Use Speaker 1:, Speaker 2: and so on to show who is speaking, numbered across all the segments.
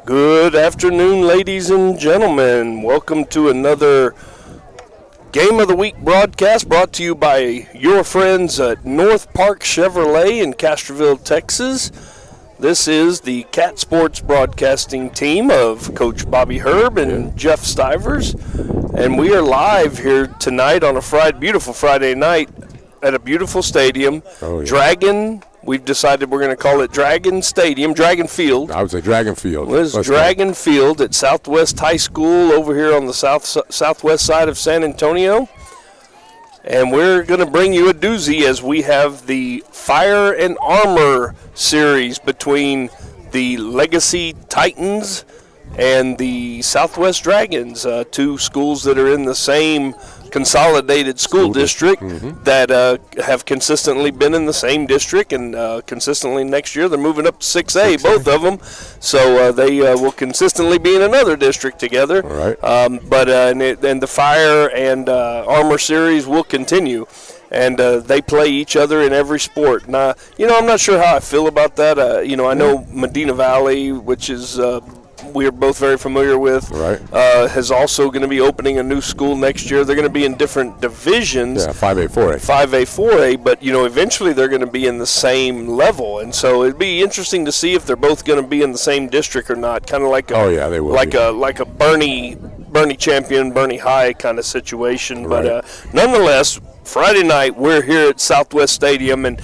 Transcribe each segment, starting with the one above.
Speaker 1: Good afternoon, ladies and gentlemen. Welcome to another Game of the Week broadcast brought to you by your friends at North Park Chevrolet in Castroville, Texas. This is the Cat Sports broadcasting team of Coach Bobby Herb and Jeff Stivers. And we are live here tonight on a beautiful Friday night at a beautiful stadium. Dragon. We've decided we're going to call it Dragon Stadium, Dragon Field.
Speaker 2: I would say Dragon Field.
Speaker 1: It's Dragon Field at Southwest High School over here on the southwest side of San Antonio. And we're going to bring you a doozy as we have the Fire and Armor series between the Legacy Titans and the Southwest Dragons, two schools that are in the same consolidated school district that have consistently been in the same district, and consistently next year they're moving up to 6A, both of them. So they will consistently be in another district together.
Speaker 2: Right.
Speaker 1: And the Fire and Armor series will continue. And they play each other in every sport. Now, I'm not sure how I feel about that. I know Medina Valley, which is we are both very familiar with, is also going to be opening a new school next year. They're going to be in different divisions.
Speaker 2: Yeah, 5A, 4A.
Speaker 1: 5A, 4A, but, eventually they're going to be in the same level. And so it'd be interesting to see if they're both going to be in the same district or not, kind of like
Speaker 2: they will
Speaker 1: like a Bernie Champion, Bernie High kind of situation.
Speaker 2: Right.
Speaker 1: But nonetheless, Friday night we're here at Southwest Stadium, and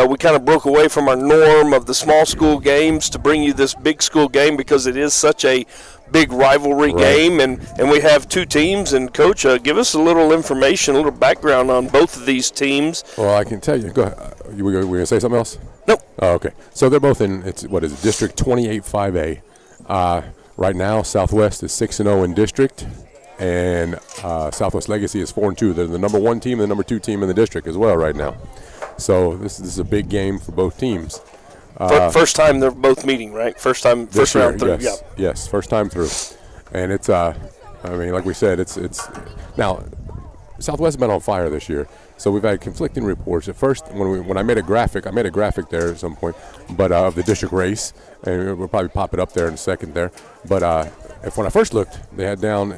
Speaker 1: we kind of broke away from our norm of the small school games to bring you this big school game because it is such a big rivalry game, and we have two teams. And Coach, give us a little information, a little background on both of these teams.
Speaker 2: Well, I can tell you. Go ahead. You were going to say something else?
Speaker 1: Nope.
Speaker 2: Oh, okay. So they're both in, District 28 5A. Right now, Southwest is 6-0 in district, and Southwest Legacy is 4-2. They're the number one team and the number two team in the district as well right now. So this is a big game for both teams.
Speaker 1: First time they're both meeting, right? First round through.
Speaker 2: Yes, first time through. And it's, like we said, it's now Southwest has been on fire this year. So we've had conflicting reports. At first, when I made a graphic there at some point, but of the district race, and we'll probably pop it up there in a second there. But when I first looked, they had down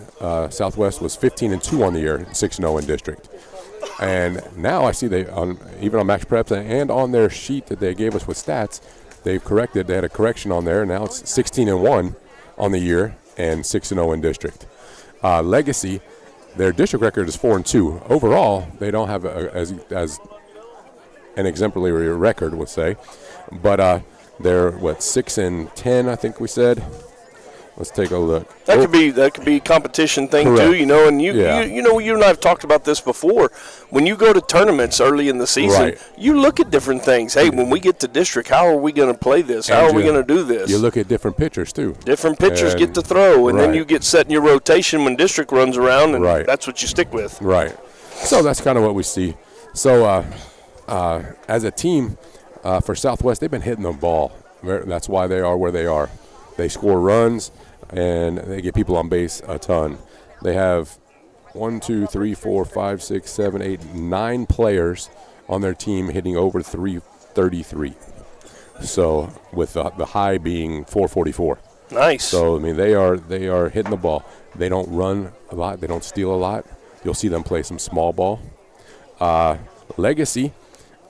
Speaker 2: Southwest was 15-2 on the year, 6-0 in district. And now I see even on Max Preps and on their sheet that they gave us with stats, they've corrected. They had a correction on there. Now it's 16-1 on the year and 6-0 in district. Legacy, their district record is 4-2. Overall, they don't have as an exemplary record, we'll say, but they're 6-10, I think we said. Let's take a look.
Speaker 1: That could be a competition thing.
Speaker 2: Correct.
Speaker 1: Too, and you and I have talked about this before. When you go to tournaments early in the season, you look at different things. Hey, when we get to district, how are we going to play this? How are we going to do this?
Speaker 2: You look at different pitchers too.
Speaker 1: Different pitchers get to throw, and then you get set in your rotation when district runs around, and that's what you stick with.
Speaker 2: Right. So that's kind of what we see. So as a team for Southwest, they've been hitting the ball. That's why they are where they are. They score runs, and they get people on base a ton. They have 9 players on their team hitting over 333. So with the high being 444.
Speaker 1: Nice.
Speaker 2: So they are hitting the ball. They don't run a lot. They don't steal a lot. You'll see them play some small ball. Legacy,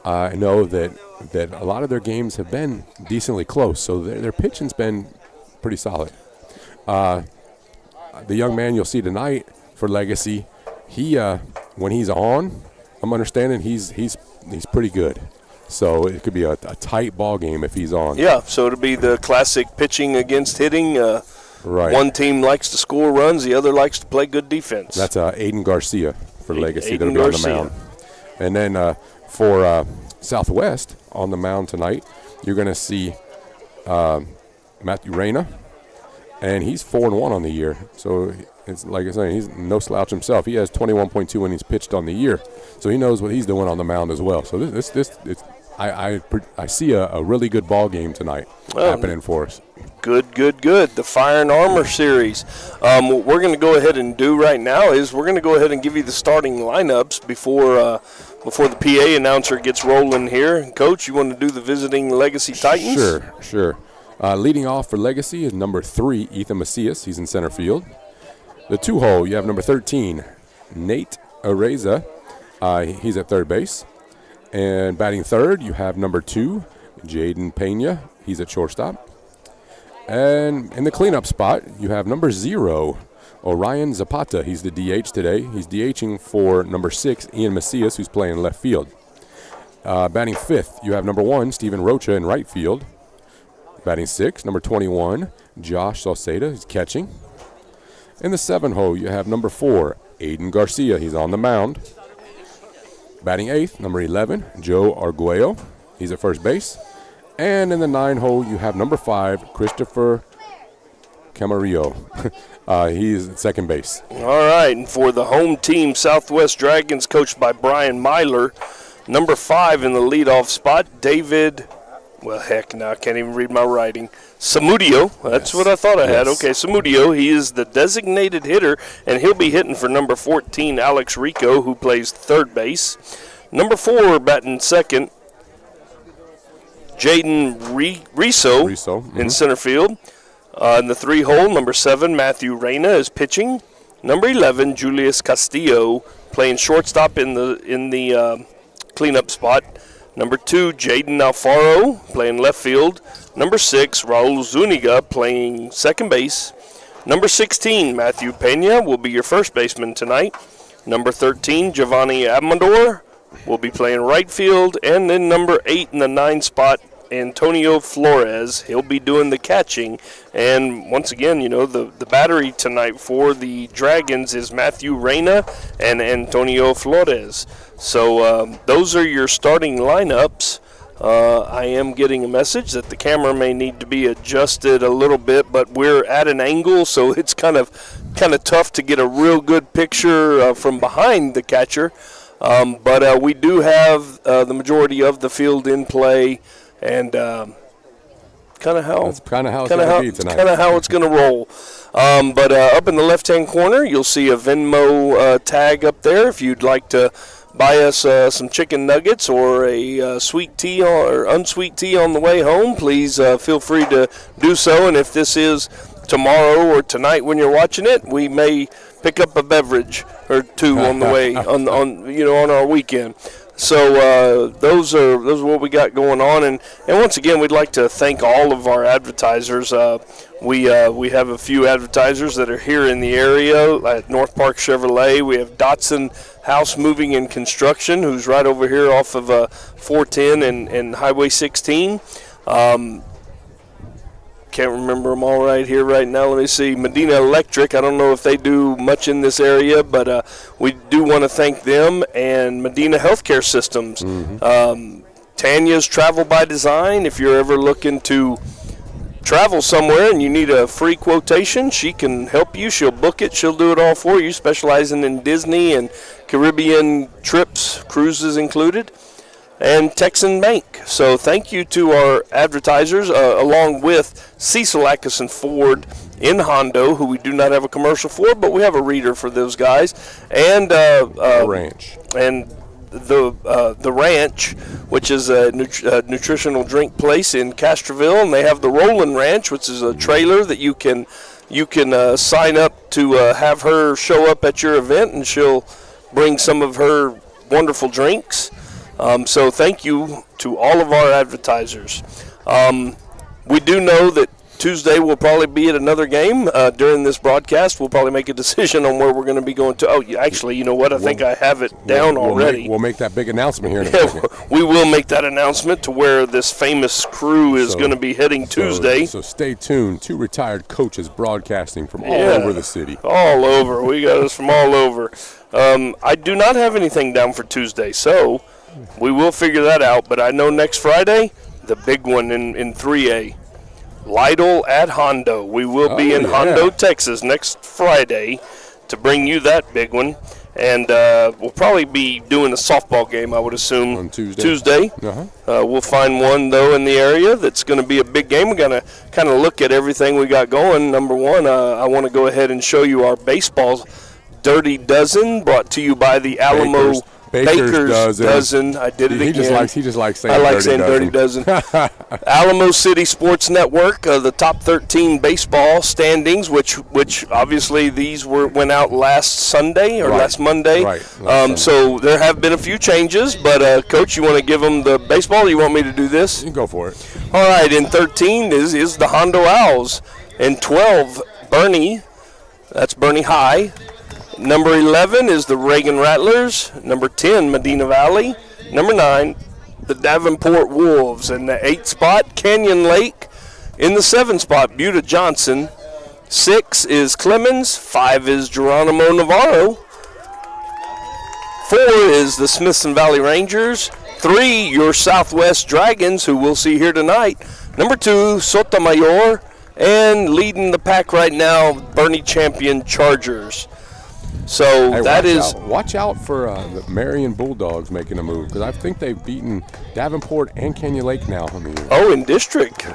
Speaker 2: I know that a lot of their games have been decently close. So their pitching's been pretty solid. The young man you'll see tonight for Legacy, he when he's on, I'm understanding he's pretty good. So it could be a tight ball game if he's on.
Speaker 1: Yeah, so it'll be the classic pitching against hitting. One team likes to score runs, the other likes to play good defense.
Speaker 2: That's Aiden Garcia for Legacy.
Speaker 1: Aiden
Speaker 2: That'll be
Speaker 1: Garcia.
Speaker 2: on the mound. And then for Southwest on the mound tonight, you're going to see Matthew Reyna. And he's 4-1 on the year. So it's like I say, he's no slouch himself. He has 21.2 innings pitched on the year. So he knows what he's doing on the mound as well. So I see a really good ball game tonight happening for us.
Speaker 1: Good. The Fire and Armor series. What we're going to go ahead and do right now is we're going to go ahead and give you the starting lineups before the PA announcer gets rolling here. Coach, you want to do the visiting Legacy Titans?
Speaker 2: Sure. Leading off for Legacy is number 3, Ethan Macias. He's in center field. The 2-hole, you have number 13, Nate Areza. He's at third base. And batting third, you have number 2, Jaden Pena. He's at shortstop. And in the cleanup spot, you have number 0, Orion Zapata. He's the DH today. He's DHing for number 6, Ian Macias, who's playing left field. Batting fifth, you have number 1, Steven Rocha in right field. Batting sixth, number 21, Josh Sauceda. He's catching. In the 7-hole, you have number 4, Aiden Garcia. He's on the mound. Batting eighth, number 11, Joe Arguello. He's at first base. And in the 9-hole, you have number 5, Christopher Camarillo. He's at second base.
Speaker 1: All right, and for the home team, Southwest Dragons, coached by Brian Myler, number 5 in the leadoff spot, David, well, heck, now I can't even read my writing, Samudio. That's what I thought I had. Okay, Samudio. He is the designated hitter, and he'll be hitting for number 14, Alex Rico, who plays third base. Number 4, batting second, Jaden Riso in center field. In the 3-hole, number 7, Matthew Reyna is pitching. Number 11, Julius Castillo, playing shortstop in the cleanup spot. Number 2, Jaden Alfaro, playing left field. Number 6, Raul Zuniga, playing second base. Number 16, Matthew Pena, will be your first baseman tonight. Number 13, Giovanni Amador, will be playing right field. And then number 8 in the 9 spot, Antonio Flores. He'll be doing the catching. And once again, the battery tonight for the Dragons is Matthew Reyna and Antonio Flores. So those are your starting lineups. I am getting a message that the camera may need to be adjusted a little bit, but we're at an angle, so it's kind of tough to get a real good picture from behind the catcher. But we do have the majority of the field in play. And kind of how it's going to be tonight. Kind of how it's going to roll. But up in the left-hand corner, you'll see a Venmo tag up there. If you'd like to buy us some chicken nuggets or a sweet tea or unsweet tea on the way home, please feel free to do so. And if this is tomorrow or tonight when you're watching it, we may pick up a beverage or two on the way on our weekend. So those are what we got going on, and once again, we'd like to thank all of our advertisers. We have a few advertisers that are here in the area at North Park Chevrolet. We have Dotson House Moving and Construction, who's right over here off of 410 and Highway 16. Can't remember them all right here right now. Let me see. Medina Electric. I don't know if they do much in this area, but we do want to thank them, and Medina Healthcare Systems. Tanya's Travel by Design. If you're ever looking to travel somewhere and you need a free quotation, she can help you. She'll book it. She'll do it all for you, specializing in Disney and Caribbean trips, cruises included. And Texan Bank. So thank you to our advertisers, along with Cecil Atkinson Ford in Hondo, who we do not have a commercial for, but we have a reader for those guys, and
Speaker 2: Ranch.
Speaker 1: And the Ranch, which is a nutritional drink place in Castroville, and they have the Roland Ranch, which is a trailer that you can sign up to have her show up at your event, and she'll bring some of her wonderful drinks. So thank you to all of our advertisers. We do know that Tuesday we'll probably be at another game during this broadcast. We'll probably make a decision on where we're going to be going to. Oh, actually, you know what? I think I have it down already.
Speaker 2: We'll make that big announcement here in a second.
Speaker 1: We will make that announcement to where this famous crew is going to be heading Tuesday.
Speaker 2: So stay tuned. 2 retired coaches broadcasting from all over the city.
Speaker 1: All over. We got us from all over. I do not have anything down for Tuesday, so we will figure that out, but I know next Friday, the big one in 3A, Lytle at Hondo. We will be in Hondo, Texas next Friday to bring you that big one. And we'll probably be doing a softball game, I would assume,
Speaker 2: on Tuesday.
Speaker 1: We'll find one, though, in the area that's going to be a big game. We're going to kind of look at everything we got going. Number one, I want to go ahead and show you our baseball Dirty Dozen, brought to you by the Alamo
Speaker 2: Baker's
Speaker 1: Dozen. I did it
Speaker 2: he
Speaker 1: again.
Speaker 2: He just likes saying
Speaker 1: I like
Speaker 2: dirty
Speaker 1: saying Dirty Dozen. Alamo City Sports Network, the top 13 baseball standings, which obviously these went out last Sunday or last Monday.
Speaker 2: Right.
Speaker 1: So there have been a few changes, but Coach, you want to give them the baseball, or you want me to do this?
Speaker 2: You can go for it.
Speaker 1: All right, in 13 is the Hondo Owls. In 12, Bernie. That's Bernie High. Number 11 is the Reagan Rattlers. Number 10, Medina Valley. Number 9, the Davenport Wolves. In the 8th spot, Canyon Lake. In the 7th spot, Buda Johnson. 6 is Clemens. 5 is Geronimo Navarro. 4 is the Smithson Valley Rangers. 3, your Southwest Dragons, who we'll see here tonight. Number 2, Sotomayor. And leading the pack right now, Bernie Champion Chargers. So
Speaker 2: hey, watch out for the Marion Bulldogs making a move, because I think they've beaten Davenport and Canyon Lake now.
Speaker 1: In district.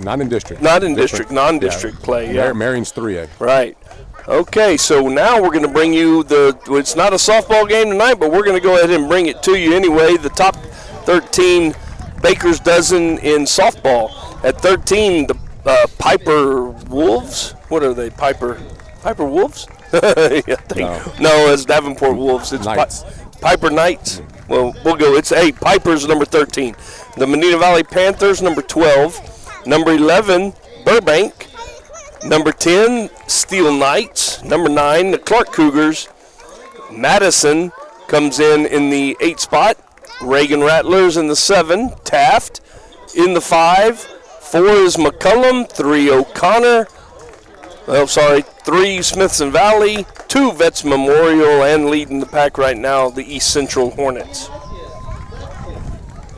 Speaker 2: Not in district.
Speaker 1: Not in district, non-district play. Yeah.
Speaker 2: Marion's 3A.
Speaker 1: Right. Okay, so now we're going to bring you it's not a softball game tonight, but we're going to go ahead and bring it to you anyway. The top 13 Baker's Dozen in softball. At 13, the Piper Wolves. What are they? Piper Wolves? No, it's Davenport Wolves. It's
Speaker 2: Knights.
Speaker 1: Piper Knights. Well, we'll go. It's 8. Piper's number 13. The Medina Valley Panthers, number 12. Number 11, Burbank. Number 10, Steel Knights. Number 9, the Clark Cougars. Madison comes in the 8th spot. Reagan Rattlers in the 7. Taft in the 5. 4 is McCullum. 3, O'Connor. 3 Smithson Valley, 2 Vets Memorial, and leading the pack right now, the East Central Hornets.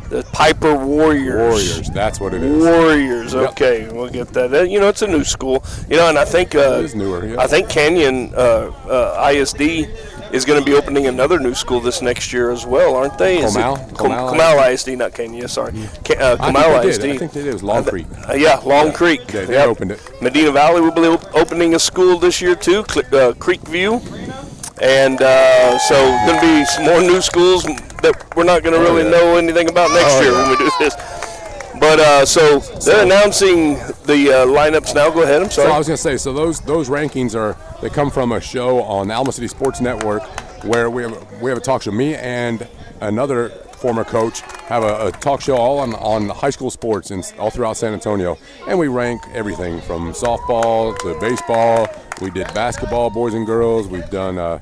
Speaker 1: The Piper Warriors.
Speaker 2: That's what it is.
Speaker 1: Warriors, okay, yep. We'll get that. It's a new school. And I think
Speaker 2: it is newer. Yeah.
Speaker 1: I think Canyon ISD is going to be opening another new school this next year as well, aren't they? Comal ISD, not Canyon. Sorry, Comal ISD.
Speaker 2: I think they did. It was Long Creek.
Speaker 1: Long Creek.
Speaker 2: They opened it.
Speaker 1: Medina Valley will be opening a school this year too, Creekview, and so going to be some more new schools that we're not going to really know anything about next year when we do this. But so they're announcing the lineups now. Go ahead. I'm sorry.
Speaker 2: So I was going to say, so those rankings they come from a show on the Alamo City Sports Network, where we have a talk show. Me and another former coach have a talk show all on high school sports all throughout San Antonio, and we rank everything from softball to baseball. We did basketball, boys and girls. We've done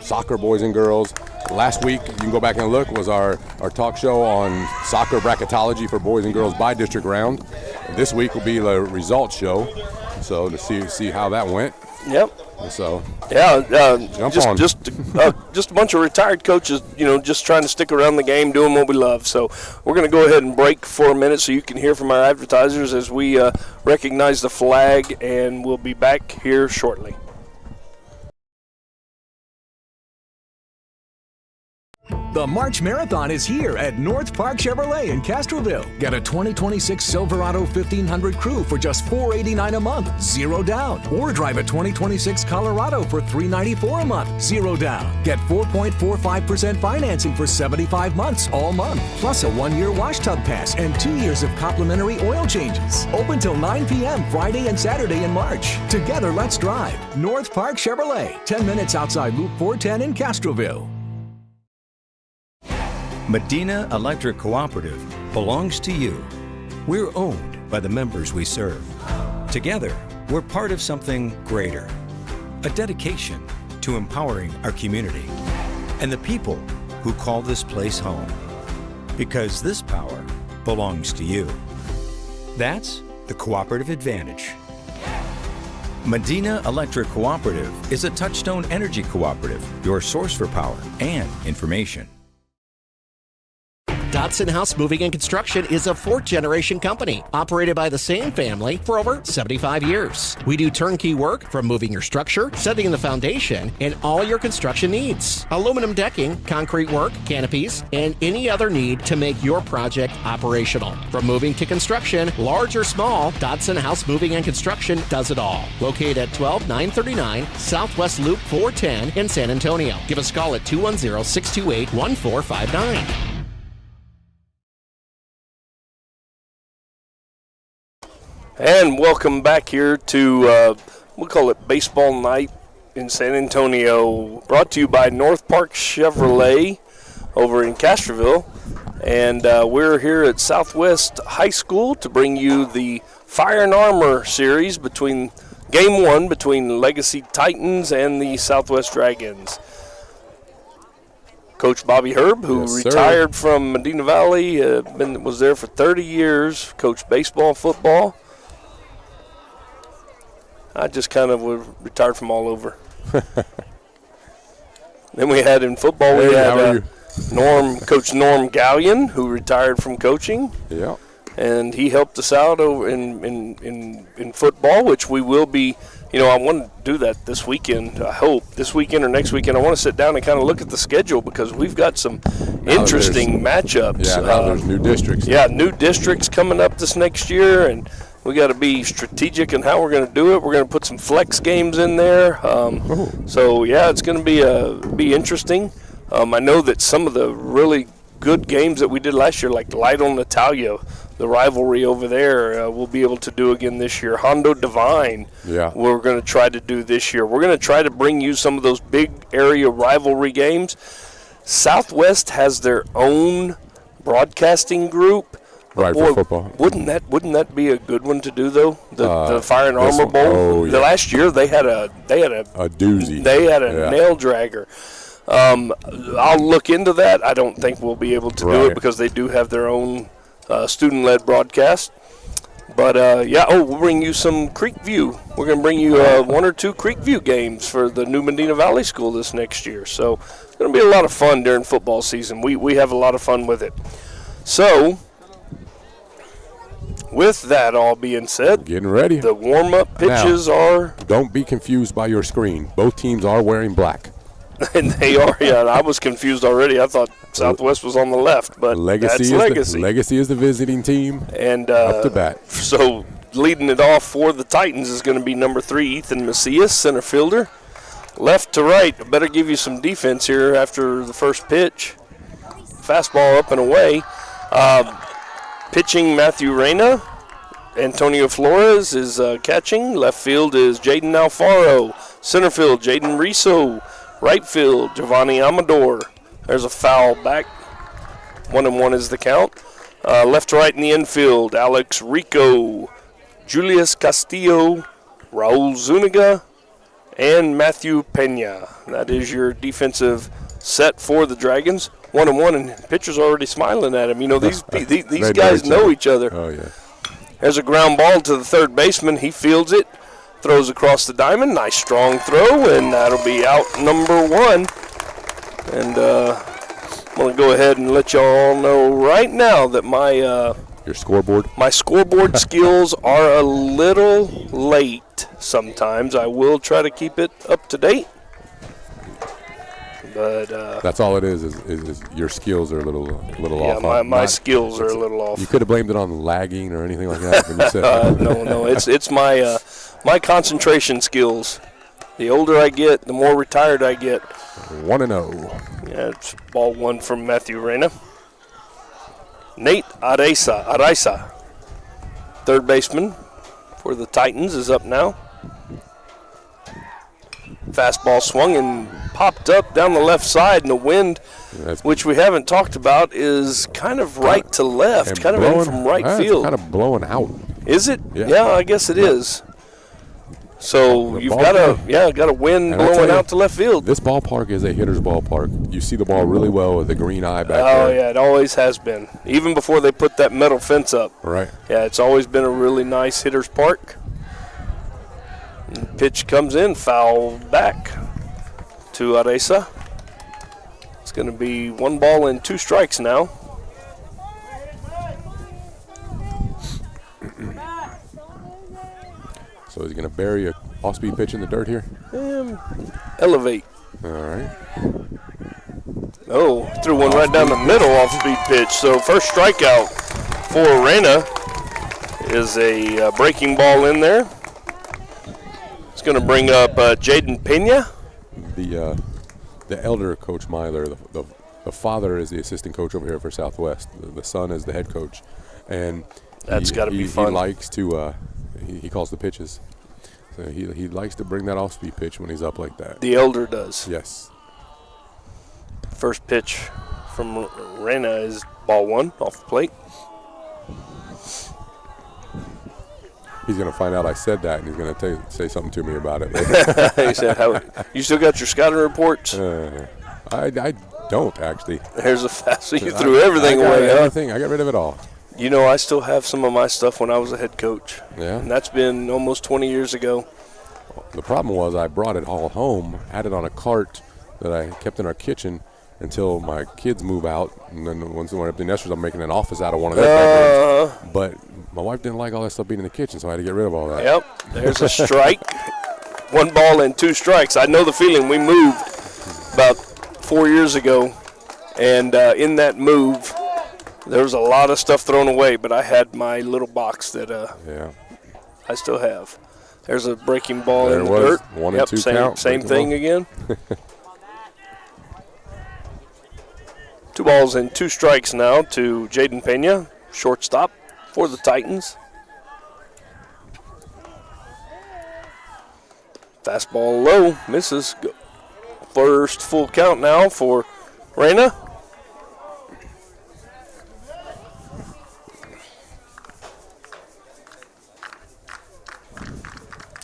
Speaker 2: soccer, boys and girls. Last week, you can go back and look, was our talk show on soccer bracketology for boys and girls by district round. This week will be the results show, so to see how that went.
Speaker 1: Yep.
Speaker 2: So
Speaker 1: just a bunch of retired coaches, just trying to stick around the game, doing what we love. So we're going to go ahead and break for a minute so you can hear from our advertisers as we recognize the flag, and we'll be back here shortly.
Speaker 3: The March Marathon is here at North Park Chevrolet in Castroville. Get a 2026 Silverado 1500 Crew for just $489 a month, 0 down. Or drive a 2026 Colorado for $394 a month, 0 down. Get 4.45% financing for 75 months all month. Plus a 1-year wash tub pass and 2 years of complimentary oil changes. Open till 9 p.m. Friday and Saturday in March. Together, let's drive. North Park Chevrolet, 10 minutes outside Loop 410 in Castroville.
Speaker 4: Medina Electric Cooperative belongs to you. We're owned by the members we serve. Together, we're part of something greater, a dedication to empowering our community and the people who call this place home. Because this power belongs to you. That's the cooperative advantage. Medina Electric Cooperative is a Touchstone Energy Cooperative, your source for power and information.
Speaker 5: Dotson House Moving and Construction is a fourth-generation company operated by the same family for over 75 years. We do turnkey work from moving your structure, setting the foundation, and all your construction needs. Aluminum decking, concrete work, canopies, and any other need to make your project operational. From moving to construction, large or small, Dotson House Moving and Construction does it all. Located at 12939 Southwest Loop 410 in San Antonio. Give us a call at 210-628-1459.
Speaker 1: And welcome back here to, we'll call it Baseball Night in San Antonio, brought to you by North Park Chevrolet over in Castroville. And we're here at Southwest High School to bring you the Fire and Armor series between Game 1 between Legacy Titans and the Southwest Dragons. Coach Bobby Herb, who retired from Medina Valley, was there for 30 years, coached baseball and football. I just kind of retired from all over. Then we had in football, we had Coach Norm Gallion, who retired from coaching.
Speaker 2: Yeah.
Speaker 1: And he helped us out over in football, which we will be, I want to do that this weekend, I hope. This weekend or next weekend, I want to sit down and kind of look at the schedule because we've got some interesting matchups.
Speaker 2: Yeah, now there's new districts.
Speaker 1: Yeah, new districts coming up this next year, and we got to be strategic in how we're going to do it. We're going to put some flex games in there. So, yeah, it's going to be interesting. I know that some of the really good games that we did last year, like Lytle Natalia, the rivalry over there, we'll be able to do again this year. Hondo Divine, we're going to try to do this year. We're going to try to bring you some of those big area rivalry games. Southwest has their own broadcasting group.
Speaker 2: Right, for football.
Speaker 1: Wouldn't that be a good one to do though? The Fire and Armor Bowl.
Speaker 2: Oh, yeah.
Speaker 1: The last year they had a
Speaker 2: doozy.
Speaker 1: They had a nail dragger. I'll look into that. I don't think we'll be able to do it because they do have their own student-led broadcast. But we'll bring you some Creekview. We're going to bring you one or two Creekview games for the new Medina Valley School this next year. So it's going to be a lot of fun during football season. We have a lot of fun with it. So with that all being said,
Speaker 2: getting ready.
Speaker 1: The warm-up pitches are.
Speaker 2: Don't be confused by your screen. Both teams are wearing black.
Speaker 1: And they are, I was confused already. I thought Southwest was on the left, but that's Legacy.
Speaker 2: Legacy is the visiting team,
Speaker 1: and
Speaker 2: up to bat.
Speaker 1: So leading it off for the Titans is going to be number 3, Ethan Macias, center fielder. Left to right, I better give you some defense here after the first pitch. Fastball up and away. Pitching Matthew Reyna. Antonio Flores is catching. Left field is Jaden Alfaro. Center field, Jaden Riso. Right field, Giovanni Amador. There's a foul back. 1-1 is the count. Left to right in the infield, Alex Rico, Julius Castillo, Raul Zuniga, and Matthew Pena. That is your defensive set for the Dragons. 1-1, and pitcher's already smiling at him. These guys know each other.
Speaker 2: Oh, yeah.
Speaker 1: There's a ground ball to the third baseman. He fields it. Throws across the diamond. Nice strong throw, and that'll be out number 1. And I'm going to go ahead and let y'all know right now that my scoreboard skills are a little late sometimes. I will try to keep it up to date. But
Speaker 2: that's all it is your skills are a little off.
Speaker 1: Yeah, my skills are a little off.
Speaker 2: You could have blamed it on lagging or anything like that when you said
Speaker 1: no, it's my concentration skills. The older I get, the more retired I get.
Speaker 2: 1-0.
Speaker 1: Yeah, it's ball 1 from Matthew Reyna. Nate Araiza, third baseman for the Titans, is up now. Fastball swung and popped up down the left side, and the wind, which we haven't talked about, is kind of right to left, kind of in from right field.
Speaker 2: Kind of blowing out.
Speaker 1: Is it? Yeah, I guess it is. So you've got a wind blowing out to left field.
Speaker 2: This ballpark is a hitter's ballpark. You see the ball really well with the green eye back there.
Speaker 1: Oh, yeah, it always has been. Even before they put that metal fence up.
Speaker 2: Right.
Speaker 1: Yeah, it's always been a really nice hitter's park. And pitch comes in, foul back to Areza. It's going to be 1 ball and 2 strikes now.
Speaker 2: bury a off-speed pitch in the dirt here?
Speaker 1: Elevate.
Speaker 2: All right.
Speaker 1: Oh, threw one right down the middle off-speed pitch. So first strikeout for Reyna is a breaking ball in there. It's going to bring up Jaden Pena.
Speaker 2: The elder Coach Myler, the father is the assistant coach over here for Southwest. The son is the head coach, and
Speaker 1: That's got to be fun.
Speaker 2: He likes to he calls the pitches, so he likes to bring that off-speed pitch when he's up like that.
Speaker 1: The elder does.
Speaker 2: Yes.
Speaker 1: First pitch from Reyna is ball one off the plate.
Speaker 2: He's going to find out I said that, and he's going to say something to me about it.
Speaker 1: He said, "You still got your scouting reports?"
Speaker 2: I don't, actually.
Speaker 1: There's a fast. So you threw everything away, huh?
Speaker 2: Everything. I got rid of it all.
Speaker 1: You know, I still have some of my stuff when I was a head coach.
Speaker 2: Yeah.
Speaker 1: And that's been almost 20 years ago.
Speaker 2: The problem was I brought it all home, had it on a cart that I kept in our kitchen until my kids move out. And then once they went up the nesters, I'm making an office out of one of their bedrooms. But my wife didn't like all that stuff being in the kitchen, so I had to get rid of all that.
Speaker 1: Yep. There's a strike. 1 ball and 2 strikes. I know the feeling. We moved about 4 years ago. And in that move, there was a lot of stuff thrown away, but I had my little box that I still have. There's a breaking ball in the dirt.
Speaker 2: 1 and 2 count.
Speaker 1: Same thing again. 2 balls and 2 strikes now to Jaden Pena, shortstop for the Titans. Fastball low, misses. First full count now for Reyna.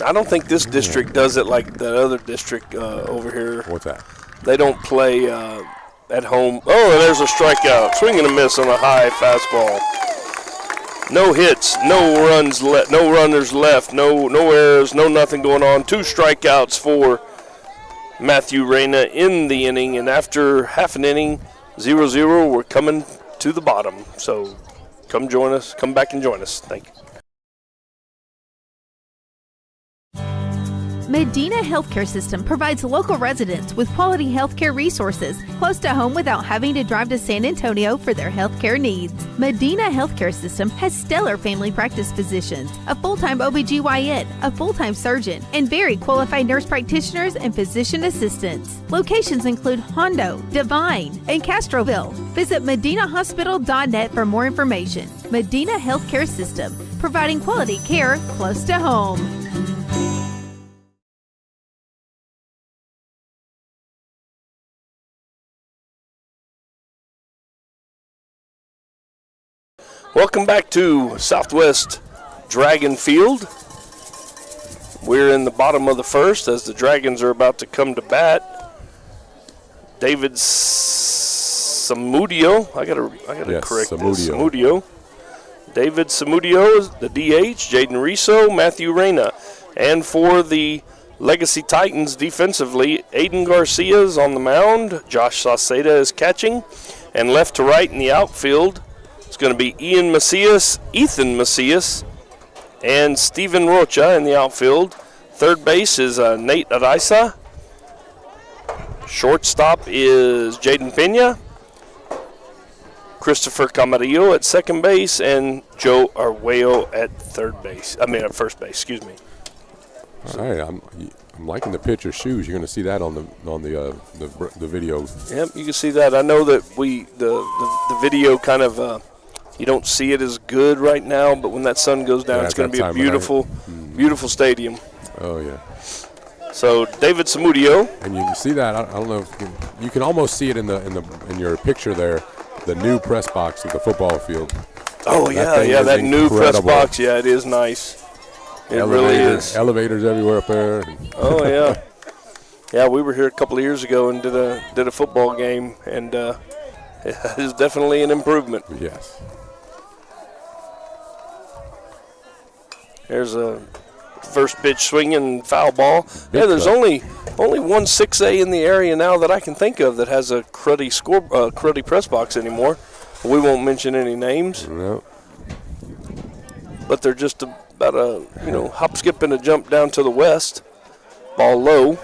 Speaker 1: I don't think this district does it like the other district over here.
Speaker 2: What's that?
Speaker 1: They don't play at home. Oh, there's a strikeout. Swing and a miss on a high fastball. No hits, no runs, no runners left, no errors, no nothing going on. 2 strikeouts for Matthew Reyna in the inning, and after half an inning, 0-0, we're coming to the bottom. So come join us. Come back and join us. Thank you.
Speaker 6: Medina Healthcare System provides local residents with quality healthcare resources close to home without having to drive to San Antonio for their healthcare needs. Medina Healthcare System has stellar family practice physicians, a full-time OBGYN, a full-time surgeon, and very qualified nurse practitioners and physician assistants. Locations include Hondo, Divine, and Castroville. Visit medinahospital.net for more information. Medina Healthcare System, providing quality care close to home.
Speaker 1: Welcome back to Southwest Dragon Field. We're in the bottom of the first as the Dragons are about to come to bat. David Samudio, I gotta correct this. Samudio. David Samudio, the DH, Jaden Riso, Matthew Reyna. And for the Legacy Titans defensively, Aiden Garcia is on the mound, Josh Sauceda is catching, and left to right in the outfield, it's going to be Ethan Macias, and Steven Rocha in the outfield. Third base is Nate Araiza. Shortstop is Jaden Pena. Christopher Camarillo at second base, and Joe Arguello at first base. Excuse me.
Speaker 2: All right, I'm liking the pitcher's shoes. You're going to see that on the video.
Speaker 1: Yep, you can see that. I know that the video kind of you don't see it as good right now, but when that sun goes down, it's going to be a beautiful, beautiful stadium.
Speaker 2: Oh yeah.
Speaker 1: So David Samudio,
Speaker 2: and you can see that. I don't know if you can almost see it in your picture there, the new press box of the football field.
Speaker 1: Oh that new press box. Yeah, it is nice. It really is.
Speaker 2: Elevators everywhere up there.
Speaker 1: Oh yeah, yeah. We were here a couple of years ago and did a football game, and it is definitely an improvement.
Speaker 2: Yes.
Speaker 1: There's a first pitch swinging foul ball. Yeah, there's only one 6A in the area now that I can think of that has a cruddy press box anymore. We won't mention any names.
Speaker 2: No.
Speaker 1: But they're just about a hop, skip, and a jump down to the west. Ball low.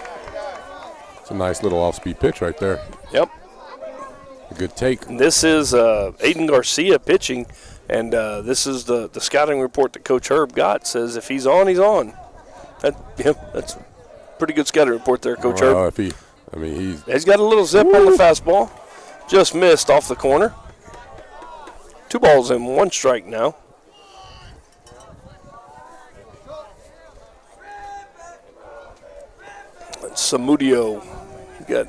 Speaker 2: It's a nice little off-speed pitch right there.
Speaker 1: Yep.
Speaker 2: A good take.
Speaker 1: And this is Aiden Garcia pitching, and this is the scouting report that Coach Herb got. Says if he's on, he's on. That's a pretty good scouting report there, Coach Herb. He's got a little zip on the fastball. Just missed off the corner. 2 balls and 1 strike now. Samudio got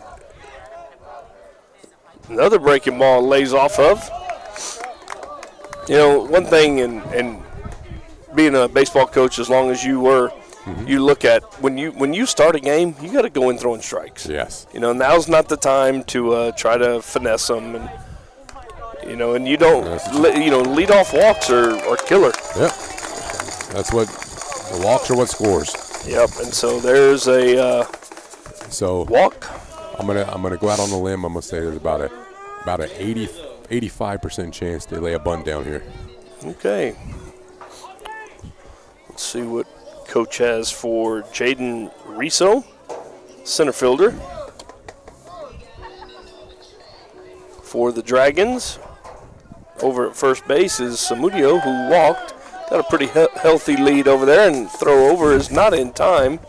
Speaker 1: another breaking ball, lays off of. One thing, and being a baseball coach as long as you were, you look at when you start a game, you got to go in throwing strikes.
Speaker 2: Yes.
Speaker 1: Now's not the time to try to finesse them, and you don't. Lead off walks are killer.
Speaker 2: Yep. That's what the walks are. What scores.
Speaker 1: Yep. And so there's a walk.
Speaker 2: I'm gonna go out on a limb. I'm gonna say there's about an 85% chance they lay a bunt down here.
Speaker 1: Okay. Let's see what Coach has for Jaden Riso, center fielder. For the Dragons, over at first base is Samudio, who walked. Got a pretty healthy lead over there, and throw over is not in time.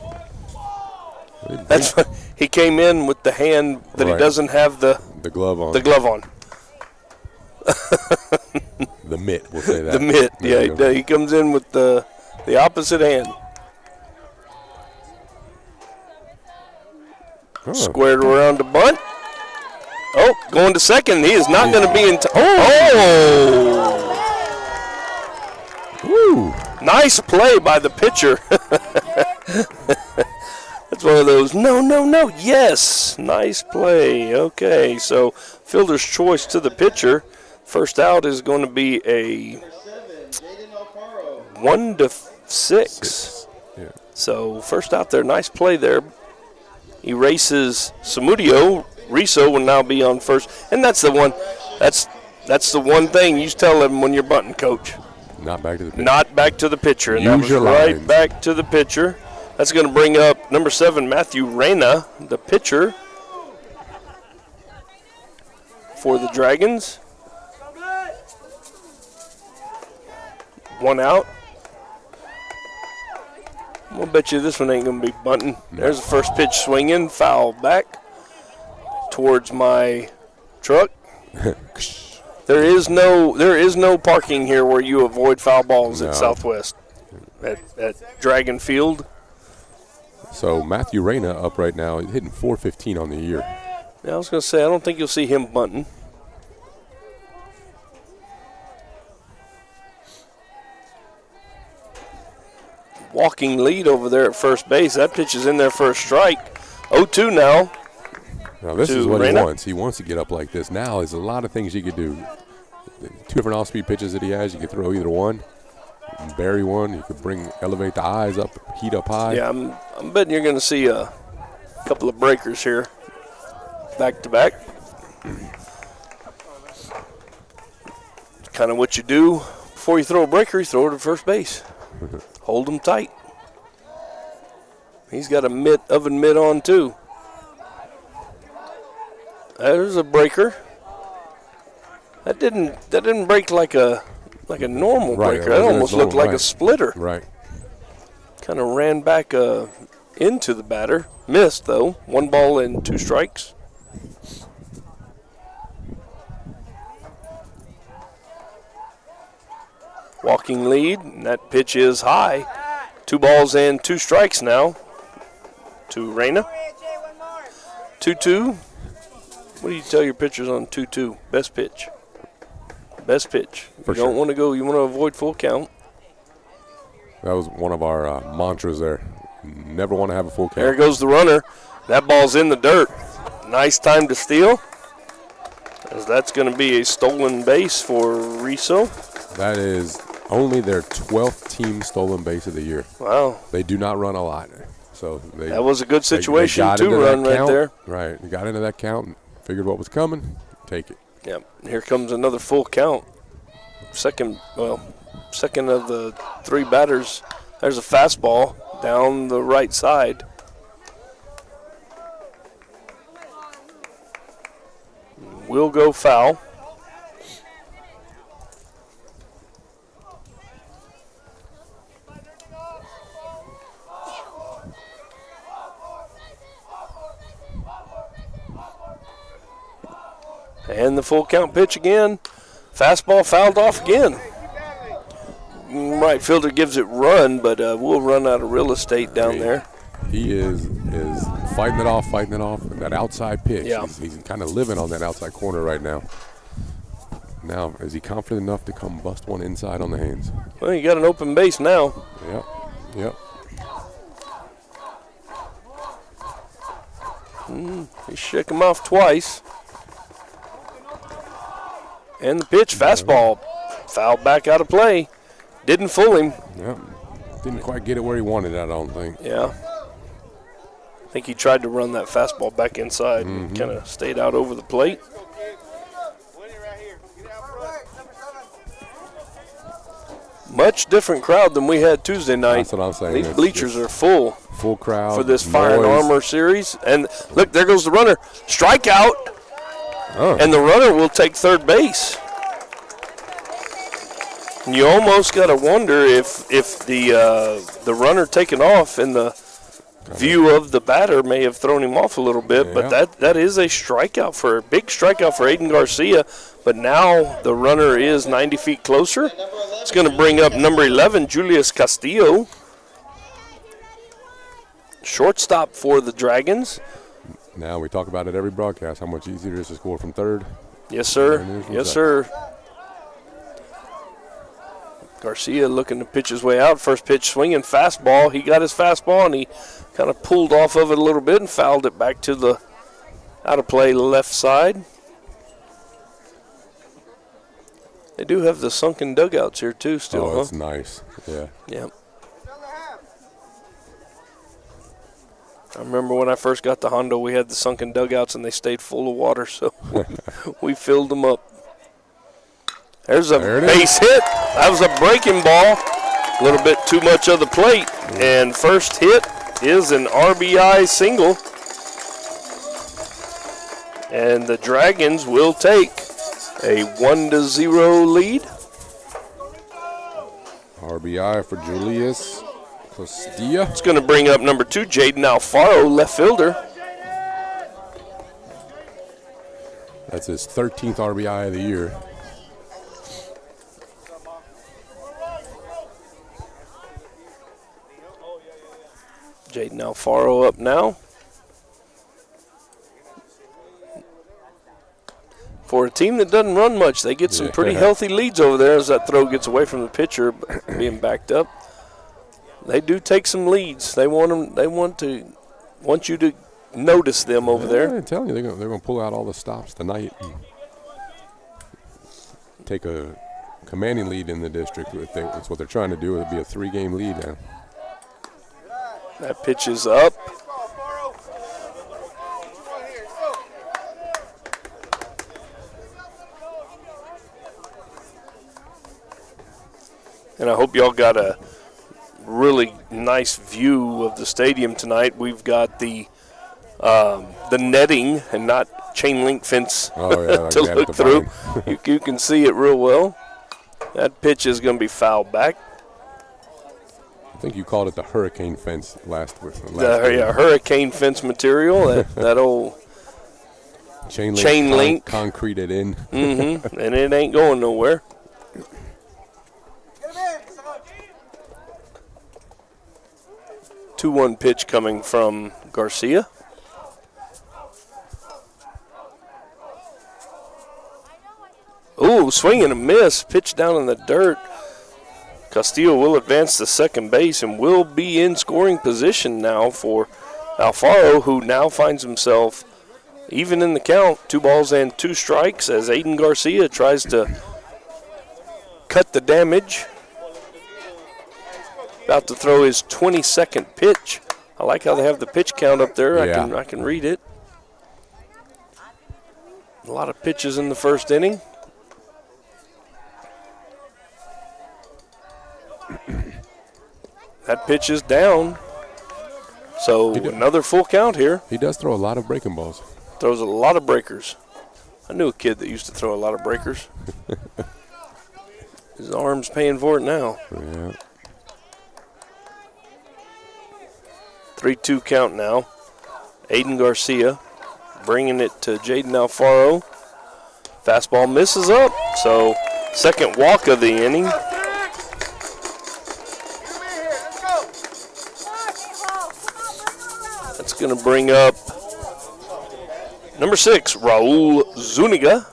Speaker 1: That's what, he came in with the hand that he doesn't have the
Speaker 2: glove on.
Speaker 1: The glove on.
Speaker 2: The mitt, we'll say that.
Speaker 1: The mitt, yeah. He comes in with the opposite hand.
Speaker 2: Huh.
Speaker 1: Squared around the bunt. Oh, going to second. He is not going to be in time.
Speaker 2: Ooh.
Speaker 1: Nice play by the pitcher. That's one of those, no, yes. Nice play. Okay, so fielder's choice to the pitcher. First out is going to be a 1-6.
Speaker 2: Yeah.
Speaker 1: So first out there, nice play there. Erases Samudio. Riso will now be on first. And that's the one, that's the one thing you tell them when you're bunting, Coach.
Speaker 2: Not back to the pitcher.
Speaker 1: Not back to the pitcher. And
Speaker 2: Use
Speaker 1: that was
Speaker 2: your
Speaker 1: right
Speaker 2: lines.
Speaker 1: back to the pitcher. That's going to bring up number 7, Matthew Reyna, the pitcher for the Dragons. 1 out. I'm going to bet you this one ain't going to be bunting. There's the first pitch swinging, foul back towards my truck. There is no parking here where you avoid foul balls at Southwest at Dragon Field.
Speaker 2: So Matthew Reyna up right now, he's hitting .415 on the year.
Speaker 1: Yeah, I was going to say, I don't think you'll see him bunting. Walking lead over there at first base. That pitch is in there for a strike. 0-2 now.
Speaker 2: Now this is what
Speaker 1: Reyna.
Speaker 2: he wants. He wants to get up like this. Now there's a lot of things you could do. 2 different off-speed pitches that he has. You could throw either one, bury one. You could elevate the eyes up, heat up high.
Speaker 1: Yeah, I'm betting you're going to see a couple of breakers here, back to back. It's kind of what you do before you throw a breaker. You throw it to first base. Hold them tight. He's got a oven mitt on too. There's a breaker. That didn't break like a normal breaker. That almost looked like a splitter.
Speaker 2: Right.
Speaker 1: Kind of ran back into the batter. Missed though. 1 ball and 2 strikes. Walking lead, and that pitch is high. 2 balls and 2 strikes now to Reyna. 2-2. What do you tell your pitchers on 2-2? Best pitch. Best pitch.
Speaker 2: For
Speaker 1: You don't
Speaker 2: sure.
Speaker 1: want to go. You want to avoid full count.
Speaker 2: That was one of our mantras there. Never want to have a full
Speaker 1: There
Speaker 2: count.
Speaker 1: goes the runner. That ball's in the dirt. Nice time to steal, as that's going to be a stolen base for Riso.
Speaker 2: That is only their 12th team stolen base of the year.
Speaker 1: Wow.
Speaker 2: They do not run a lot. So
Speaker 1: That was a good situation
Speaker 2: got
Speaker 1: to
Speaker 2: into that
Speaker 1: run right
Speaker 2: count.
Speaker 1: there.
Speaker 2: Right. They got into that count and figured what was coming. Take it.
Speaker 1: Yep. Here comes another full count. second of the three batters. There's a fastball down the right side. Will go foul. And the full count pitch again. Fastball fouled off again. Right fielder gives it run, but we'll run out of real estate down there.
Speaker 2: He is fighting it off. That outside pitch.
Speaker 1: Yeah.
Speaker 2: He's kind of living on that outside corner right now. Now, is he confident enough to come bust one inside on the hands?
Speaker 1: Well, you got an open base now.
Speaker 2: Yep.
Speaker 1: He shook him off twice. And the pitch, fastball, fouled back out of play. Didn't fool him.
Speaker 2: Yep. Didn't quite get it where he wanted it, I don't think.
Speaker 1: Yeah. I think he tried to run that fastball back inside and kind of stayed out over the plate. Much different crowd than we had Tuesday night.
Speaker 2: That's what I'm saying.
Speaker 1: These bleachers are full
Speaker 2: Full crowd.
Speaker 1: for this Fire and
Speaker 2: noise.
Speaker 1: Armor series. And look, there goes the runner. Strikeout. And the runner will take third base. And you almost got to wonder if the runner taking off in the view of the batter may have thrown him off a little bit. But that is a big strikeout for Aiden Garcia. But now the runner is 90 feet closer. It's going to bring up number 11, Julius Castillo. Shortstop for the Dragons.
Speaker 2: Now we talk about it every broadcast, how much easier it is to score from third.
Speaker 1: Yes, sir.
Speaker 2: And there's
Speaker 1: Yes,
Speaker 2: that.
Speaker 1: sir. Garcia looking to pitch his way out. First pitch swinging, fastball. He got his fastball, and he kind of pulled off of it a little bit and fouled it back to the out of play left side. They do have the sunken dugouts here, too, still,
Speaker 2: Oh,
Speaker 1: huh?
Speaker 2: that's nice. Yeah.
Speaker 1: Yep. I remember when I first got the Hondo, we had the sunken dugouts, and they stayed full of water, so we filled them up. There's a
Speaker 2: There it is.
Speaker 1: base hit. That was a breaking ball. A little bit too much of the plate. And first hit is an RBI single. And the Dragons will take a 1-0 lead.
Speaker 2: RBI for Julius Castillo.
Speaker 1: It's going to bring up number 2, Jaden Alfaro, left fielder.
Speaker 2: That's his 13th RBI of the year.
Speaker 1: Jaden Alfaro up now. For a team that doesn't run much, they get some pretty healthy leads over there as that throw gets away from the pitcher being backed up. They do take some leads. They want them. They want you to notice them over there.
Speaker 2: I'm telling you, they're going to pull out all the stops tonight and take a commanding lead in the district. That's what they're trying to do. It'll be a 3-game lead now.
Speaker 1: That pitch is up. And I hope y'all got a really nice view of the stadium tonight. We've got the netting and not chain link fence to look through. You can see it real well. That pitch is going to be fouled back.
Speaker 2: I think you called it the hurricane fence last week.
Speaker 1: Hurricane fence material, that old
Speaker 2: chain link. Concreted in.
Speaker 1: Mm-hmm. And it ain't going nowhere. Two-one pitch coming from Garcia. Ooh, swing and a miss. Pitch down in the dirt. Castillo will advance to second base and will be in scoring position now for Alfaro, who now finds himself even in the count. 2 balls and 2 strikes as Aiden Garcia tries to cut the damage. About to throw his 22nd pitch. I like how they have the pitch count up there.
Speaker 2: Yeah.
Speaker 1: I can read it. A lot of pitches in the first inning. That pitch is down. So another full count here.
Speaker 2: He does throw a lot of breaking balls.
Speaker 1: Throws a lot of breakers. I knew a kid that used to throw a lot of breakers. His arm's paying for it now.
Speaker 2: Yeah.
Speaker 1: 3-2 count now. Aiden Garcia bringing it to Jaden Alfaro. Fastball misses up, so second walk of the inning. That's going to bring up number 6, Raul Zuniga.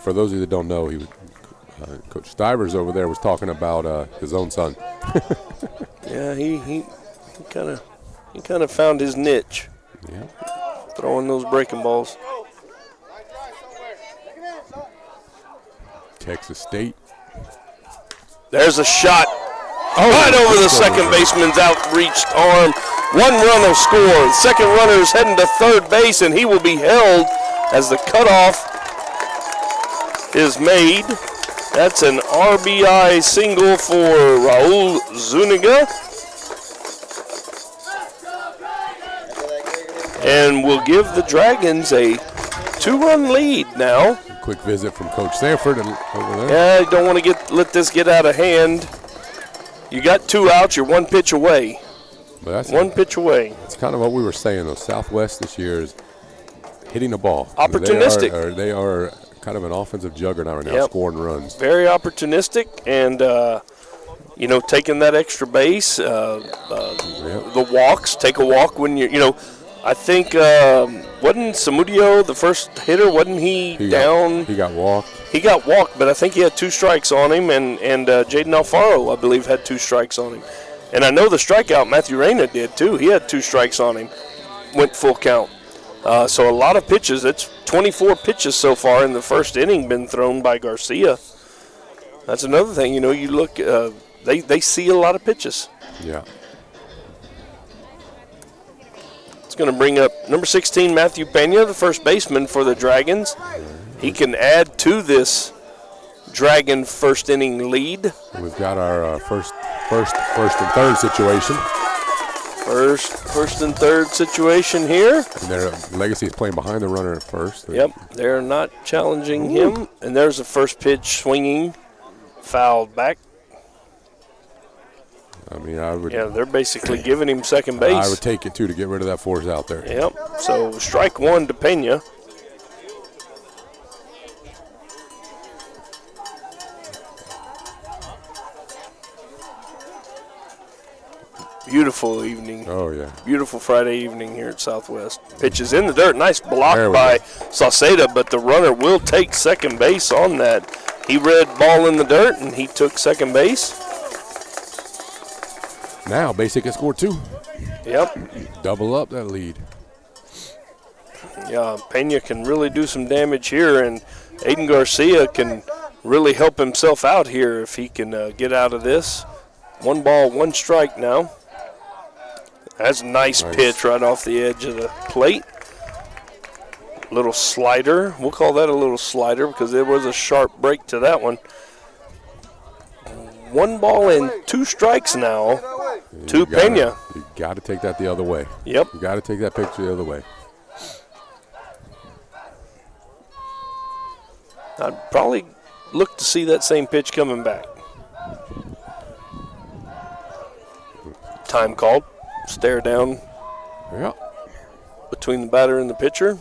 Speaker 2: For those of you that don't know, Coach Stivers over there was talking about his own son.
Speaker 1: Yeah, he kind of found his niche.
Speaker 2: Yeah.
Speaker 1: Throwing those breaking balls.
Speaker 2: Texas State.
Speaker 1: There's a shot right over the second baseman's outreached arm. 1 run will score. The second runner is heading to third base, and he will be held as the cutoff is made. That's an RBI single for Raul Zuniga. And we'll give the Dragons a 2-run lead now.
Speaker 2: Quick visit from Coach Sanford over there.
Speaker 1: Yeah, you don't want to let this get out of hand. You got 2 outs. You're 1 pitch away.
Speaker 2: But that's
Speaker 1: 1 pitch away.
Speaker 2: It's kind of what we were saying, though. Southwest this year is hitting the ball.
Speaker 1: Opportunistic.
Speaker 2: They are kind of an offensive juggernaut right now,
Speaker 1: Yep.
Speaker 2: scoring runs.
Speaker 1: Very opportunistic and, taking that extra base. The walks. Take a walk when you're, I think, wasn't Samudio the first hitter? Wasn't he down?
Speaker 2: He got walked.
Speaker 1: He got walked, but I think he had 2 strikes on him, and Jaden Alfaro, I believe, had 2 strikes on him. And I know the strikeout Matthew Reyna did, too. He had 2 strikes on him, went full count. So a lot of pitches. It's 24 pitches so far in the first inning been thrown by Garcia. That's another thing. You look, they see a lot of pitches.
Speaker 2: Yeah.
Speaker 1: It's going to bring up number 16, Matthew Pena, the first baseman for the Dragons. He can add to this Dragon first inning lead.
Speaker 2: We've got our first and third situation.
Speaker 1: First and third situation here.
Speaker 2: And their Legacy is playing behind the runner at first.
Speaker 1: Yep, they're not challenging him. And there's the first pitch swinging, fouled back.
Speaker 2: I mean, I would.
Speaker 1: Yeah, they're basically giving him second base.
Speaker 2: I would take it, too, to get rid of that force out there.
Speaker 1: Yep, so strike 1 to Pena. Beautiful evening.
Speaker 2: Oh, yeah.
Speaker 1: Beautiful Friday evening here at Southwest. Pitch is in the dirt. Nice block
Speaker 2: There we
Speaker 1: by
Speaker 2: go.
Speaker 1: Sauceda, but the runner will take second base on that. He read ball in the dirt, and he took second base.
Speaker 2: Now, Basic has scored 2.
Speaker 1: Yep.
Speaker 2: Double up that lead.
Speaker 1: Yeah, Pena can really do some damage here, and Aiden Garcia can really help himself out here if he can get out of this. 1 ball, 1 strike now. That's a nice pitch right off the edge of the plate. Little slider. We'll call that a little slider because there was a sharp break to that one. 1 ball and 2 strikes now to Pena.
Speaker 2: You got to take that the other way.
Speaker 1: Yep.
Speaker 2: You got to take that picture the other way.
Speaker 1: I'd probably look to see that same pitch coming back. Time called. Stare down
Speaker 2: Yeah.
Speaker 1: between the batter and the pitcher.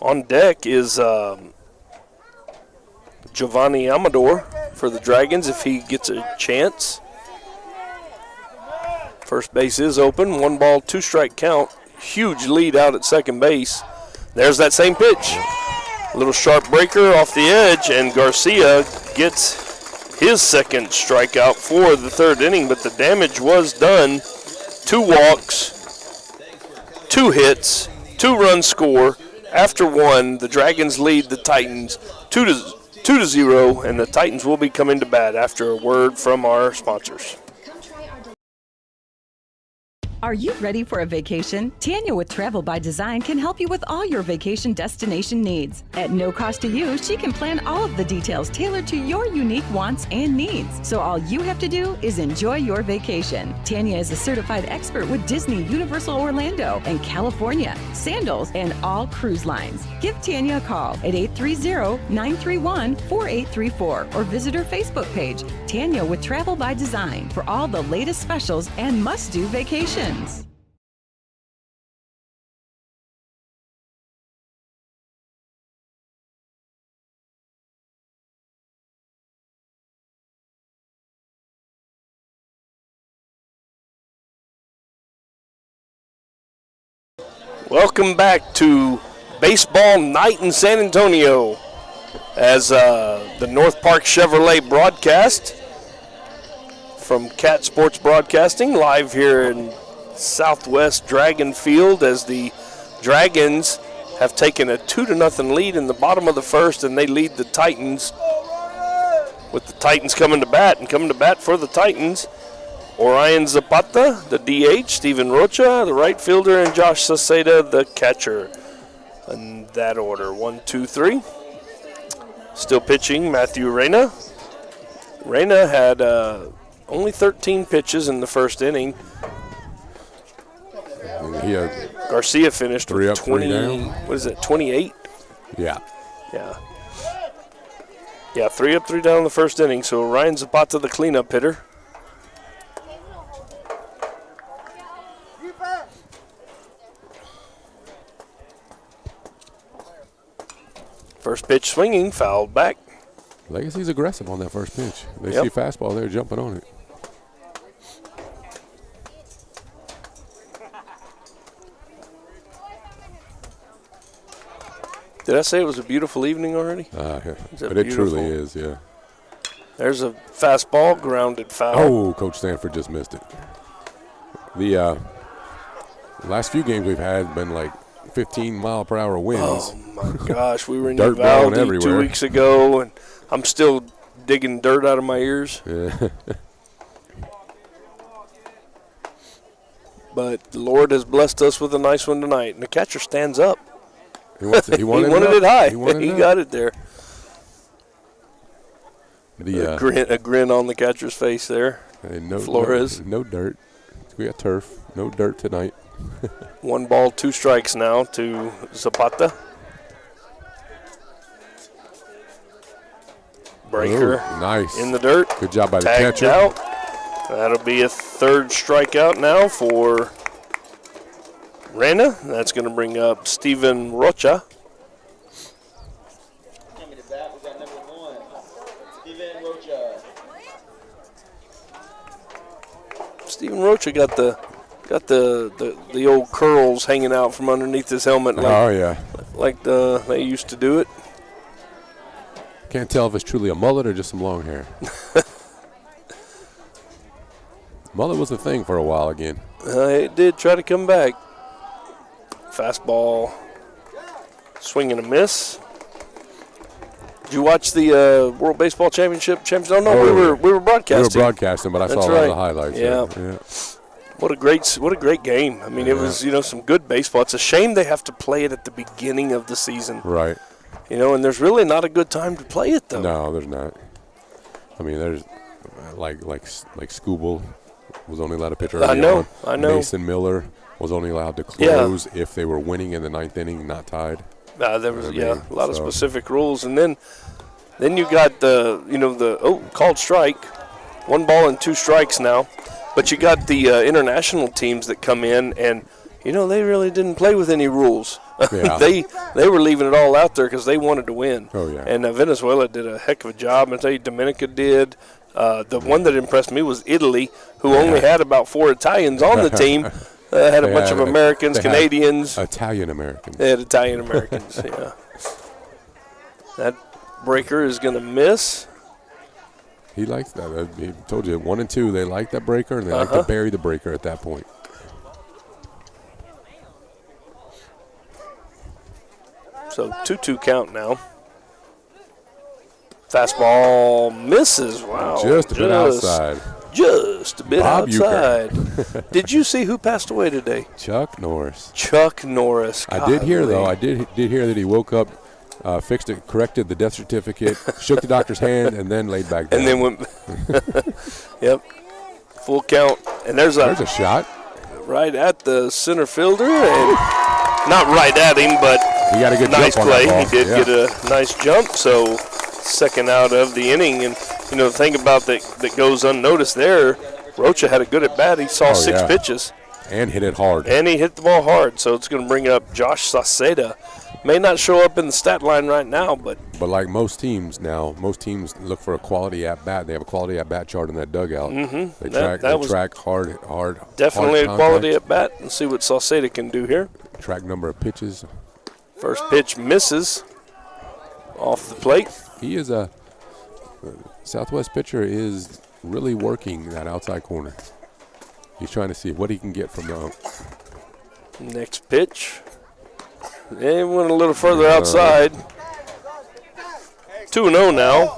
Speaker 1: On deck is Giovanni Amador for the Dragons if he gets a chance. First base is open. 1 ball, 2 strike count. Huge lead out at second base. There's that same pitch. A little sharp breaker off the edge, and Garcia gets his second strikeout for the third inning, but the damage was done. 2 walks, 2 hits, 2-run score. After 1, the Dragons lead the Titans 2-0, and the Titans will be coming to bat after a word from our sponsors.
Speaker 7: Are you ready for a vacation? Tanya with Travel by Design can help you with all your vacation destination needs. At no cost to you, she can plan all of the details tailored to your unique wants and needs. So all you have to do is enjoy your vacation. Tanya is a certified expert with Disney, Universal Orlando, and California, Sandals, and all cruise lines. Give Tanya a call at 830-931-4834 or visit her Facebook page, Tanya with Travel by Design, for all the latest specials and must-do vacations.
Speaker 1: Welcome back to Baseball Night in San Antonio as the North Park Chevrolet broadcast from Cat Sports Broadcasting, live here in Southwest Dragon Field, as the Dragons have taken a 2-0 lead in the bottom of the first, and they lead the Titans, with the Titans coming to bat. And coming to bat for the Titans, Orion Zapata, the DH, Steven Rocha, the right fielder, and Josh Saceda, the catcher. In that order, 1, 2, 3. Still pitching, Matthew Reyna. Reyna had only 13 pitches in the first inning.
Speaker 2: He had
Speaker 1: Garcia finished
Speaker 2: three
Speaker 1: with
Speaker 2: up,
Speaker 1: 20.
Speaker 2: three down.
Speaker 1: What is it? 28.
Speaker 2: Yeah.
Speaker 1: Yeah, 3 up, 3 down in the first inning. So Ryan Zapata, the cleanup hitter. First pitch swinging, fouled back.
Speaker 2: Legacy's aggressive on that first pitch. They
Speaker 1: Yep.
Speaker 2: see fastball, they're jumping on it.
Speaker 1: Did I say it was a beautiful evening already?
Speaker 2: Yeah.
Speaker 1: Is that
Speaker 2: But it truly
Speaker 1: beautiful?
Speaker 2: is, yeah.
Speaker 1: There's a fastball, grounded foul.
Speaker 2: Oh, Coach Stanford just missed it. The last few games we've had have been like 15-mile-per-hour winds.
Speaker 1: Oh, my gosh. We were in
Speaker 2: Dirt blowing
Speaker 1: Uvalde 2
Speaker 2: everywhere.
Speaker 1: weeks ago, and I'm still digging dirt out of my ears.
Speaker 2: Yeah.
Speaker 1: But the Lord has blessed us with a nice one tonight. And the catcher stands up.
Speaker 2: He wanted
Speaker 1: He wanted it
Speaker 2: up.
Speaker 1: high.
Speaker 2: He wanted
Speaker 1: He
Speaker 2: it
Speaker 1: got
Speaker 2: up.
Speaker 1: it there.
Speaker 2: The,
Speaker 1: A grin on the catcher's face there. Flores.
Speaker 2: No dirt. We got turf. No dirt tonight.
Speaker 1: 1 ball, 2 strikes now to Zapata. Breaker
Speaker 2: Ooh, nice.
Speaker 1: in the dirt.
Speaker 2: Good job by the
Speaker 1: Tagged
Speaker 2: catcher.
Speaker 1: out. That'll be a 3rd strikeout now for Reyna. That's going to bring up Steven Rocha.
Speaker 8: Coming to bat, we got number 1, Steven Rocha.
Speaker 1: Steven Rocha got the old curls hanging out from underneath his helmet
Speaker 2: Oh, yeah.
Speaker 1: like they used to do it.
Speaker 2: Can't tell if it's truly a mullet or just some long hair. Mullet was a thing for a while again.
Speaker 1: It did try to come back. Fastball, swing and a miss. Did you watch the World Baseball Championship? Oh no, we were broadcasting.
Speaker 2: We were broadcasting, but I
Speaker 1: That's
Speaker 2: saw a lot of
Speaker 1: right.
Speaker 2: the highlights.
Speaker 1: Yeah. What a great game. I mean, it was some good baseball. It's a shame they have to play it at the beginning of the season.
Speaker 2: Right.
Speaker 1: And there's really not a good time to play it though.
Speaker 2: No, there's not. I mean, there's like Scooble was only allowed to pitch early on.
Speaker 1: I know.
Speaker 2: Mason Miller was only allowed to close if they were winning in the 9th inning, not tied.
Speaker 1: There was a lot of
Speaker 2: so-
Speaker 1: specific rules, and then you got the called strike, 1 ball and 2 strikes now, but you got the international teams that come in, and they really didn't play with any rules.
Speaker 2: Yeah.
Speaker 1: they were leaving it all out there because they wanted to win.
Speaker 2: Oh, yeah.
Speaker 1: And Venezuela did a heck of a job. I tell you, Dominica did. The one that impressed me was Italy, who only had about 4 Italians on the team. Had a
Speaker 2: They
Speaker 1: bunch of
Speaker 2: had-
Speaker 1: Americans,
Speaker 2: they had
Speaker 1: Canadians.
Speaker 2: Italian Americans.
Speaker 1: They had Italian Americans, yeah. That breaker is going to miss.
Speaker 2: He likes that. He told you 1 and 2. They like that breaker, and they like to bury the breaker at that point.
Speaker 1: So 2-2 count now. Fastball misses. Wow.
Speaker 2: Just a bit outside.
Speaker 1: Just just a bit
Speaker 2: Bob
Speaker 1: outside. Did you see who passed away today?
Speaker 2: Chuck Norris.
Speaker 1: Chuck Norris.
Speaker 2: I did hear,
Speaker 1: Golly.
Speaker 2: though, I did hear that he woke up, fixed it, corrected the death certificate, shook the doctor's hand, and then laid back down.
Speaker 1: And then went. Yep. Full count. And there's
Speaker 2: There's a shot.
Speaker 1: right at the center fielder, and not right at him, but
Speaker 2: He got a good
Speaker 1: nice
Speaker 2: jump on
Speaker 1: play.
Speaker 2: that ball.
Speaker 1: He did
Speaker 2: Yeah.
Speaker 1: get a nice jump, so second out of the inning. And, you know, the thing about that goes unnoticed there, Rocha had a good at bat. He saw 6
Speaker 2: yeah.
Speaker 1: pitches,
Speaker 2: And hit it hard.
Speaker 1: and he hit the ball hard, so it's going to bring up Josh Sauceda. May not show up in the stat line right now, but
Speaker 2: But like most teams now, most teams look for a quality at bat. They have a quality at bat chart in that dugout.
Speaker 1: Mhm.
Speaker 2: They
Speaker 1: That
Speaker 2: track,
Speaker 1: was
Speaker 2: track hard.
Speaker 1: definitely
Speaker 2: hard
Speaker 1: a quality
Speaker 2: contact,
Speaker 1: at bat. And see what Sauceda can do here.
Speaker 2: track number of pitches.
Speaker 1: First pitch misses off the plate.
Speaker 2: He is a Southwest pitcher is really working that outside corner. He's trying to see what he can get from the.
Speaker 1: Next pitch. And went a little further outside. 2-0 now.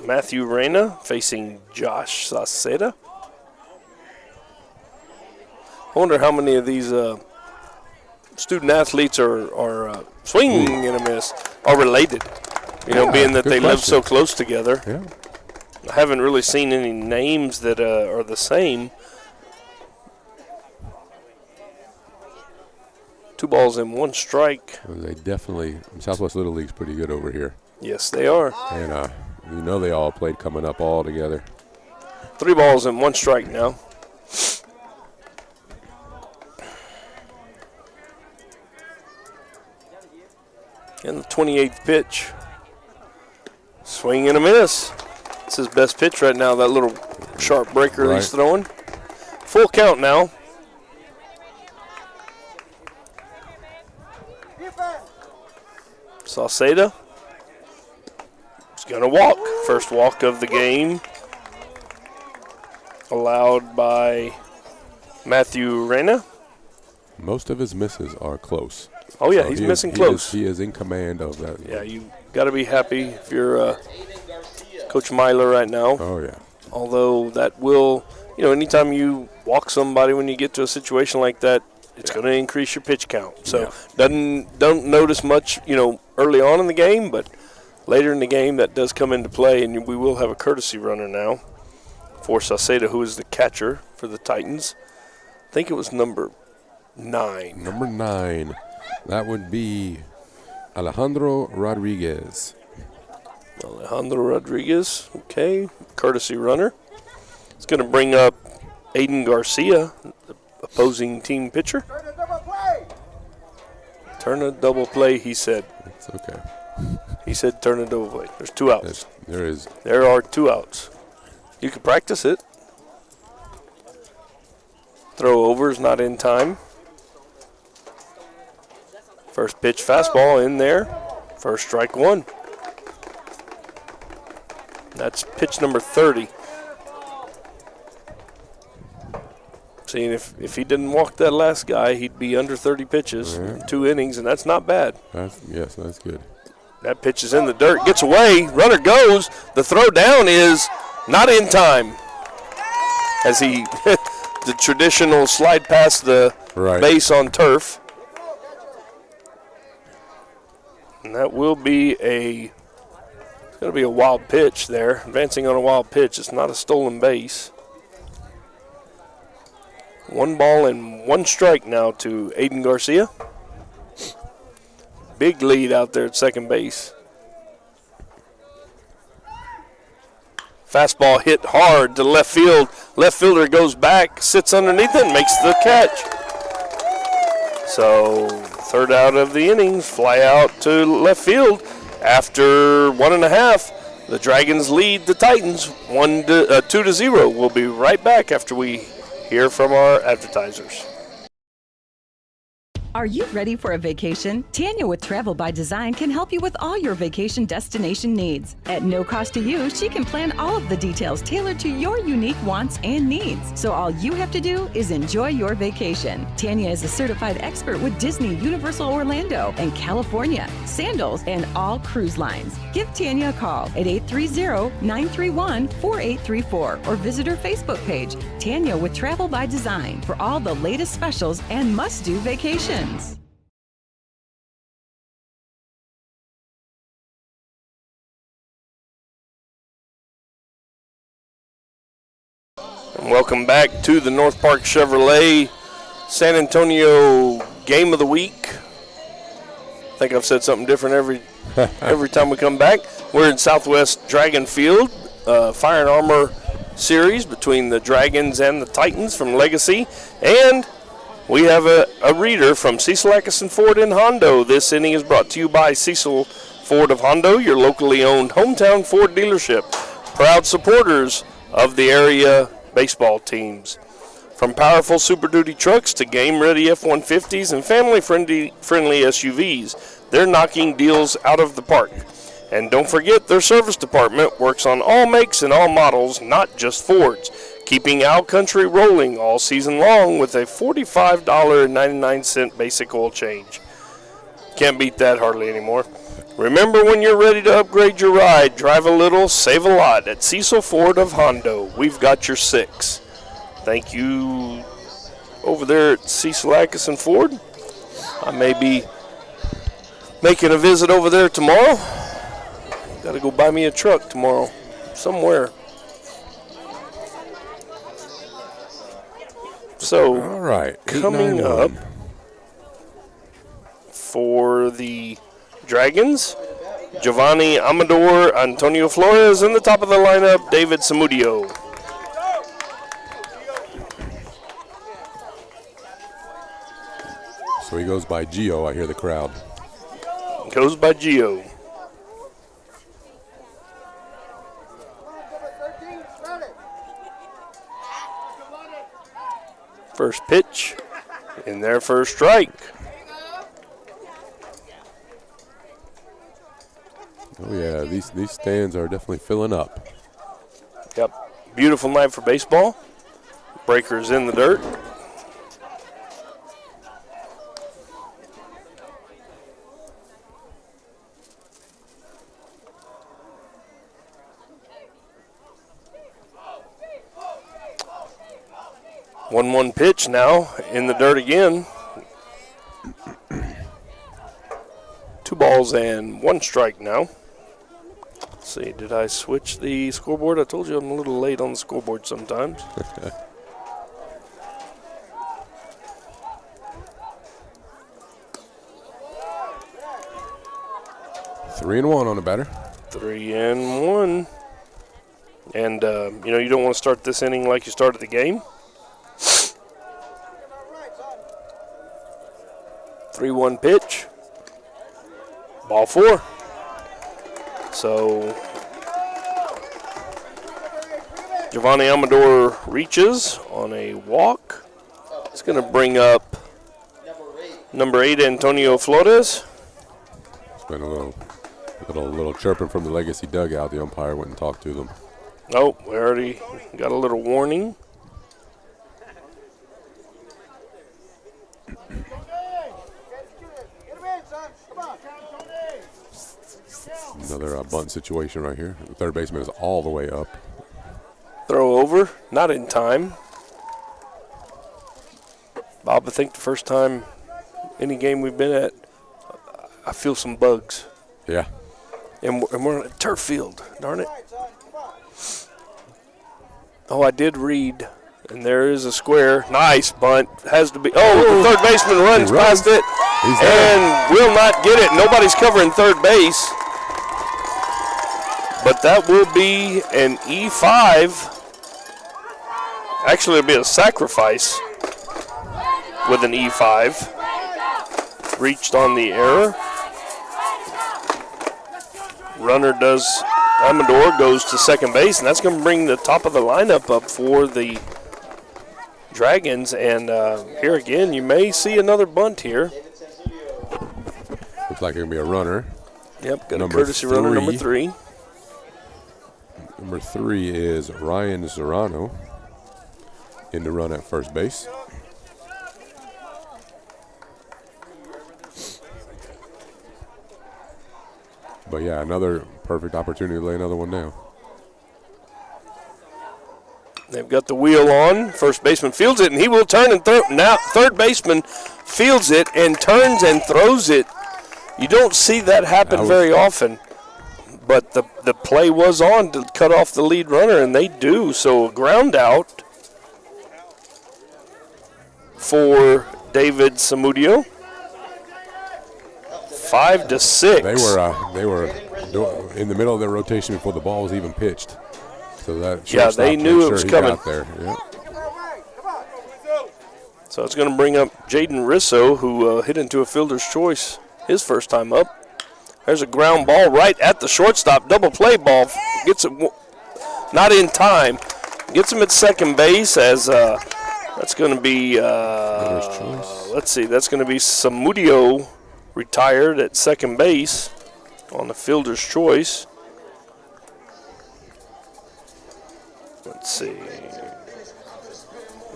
Speaker 1: Matthew Reyna facing Josh Sauceda. I wonder how many of these student athletes are swinging and a miss are related. You know,
Speaker 2: Yeah,
Speaker 1: being that
Speaker 2: good
Speaker 1: they live
Speaker 2: question.
Speaker 1: so close together.
Speaker 2: Yeah.
Speaker 1: I haven't really seen any names that are the same. 2 balls and 1 strike.
Speaker 2: They definitely Southwest Little League's pretty good over here,
Speaker 1: Yes, they are.
Speaker 2: and you know they all played coming up all together.
Speaker 1: 3 balls and 1 strike now. And the 28th pitch. Swing and a miss. It's his best pitch right now, that little sharp breaker that he's
Speaker 2: Right.
Speaker 1: throwing. Full count now. Sauceda is going to walk. First walk of the game. Allowed by Matthew Reyna.
Speaker 2: Most of his misses are close.
Speaker 1: Oh, yeah,
Speaker 2: So
Speaker 1: he's
Speaker 2: he
Speaker 1: missing
Speaker 2: is,
Speaker 1: close.
Speaker 2: He is in command of that.
Speaker 1: Yeah, you got to be happy if you're Coach Myler right now.
Speaker 2: Oh yeah.
Speaker 1: Although that will, you know, anytime you walk somebody when you get to a situation like that, it's going to increase your pitch count. So don't notice much, you know, early on in the game, but later in the game that does come into play, and we will have a courtesy runner now for Sauceda, who is the catcher for the Titans. I think it was number 9.
Speaker 2: Number 9, that would be Alejandro Rodriguez.
Speaker 1: Alejandro Rodriguez, okay, courtesy runner. It's going to bring up Aiden Garcia, the opposing team pitcher. Turn a double play, he said.
Speaker 2: It's okay.
Speaker 1: He said turn a double play. There's 2 outs.
Speaker 2: There is.
Speaker 1: There are 2 outs. You can practice it. Throw over is not in time. First pitch fastball in there. First strike 1. That's pitch number 30. Seeing if he didn't walk that last guy, he'd be under 30 pitches, 2 innings, and that's not bad.
Speaker 2: Yes, that's good.
Speaker 1: That pitch is in the dirt, gets away, runner goes. The throw down is not in time. As he, the traditional slide past the base on turf. And that will be it's going to be a wild pitch there. Advancing on a wild pitch. It's not a stolen base. 1 ball and 1 strike now to Aiden Garcia. Big lead out there at second base. Fastball hit hard to left field. Left fielder goes back, sits underneath it, and makes the catch. So, 3rd out of the innings, fly out to left field. After 1.5, the Dragons lead the Titans 2-0. We'll be right back after we hear from our advertisers.
Speaker 7: Are you ready for a vacation? Tanya with Travel by Design can help you with all your vacation destination needs. At no cost to you, she can plan all of the details tailored to your unique wants and needs. So all you have to do is enjoy your vacation. Tanya is a certified expert with Disney, Universal Orlando, and California, Sandals, and all cruise lines. Give Tanya a call at 830-931-4834 or visit her Facebook page, Tanya with Travel by Design, for all the latest specials and must-do vacations.
Speaker 1: And welcome back to the North Park Chevrolet San Antonio Game of the Week. I think I've said something different every time we come back. We're in Southwest Dragon Field, Fire and Armor series between the Dragons and the Titans from Legacy, and we have a reader from Cecil Atkinson Ford in Hondo. This inning is brought to you by Cecil Ford of Hondo, your locally owned hometown Ford dealership. Proud supporters of the area baseball teams. From powerful Super Duty trucks to game-ready F-150s and family-friendly SUVs, they're knocking deals out of the park. And don't forget, their service department works on all makes and all models, not just Fords, keeping Owl Country rolling all season long with a $45.99 basic oil change. Can't beat that hardly anymore. Remember, when you're ready to upgrade your ride, drive a little, save a lot at Cecil Ford of Hondo. We've got your six. Thank you over there at Cecil Atkinson Ford. I may be making a visit over there tomorrow. Got to go buy me a truck tomorrow somewhere. So,
Speaker 2: All right.
Speaker 1: coming up for the Dragons, Giovanni Amador, Antonio Flores, in the top of the lineup, David Samudio.
Speaker 2: So he goes by Gio. I hear the crowd.
Speaker 1: Goes by Gio. First pitch in their first strike.
Speaker 2: Oh yeah, these stands are definitely filling up.
Speaker 1: Yep. Beautiful night for baseball. Breakers in the dirt. One pitch now in the dirt again. 2 balls and 1 strike now. Let's see, did I switch the scoreboard? I told you I'm a little late on the scoreboard sometimes.
Speaker 2: 3-1 on the batter.
Speaker 1: 3-1. And, you don't want to start this inning like you started the game. 3-1 pitch. Ball 4. So, Giovanni Amador reaches on a walk. It's going to bring up number 8, Antonio Flores.
Speaker 2: It's been a little chirping from the Legacy dugout. The umpire went and talked to them.
Speaker 1: Oh, we already got a little warning.
Speaker 2: Another bunt situation right here. The third baseman is all the way up.
Speaker 1: Throw over, not in time. Bob, I think the first time any game we've been at, I feel some bugs.
Speaker 2: Yeah.
Speaker 1: And we're on a turf field, darn it. Oh, I did read, and there is a square. Nice bunt. Has to be. Oh, the third baseman runs past it and will not get it. Nobody's covering third base. But that will be an E5. Actually, it'll be a sacrifice with an E5. Reached on the error. Runner Amador goes to second base, and that's going to bring the top of the lineup up for the Dragons. And here again, you may see another bunt here.
Speaker 2: like it'll be a runner.
Speaker 1: Yep, got
Speaker 2: Number
Speaker 1: a courtesy runner, number
Speaker 2: 3.
Speaker 1: 3.
Speaker 2: Number 3 is Ryan Serrano in the run at first base. But yeah, another perfect opportunity to lay another one down.
Speaker 1: They've got the wheel on. First baseman fields it, and he will turn and throw. Now, third baseman fields it and turns and throws it. You don't see that happen very often. But the play was on to cut off the lead runner, and they do. So a ground out for David Samudio. 5-6.
Speaker 2: They were in the middle of their rotation before the ball was even pitched. So that
Speaker 1: they knew it was coming.
Speaker 2: Got there. Yeah.
Speaker 1: So it's going to bring up Jaden Risso, who hit into a fielder's choice his first time up. There's a ground ball right at the shortstop. Double play ball. Gets it not in time. Gets him at second base as that's going to be, let's see, that's going to be Samudio retired at second base on the fielder's choice. Let's see.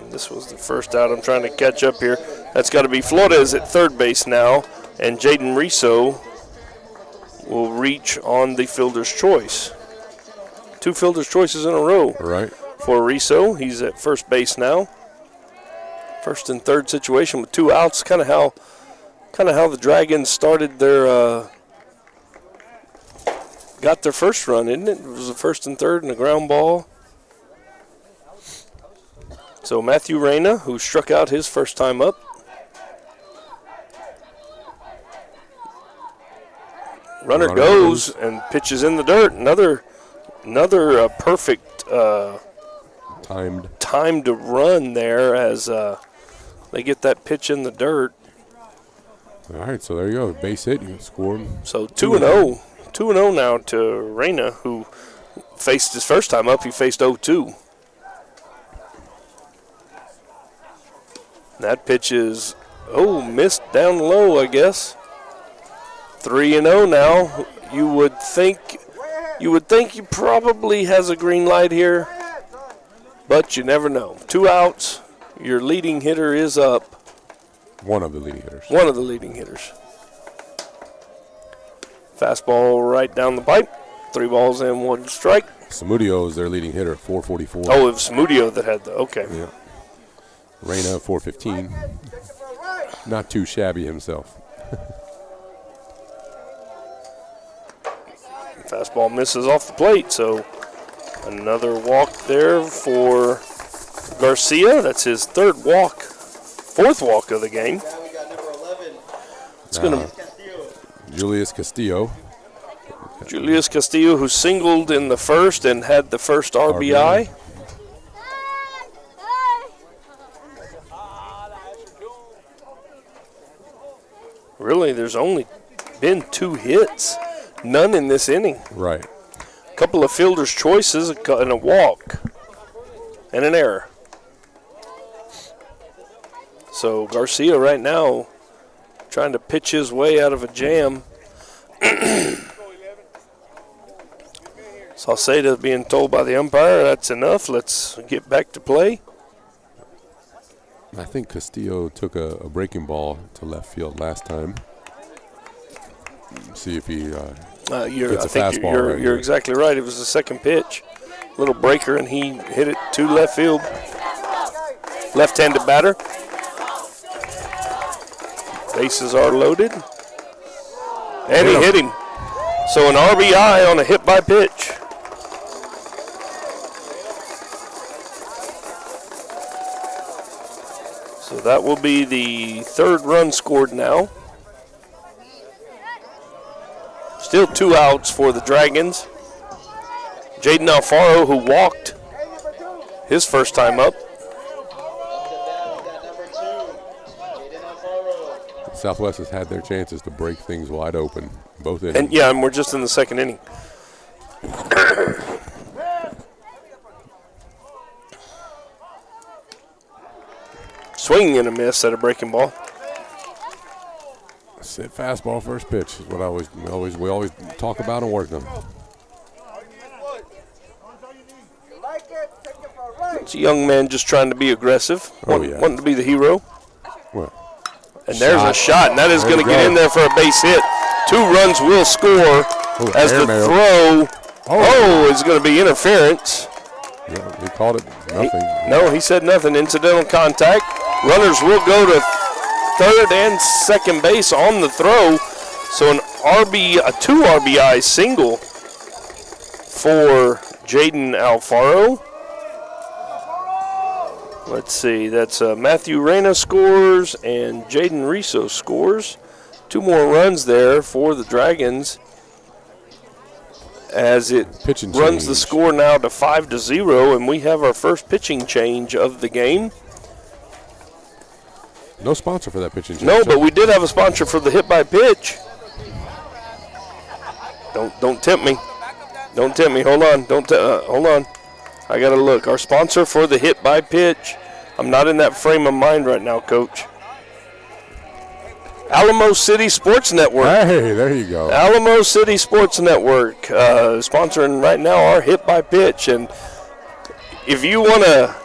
Speaker 1: And this was the first out. I'm trying to catch up here. That's got to be Flores at third base now, and Jaden Risso will reach on the fielder's choice. 2 fielder's choices in a row.
Speaker 2: Right.
Speaker 1: For Risso, he's at first base now. First and third situation with 2 outs. Kind of how the Dragons started their got their first run, isn't it? It was a first and third and a ground ball. So Matthew Reyna, who struck out his first time up. Runner goes and pitches in the dirt. Another perfect time to run there as they get that pitch in the dirt.
Speaker 2: All right, so there you go. Base hit, you scored.
Speaker 1: So 2-0. 2-0 now to Reyna, who faced his first time up. He faced 0-2. That pitch is, missed down low, I guess. 3-0 now. You would think he probably has a green light here, but you never know. 2 outs. Your leading hitter is up.
Speaker 2: One of the leading hitters.
Speaker 1: One of the leading hitters. Fastball right down the pipe. 3 balls and 1 strike.
Speaker 2: Samudio is their leading hitter at 444.
Speaker 1: Oh, it was Samudio that had okay.
Speaker 2: Yeah. Reyna 415. Not too shabby himself.
Speaker 1: Fastball misses off the plate, so another walk there for Garcia. That's his 4th walk of the game.
Speaker 8: Now we got number 11.
Speaker 1: It's gonna
Speaker 2: Julius Castillo.
Speaker 1: Julius Castillo, who singled in the first and had the first RBI. Really, there's only been 2 hits. None in this inning.
Speaker 2: Right.
Speaker 1: A couple of fielder's choices and a walk and an error. So Garcia right now trying to pitch his way out of a jam. Salceda being told by the umpire, that's enough. Let's get back to play.
Speaker 2: I think Castillo took a breaking ball to left field last time. See if he gets a fastball.
Speaker 1: You're exactly right. It was the second pitch. Little breaker, and he hit it to left field. Left-handed batter. Bases are loaded. And he hit him. So an RBI on a hit by pitch. So that will be the 3rd run scored now. Still 2 outs for the Dragons. Jaden Alfaro, who walked his first time up.
Speaker 2: Southwest has had their chances to break things wide open, both innings.
Speaker 1: And we're just in the 2nd inning. Swing and a miss at a breaking ball.
Speaker 2: Sit fastball first pitch is what we always talk about and work on.
Speaker 1: It's a young man just trying to be aggressive, wanting to be the hero.
Speaker 2: Well,
Speaker 1: and there's a shot, and that is going to get in there for a base hit. 2 runs will score as the throw. Is going to be interference.
Speaker 2: Yeah, he called it nothing.
Speaker 1: He said nothing. Incidental contact. Runners will go to third and second base on the throw. So a 2 RBI single for Jaden Alfaro. Let's see, that's Matthew Reyna scores and Jaden Riso scores. 2 more runs there for the Dragons as it runs the score now to 5-0, and we have our first pitching change of the game.
Speaker 2: No sponsor for that pitching change.
Speaker 1: No, but we did have a sponsor for the hit by pitch. Don't tempt me. Don't tempt me. Hold on. Hold on. I got to look. Our sponsor for the hit by pitch. I'm not in that frame of mind right now, Coach. Alamo City Sports Network.
Speaker 2: Hey, there you go.
Speaker 1: Alamo City Sports Network sponsoring right now our hit by pitch. And if you want to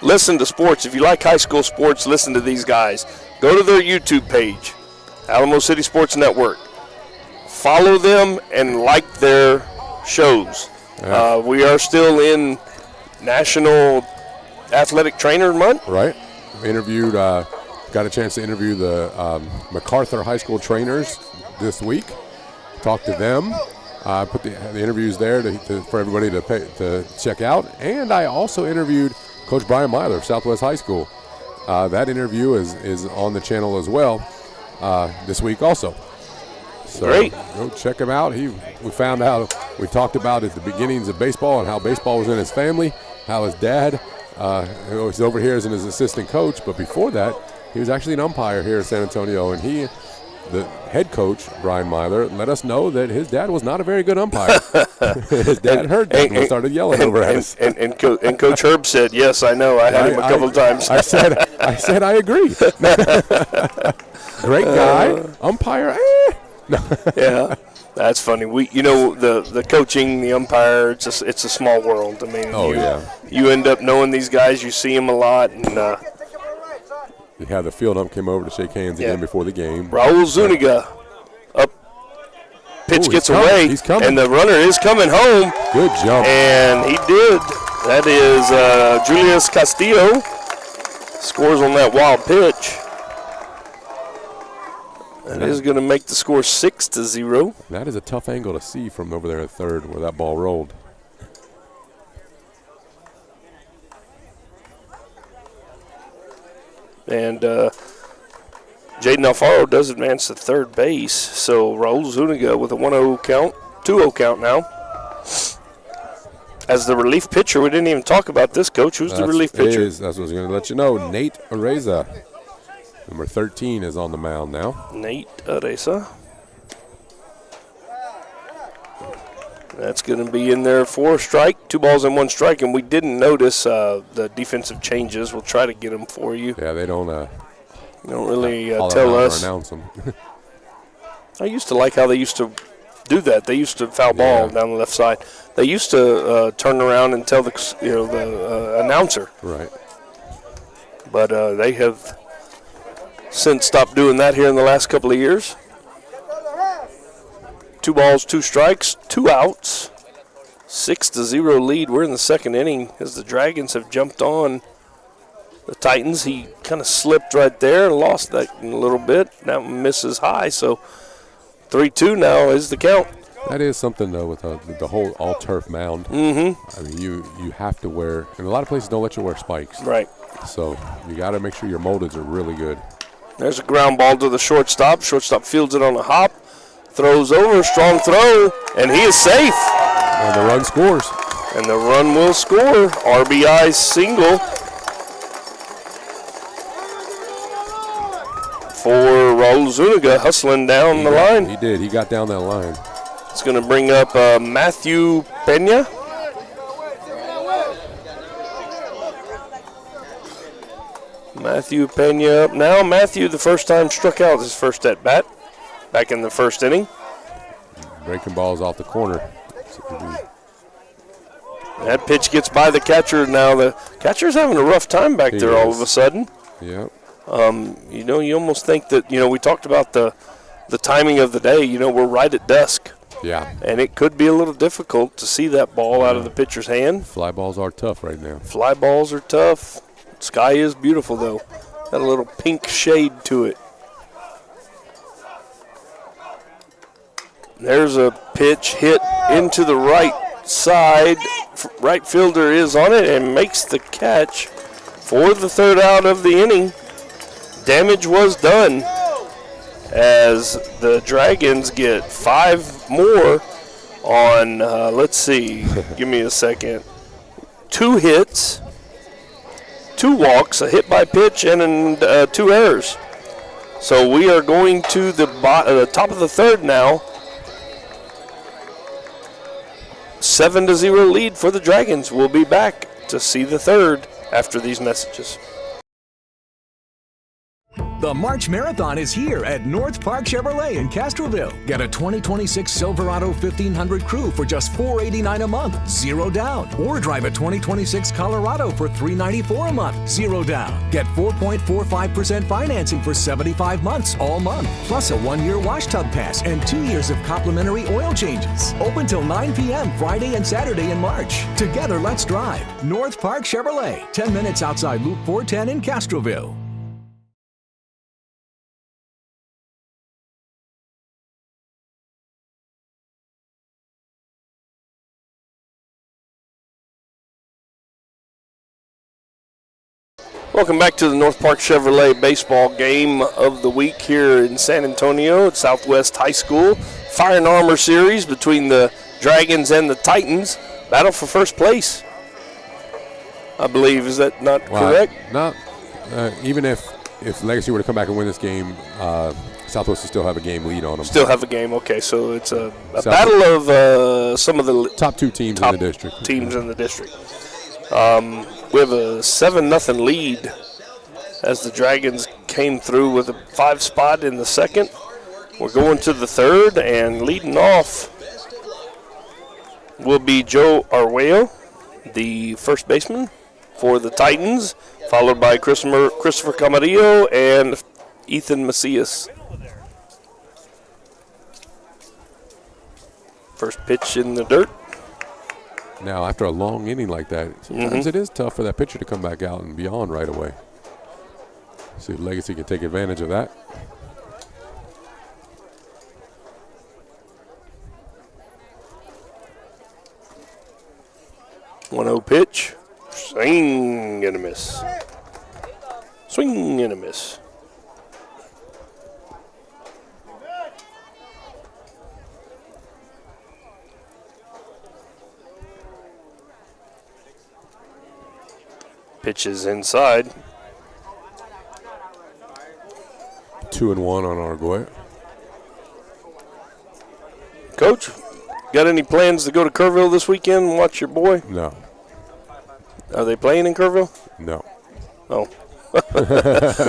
Speaker 1: listen to sports, if you like high school sports, listen to these guys. Go to their YouTube page, Alamo City Sports Network. Follow them and like their shows.
Speaker 2: Yeah.
Speaker 1: We are still in National Athletic Trainer Month.
Speaker 2: Right. Interviewed, got a chance to interview the MacArthur High School trainers this week. Talked to them. Put the interviews there for everybody to check out. And I also interviewed Coach Brian Myler of Southwest High School. That interview is on the channel as well this week also. So
Speaker 1: great.
Speaker 2: Go check him out. We found out, we talked about at the beginnings of baseball and how baseball was in his family, how his dad was over here as his assistant coach, but before that, he was actually an umpire here in San Antonio, and the head coach, Brian Myler, let us know that his dad was not a very good umpire. His dad heard that and started yelling over at us.
Speaker 1: And Coach Herb said, yes, I know. I had him a couple of times.
Speaker 2: I said, I agree. Great guy, umpire,
Speaker 1: Yeah, that's funny. The coaching, the umpire, it's a small world. I mean, you end up knowing these guys. You see them a lot, and
Speaker 2: the field ump came over to shake hands again before the game.
Speaker 1: Raul Zuniga up, pitch gets
Speaker 2: coming.
Speaker 1: away,
Speaker 2: He's coming.
Speaker 1: And the runner is coming home.
Speaker 2: Good jump.
Speaker 1: And he did. That is Julius Castillo scores on that wild pitch. That is going to make the score 6-0.
Speaker 2: That is a tough angle to see from over there at third where that ball rolled.
Speaker 1: And Jaden Alfaro does advance to third base. So Raul Zuniga with a 1-0 count, 2-0 count now. As the relief pitcher, we didn't even talk about this, Coach. Who's the relief pitcher?
Speaker 2: That's what I was going to let you know. Nate Areza. Number 13 is on the mound now.
Speaker 1: Nate Areza. That's going to be in there for a strike. 2 balls and 1 strike, and we didn't notice the defensive changes. We'll try to get them for you.
Speaker 2: Yeah, they don't
Speaker 1: really tell us.
Speaker 2: Or announce them.
Speaker 1: I used to like how they used to do that. They used to foul ball down the left side. They used to turn around and tell the announcer.
Speaker 2: Right.
Speaker 1: But they have since stopped doing that here in the last couple of years. 2 balls, 2 strikes, 2 outs. 6-0 lead. We're in the second inning as the Dragons have jumped on the Titans. He kind of slipped right there and lost that a little bit. That one misses high, so 3-2 now is the count.
Speaker 2: That is something, though, with the whole all-turf mound.
Speaker 1: Mm-hmm.
Speaker 2: I mean, you have to wear, and a lot of places don't let you wear spikes.
Speaker 1: Right.
Speaker 2: So you got to make sure your moldeds are really good.
Speaker 1: There's a ground ball to the shortstop. Shortstop fields it on a hop. Throws over, strong throw, and he is safe.
Speaker 2: And the run scores.
Speaker 1: And the run will score. RBI single for Raul Zuniga, hustling down the line.
Speaker 2: He did. He got down that line.
Speaker 1: It's going to bring up Matthew Pena. Matthew Pena up now. Matthew, the first time, struck out his first at bat. back in the first inning.
Speaker 2: Breaking balls off the corner.
Speaker 1: That pitch gets by the catcher. Now the catcher's having a rough time back there all of a sudden.
Speaker 2: Yeah.
Speaker 1: You almost think that, we talked about the timing of the day. We're right at dusk.
Speaker 2: Yeah.
Speaker 1: And it could be a little difficult to see that ball out of the pitcher's hand.
Speaker 2: Fly balls are tough right now.
Speaker 1: Fly balls are tough. Sky is beautiful, though. Got a little pink shade to it. There's a pitch hit into the right side. Right fielder is on it and makes the catch for the third out of the inning. Damage was done as the Dragons get 5 more on, let's see, give me a second. 2 hits, 2 walks, a hit by pitch, and 2 errors. So we are going to the top of the third now. 7-0 lead for the Dragons. We'll be back to see the third after these messages.
Speaker 3: The March Marathon is here at North Park Chevrolet in Castroville. Get a 2026 Silverado 1500 Crew for just $489 a month, 0 down. Or drive a 2026 Colorado for $394 a month, 0 down. Get 4.45% financing for 75 months all month. Plus a 1-year wash tub pass and 2 years of complimentary oil changes. Open till 9 p.m. Friday and Saturday in March. Together, let's drive. North Park Chevrolet, 10 minutes outside Loop 410 in Castroville.
Speaker 1: Welcome back to the North Park Chevrolet baseball game of the week here in San Antonio at Southwest High School. Fire and Armor Series between the Dragons and the Titans. Battle for first place, I believe. Is that not correct?
Speaker 2: No. Even if Legacy were to come back and win this game, Southwest will still have a game lead on them.
Speaker 1: Still have a game. Okay, so it's a battle of some of the
Speaker 2: top 2 teams in the district.
Speaker 1: Teams in the district. We have a 7-0 lead as the Dragons came through with a 5 spot in the second. We're going to the third, and leading off will be Joe Arguello, the first baseman for the Titans, followed by Christopher Camarillo and Ethan Macias. First pitch in the dirt.
Speaker 2: Now, after a long inning like that, sometimes it is tough for that pitcher to come back out and be on right away. See if Legacy can take advantage of that.
Speaker 1: One-0 pitch. Swing and a miss. Swing and a miss. Pitches inside.
Speaker 2: 2-1 on Arguello.
Speaker 1: Coach, got any plans to go to Kerrville this weekend and watch your boy?
Speaker 2: No.
Speaker 1: Are they playing in Kerrville?
Speaker 2: No.
Speaker 1: Oh.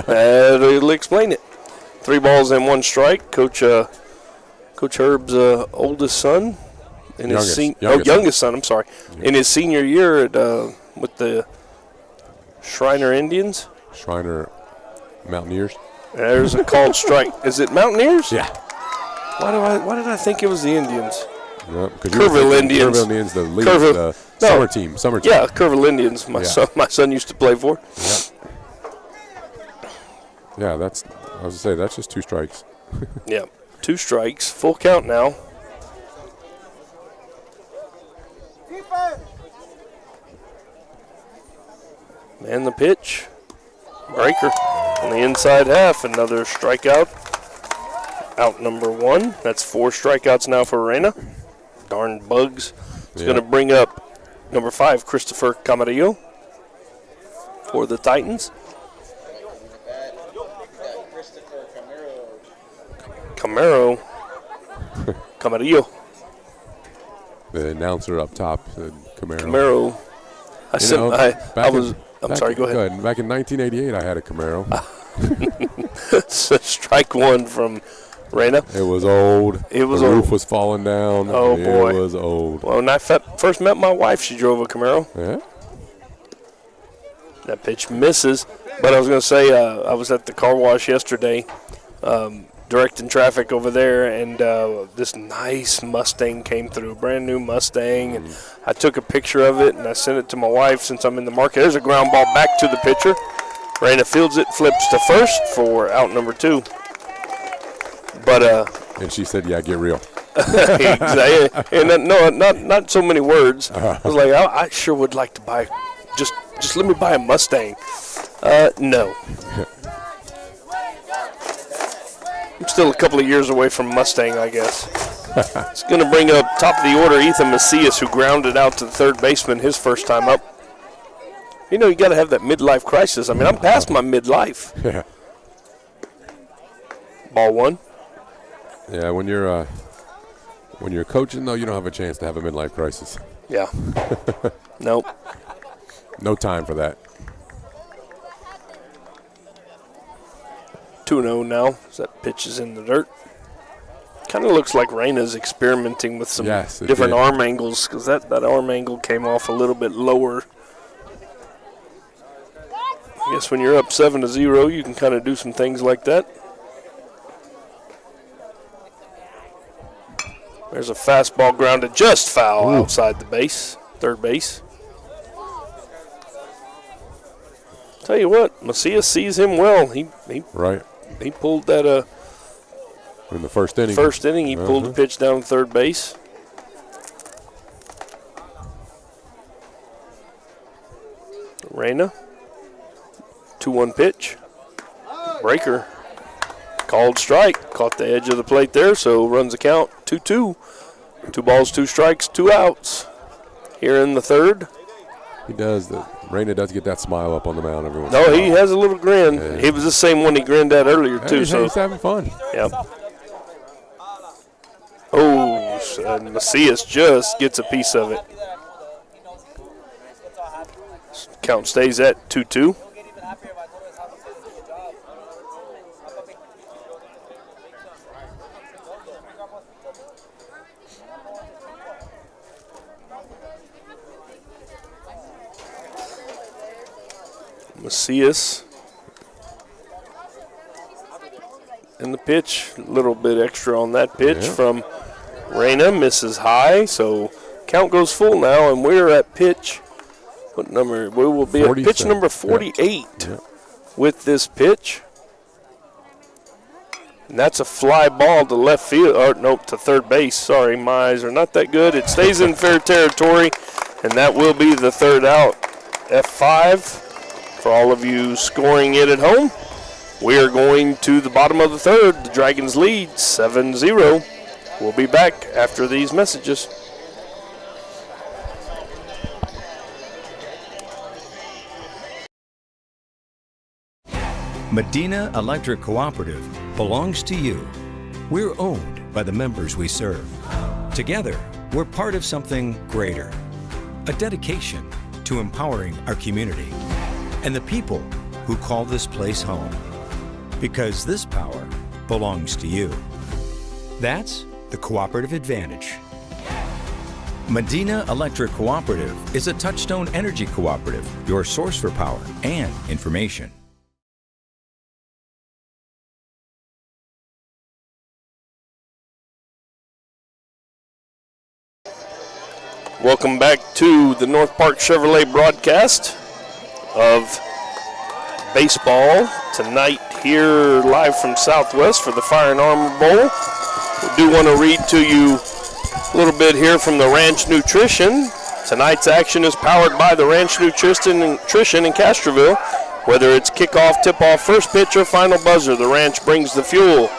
Speaker 1: That'll explain it. 3 balls and 1 strike. Coach Herb's oldest son. Youngest son, I'm sorry. Yeah. In his senior year with the Shriner Indians.
Speaker 2: Shriner Mountaineers.
Speaker 1: There's a called strike. Is it Mountaineers?
Speaker 2: Yeah.
Speaker 1: Why did I think it was the Indians?
Speaker 2: No,
Speaker 1: Kerrville Indians.
Speaker 2: Kerrville Indians, the league, the summer team.
Speaker 1: Yeah, Kerrville Indians. My son used to play for.
Speaker 2: Yeah, I was gonna say that's just 2 strikes.
Speaker 1: Yeah, 2 strikes, full count now. And the pitch. Breaker on the inside half. Another strikeout. Out number 1. That's 4 strikeouts now for Reyna. Darn bugs. It's going to bring up number 5, Christopher Camarillo for the Titans. Camarillo.
Speaker 2: The announcer up top said Camaro.
Speaker 1: Camaro. I'm sorry, go ahead.
Speaker 2: Back in 1988, I had a Camaro.
Speaker 1: So strike 1 from Raina?
Speaker 2: It was old.
Speaker 1: It was
Speaker 2: the
Speaker 1: old.
Speaker 2: roof was falling down.
Speaker 1: Oh, boy.
Speaker 2: It was old.
Speaker 1: Well, when I first met my wife, she drove a Camaro.
Speaker 2: Yeah.
Speaker 1: That pitch misses. But I was going to say, I was at the car wash yesterday, directing traffic over there, and this nice Mustang came through, brand new Mustang, and I took a picture of it and I sent it to my wife since I'm in the market. There's a ground ball back to the pitcher. Raina fields it, flips to first for out number 2. But
Speaker 2: and she said, "Yeah, get real."
Speaker 1: exactly. And not so many words. I was like, I sure would like to buy, just let me buy a Mustang. No. I'm still a couple of years away from Mustang, I guess. It's going to bring up top of the order Ethan Macias, who grounded out to the third baseman his first time up. You know, you got to have that midlife crisis. I mean, I'm past my midlife.
Speaker 2: Yeah.
Speaker 1: Ball 1.
Speaker 2: Yeah, when you're coaching, though, you don't have a chance to have a midlife crisis.
Speaker 1: Yeah. Nope.
Speaker 2: No time for that.
Speaker 1: 2-0 now. So that pitch is in the dirt. Kind of looks like Raina's experimenting with some different arm angles, because that arm angle came off a little bit lower. I guess when you're up 7-0, you can kind of do some things like that. There's a fastball grounded just foul outside the base, third base. Tell you what, Macias sees him well. He pulled that
Speaker 2: in the first inning.
Speaker 1: He pulled the pitch down third base. Raina, 2-1 pitch. Breaker. Called strike. Caught the edge of the plate there, so runs the count 2-2. 2 balls, 2 strikes, 2 outs. Here in the third.
Speaker 2: He does. Raina does get that smile up on the mound every once.
Speaker 1: No, he has a little grin. Yeah. He was the same one he grinned at earlier, too.
Speaker 2: He's having fun.
Speaker 1: Yep. Oh, and Macias just gets a piece of it. Count stays at 2-2. Macias. And the pitch, a little bit extra on that pitch from Raina, misses high, so count goes full now, and we're at pitch. What number? We will be at pitch number 48 with this pitch. And that's a fly ball to left field, or nope, to third base. Sorry, my eyes are not that good. It stays in fair territory, and that will be the third out. F5 for all of you scoring it at home. We are going to the bottom of the third. The Dragons lead 7-0. We'll be back after these messages.
Speaker 4: Medina Electric Cooperative belongs to you. We're owned by the members we serve. Together, we're part of something greater. A dedication to empowering our community and the people who call this place home. Because this power belongs to you. That's the cooperative advantage. Medina Electric Cooperative is a Touchstone Energy Cooperative, your source for power and information.
Speaker 1: Welcome back to the North Park Chevrolet broadcast of baseball tonight here live from Southwest for the Fire and Armor Bowl. We do want to read to you a little bit here from the Ranch Nutrition. Tonight's action is powered by the Ranch Nutrition in Castroville. Whether it's kickoff, tip-off, first pitch, or final buzzer, the Ranch brings the fuel.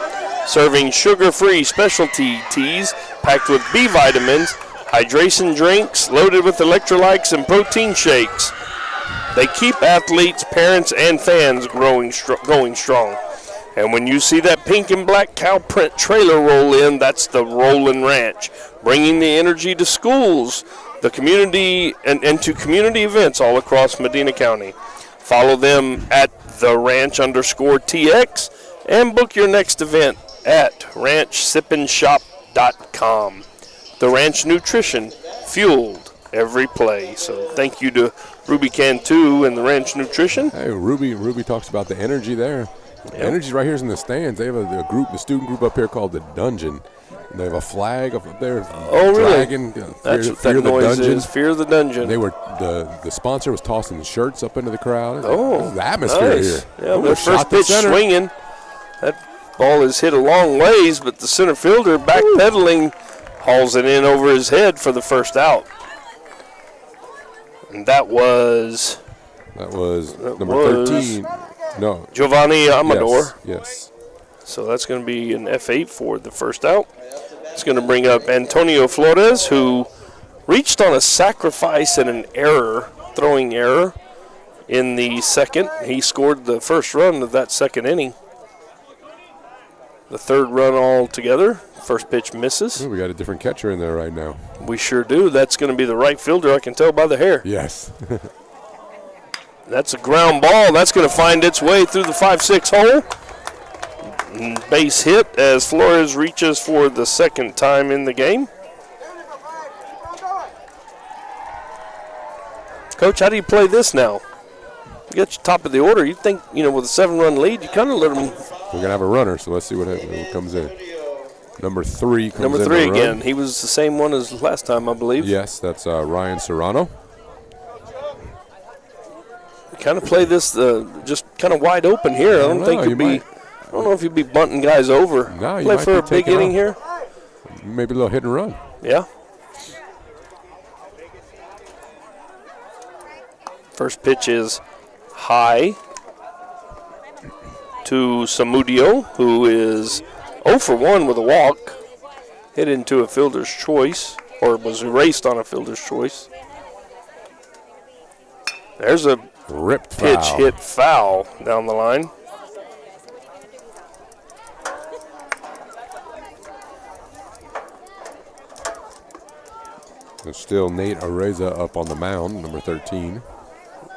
Speaker 1: Serving sugar-free specialty teas packed with B vitamins, hydration drinks loaded with electrolytes and protein shakes. They keep athletes, parents, and fans going strong. And when you see that pink and black cow print trailer roll in, that's the Rollin' Ranch, bringing the energy to schools, the community, and to community events all across Medina County. Follow them at @theranch_TX and book your next event at ranchsipandshop.com. The Ranch Nutrition, fueled every play. So thank you to Ruby Cantu and the Ranch Nutrition.
Speaker 2: Hey, Ruby talks about the energy there. The energy's right here in the stands. They have a group, the student group up here called the Dungeon. They have a flag up there.
Speaker 1: Oh, really?
Speaker 2: Dragon,
Speaker 1: That's what
Speaker 2: Fear
Speaker 1: that
Speaker 2: the
Speaker 1: noise
Speaker 2: Dungeon.
Speaker 1: is. Fear the Dungeon.
Speaker 2: They were the sponsor was tossing shirts up into the crowd.
Speaker 1: Oh,
Speaker 2: the atmosphere
Speaker 1: nice.
Speaker 2: here.
Speaker 1: Yeah,
Speaker 2: Ooh,
Speaker 1: the
Speaker 2: shot
Speaker 1: first
Speaker 2: to
Speaker 1: pitch
Speaker 2: center.
Speaker 1: swinging. That ball is hit a long ways, but the center fielder backpedaling hauls it in over his head for the first out. And that was
Speaker 2: number 13. No,
Speaker 1: Giovanni Amador.
Speaker 2: Yes.
Speaker 1: So that's going to be an F8 for the first out. It's going to bring up Antonio Flores, who reached on a sacrifice and an error, throwing error, in the second. He scored the first run of that second inning. The third run altogether. First pitch misses.
Speaker 2: Ooh, we got a different catcher in there right now.
Speaker 1: We sure do. That's going to be the right fielder. I can tell by the hair.
Speaker 2: Yes.
Speaker 1: That's a ground ball. That's going to find its way through the 5-6 hole. And base hit as Flores reaches for the second time in the game. Coach, how do you play this now? You got your top of the order. You'd think, with a 7-run lead, you kind of let them.
Speaker 2: We're going to have a runner, so let's see what comes in. Number 3 comes in.
Speaker 1: Number 3
Speaker 2: to run.
Speaker 1: again. He was the same one as last time, I believe.
Speaker 2: Yes, that's Ryan Serrano.
Speaker 1: Kind of play this just kind of wide open here. I don't know if you'd be bunting guys over.
Speaker 2: No, you
Speaker 1: play
Speaker 2: might
Speaker 1: for
Speaker 2: be
Speaker 1: a big
Speaker 2: taking
Speaker 1: inning
Speaker 2: off.
Speaker 1: here.
Speaker 2: Maybe a little hit and run.
Speaker 1: Yeah. First pitch is high to Samudio, who is 0 for 1 with a walk. Hit into a fielder's choice, or was erased on a fielder's choice. There's a
Speaker 2: ripped
Speaker 1: pitch
Speaker 2: foul.
Speaker 1: hit foul down the line.
Speaker 2: There's still Nate Areza up on the mound, number 13.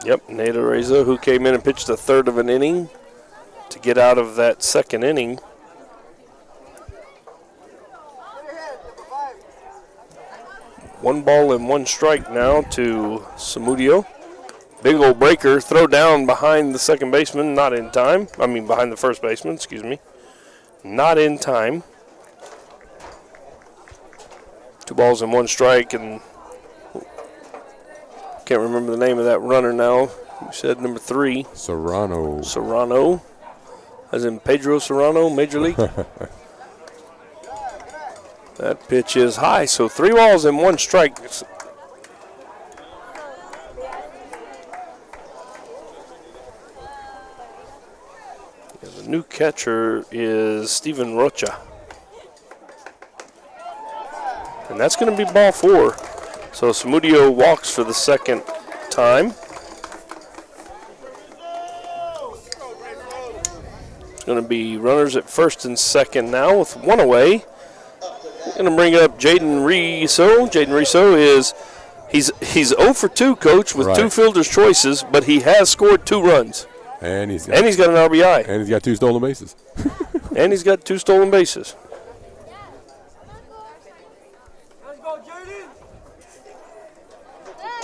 Speaker 1: Yep, Nate Areza, who came in and pitched a third of an inning to get out of that second inning. One ball and one strike now to Samudio. Big old breaker, throw down behind the second baseman, not in time. Behind the first baseman, excuse me. Not in time. 2 balls and 1 strike, and can't remember the name of that runner now. You said number 3.
Speaker 2: Serrano,
Speaker 1: as in Pedro Serrano, Major League. That pitch is high, so 3 balls and 1 strike. The new catcher is Steven Rocha. And that's going to be ball 4. So Samudio walks for the second time. It's going to be runners at first and second now with 1 away. Going to bring up Jaden Riso. Jaden Riso is he's 0 for 2, Coach, with 2 fielder's choices, but he has scored 2 runs.
Speaker 2: And he's
Speaker 1: got an RBI.
Speaker 2: And he's got 2 stolen bases.
Speaker 1: And he's got 2 stolen bases.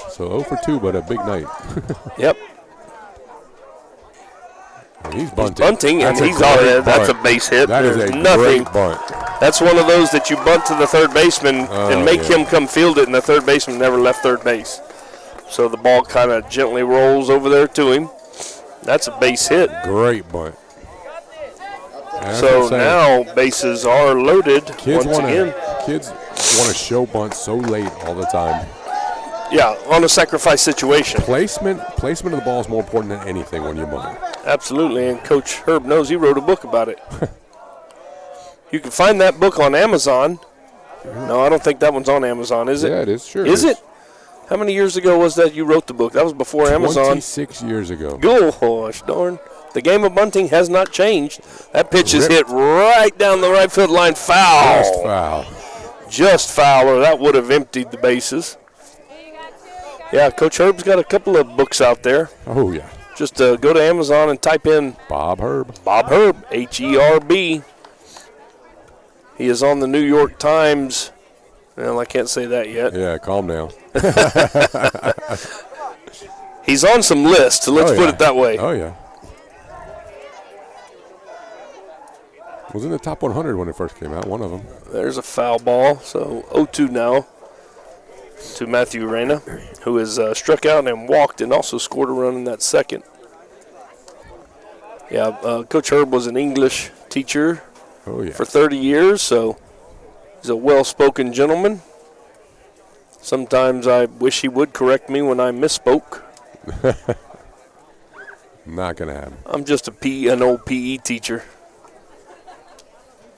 Speaker 2: So 0 for 2, but a big night.
Speaker 1: Yep.
Speaker 2: And he's
Speaker 1: bunting,
Speaker 2: That's
Speaker 1: and
Speaker 2: a
Speaker 1: he's
Speaker 2: great
Speaker 1: on it. That's a
Speaker 2: bunt.
Speaker 1: base hit.
Speaker 2: That is
Speaker 1: There's
Speaker 2: a
Speaker 1: nothing.
Speaker 2: great bunt.
Speaker 1: That's one of those that you bunt to the third baseman and make him come field it, and the third baseman never left third base. So the ball kind of gently rolls over there to him. That's a base hit.
Speaker 2: Great bunt.
Speaker 1: So now bases are loaded once again.
Speaker 2: Kids want to show bunt so late all the time.
Speaker 1: Yeah, on a sacrifice situation.
Speaker 2: Placement of the ball is more important than anything when you bunt.
Speaker 1: Absolutely, and Coach Herb knows. He wrote a book about it. You can find that book on Amazon. No, I don't think that one's on Amazon, is it?
Speaker 2: Yeah, it is. Sure.
Speaker 1: Is it? How many years ago was that you wrote the book? That was before Amazon.
Speaker 2: 26 years ago.
Speaker 1: Gosh darn. The game of bunting has not changed. That pitch is hit right down the right field line. Foul.
Speaker 2: Just foul.
Speaker 1: Just foul, or that would have emptied the bases. Yeah, Coach Herb's got a couple of books out there.
Speaker 2: Oh, yeah.
Speaker 1: Just go to Amazon and type in
Speaker 2: Bob Herb.
Speaker 1: Bob Herb, Herb. He is on the New York Times. Well, I can't say that yet.
Speaker 2: Yeah, calm down.
Speaker 1: He's on some lists, let's put it that way.
Speaker 2: Oh, yeah. Was in the top 100 when it first came out, one of them.
Speaker 1: There's a foul ball, so 0-2 now to Matthew Reyna, who has struck out and walked and also scored a run in that second. Yeah, Coach Herb was an English teacher for 30 years, so he's a well-spoken gentleman. Sometimes I wish he would correct me when I misspoke.
Speaker 2: Not going to happen.
Speaker 1: I'm just an old PE teacher.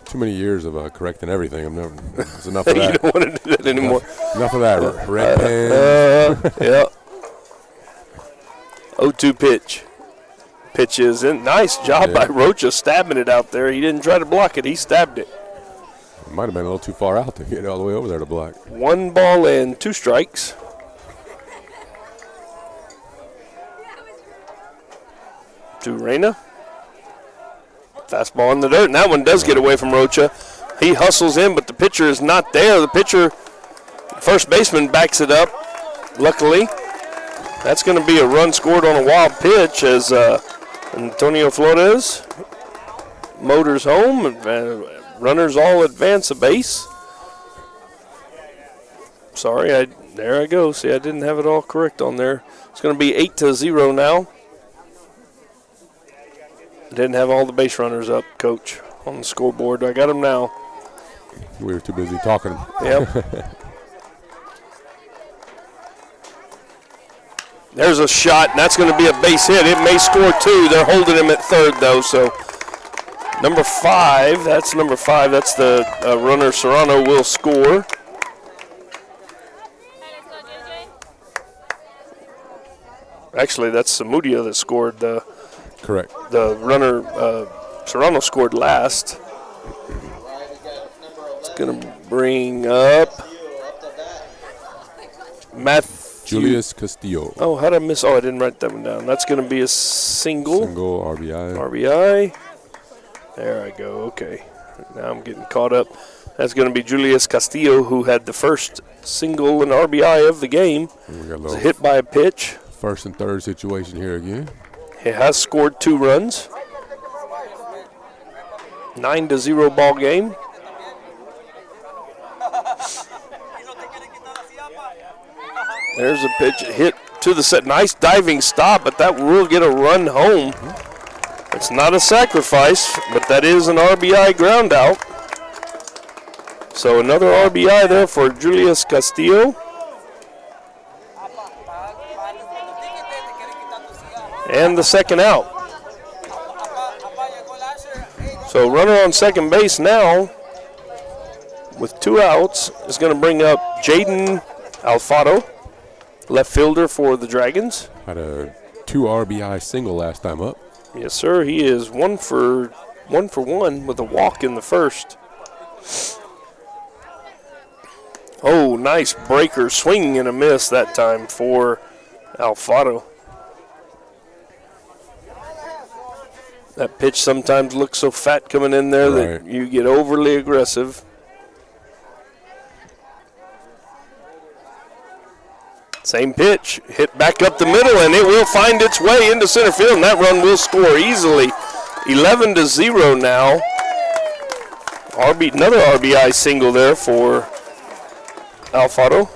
Speaker 2: Too many years of correcting everything. There's enough of that.
Speaker 1: You don't want to do that anymore.
Speaker 2: Enough of that. Red pen.
Speaker 1: Yeah. 0-2 pitch. Pitch is in. Nice job by Rocha stabbing it out there. He didn't try to block it. He stabbed it.
Speaker 2: Might have been a little too far out to get all the way over there to block.
Speaker 1: 1 ball and 2 strikes. To Reyna. Fastball in the dirt, and that one does get away from Rocha. He hustles in, but the pitcher is not there. The pitcher, first baseman, backs it up. Luckily, that's going to be a run scored on a wild pitch as Antonio Flores motors home. And, runners all advance a base. Sorry, there I go. See, I didn't have it all correct on there. It's going to be 8-0 now. Didn't have all the base runners up, Coach, on the scoreboard. I got them now.
Speaker 2: We were too busy talking.
Speaker 1: Yep. There's a shot, and that's going to be a base hit. It may score 2. They're holding him at third, though, so number 5, that's the runner Serrano will score. Actually, that's Samudio that scored.
Speaker 2: Correct.
Speaker 1: The runner Serrano scored last. It's going to bring up
Speaker 2: Julius Castillo.
Speaker 1: Oh, how did I miss? Oh, I didn't write that one down. That's going to be a single.
Speaker 2: Single RBI.
Speaker 1: RBI. There I go. Okay. Now I'm getting caught up. That's going to be Julius Castillo, who had the first single and RBI of the game. It was a hit by a pitch.
Speaker 2: First and third situation here again.
Speaker 1: He has scored 2 runs. 9-0 ball game. There's a pitch hit to the set. Nice diving stop, but that will get a run home. It's not a sacrifice, but that is an RBI ground out. So another RBI there for Julius Castillo. And the second out. So runner on second base now with 2 outs is going to bring up Jaden Alfaro, left fielder for the Dragons.
Speaker 2: Had a 2 RBI single last time up.
Speaker 1: Yes, sir. He is 1 for 1 with a walk in the first. Oh, nice breaker, swing and a miss that time for Alfaro. That pitch sometimes looks so fat coming in there that you get overly aggressive. Same pitch, hit back up the middle, and it will find its way into center field, and that run will score easily. 11-0 now. Another RBI single there for Alfaro.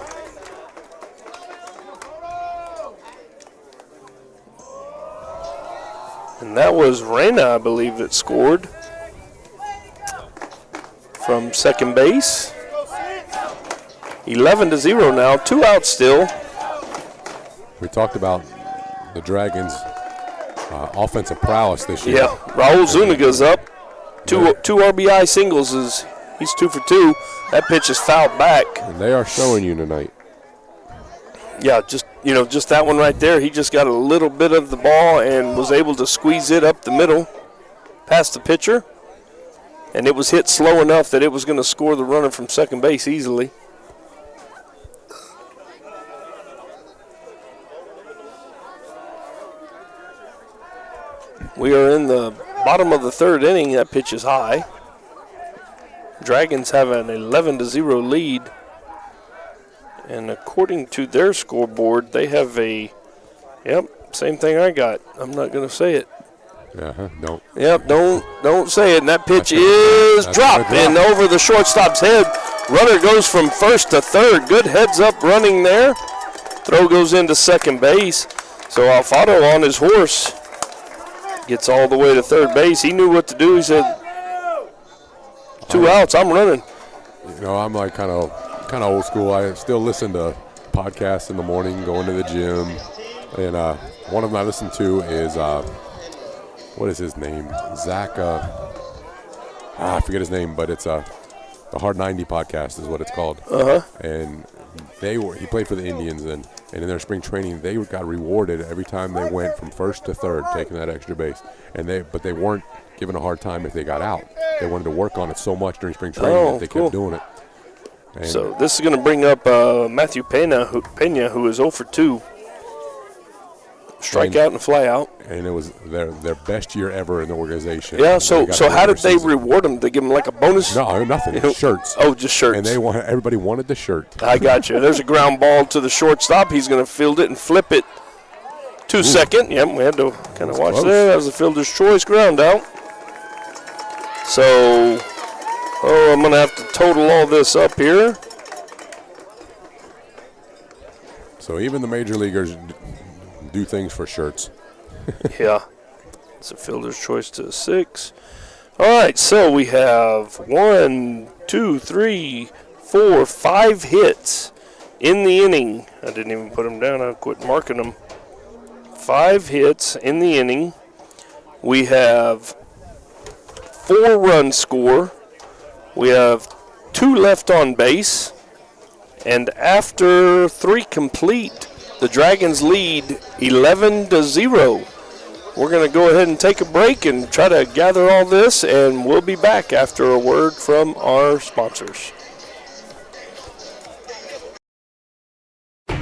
Speaker 1: And that was Reyna, I believe, that scored from second base. 11-0 now, 2 outs still.
Speaker 2: We talked about the Dragons' offensive prowess this year.
Speaker 1: Yeah, Raul Zuniga's up. Two RBI singles. He's 2 for 2. That pitch is fouled back.
Speaker 2: And they are showing you tonight.
Speaker 1: Yeah, just that one right there. He just got a little bit of the ball and was able to squeeze it up the middle past the pitcher. And it was hit slow enough that it was going to score the runner from second base easily. We are in the bottom of the third inning. That pitch is high. Dragons have an 11-0 lead. And according to their scoreboard, they have same thing I got. I'm not going to say it.
Speaker 2: Don't.
Speaker 1: Yep, don't say it. And that pitch is dropped and over the shortstop's head. Runner goes from first to third. Good heads-up running there. Throw goes into second base. So Alfaro on his horse gets all the way to third base. He knew what to do. He said, 2 outs, I'm running.
Speaker 2: You know, I'm like kind of old school. I still listen to podcasts in the morning, going to the gym. And one of them I listen to is, what is his name? Zach, I forget his name, but it's the Hard 90 podcast is what it's called. And he played for the Indians, and in their spring training, they got rewarded every time they went from first to third, taking that extra base. But they weren't given a hard time if they got out. They wanted to work on it so much during spring training that they kept doing it. And
Speaker 1: so this is going to bring up Matthew Pena, who is 0 for 2. Strikeout and fly out.
Speaker 2: And it was their best year ever in the organization.
Speaker 1: Yeah, so how did they reward them? They give them like a bonus?
Speaker 2: No, nothing. Shirts.
Speaker 1: Oh, just shirts.
Speaker 2: And everybody wanted the shirt.
Speaker 1: I got you. There's a ground ball to the shortstop. He's going to field it and flip it to second. Yep, we had to kind of watch there. That was the fielder's choice ground out. So, I'm going to have to total all this up here.
Speaker 2: So even the major leaguers do things for shirts.
Speaker 1: Yeah. It's a fielder's choice to 6. All right, so we have 1, 2, 3, 4, 5 hits in the inning. I didn't even put them down. I quit marking them. 5 hits in the inning. We have 4 runs score. We have 2 left on base. And after 3 complete, the Dragons lead 11-0. We're going to go ahead and take a break and try to gather all this, and we'll be back after a word from our sponsors.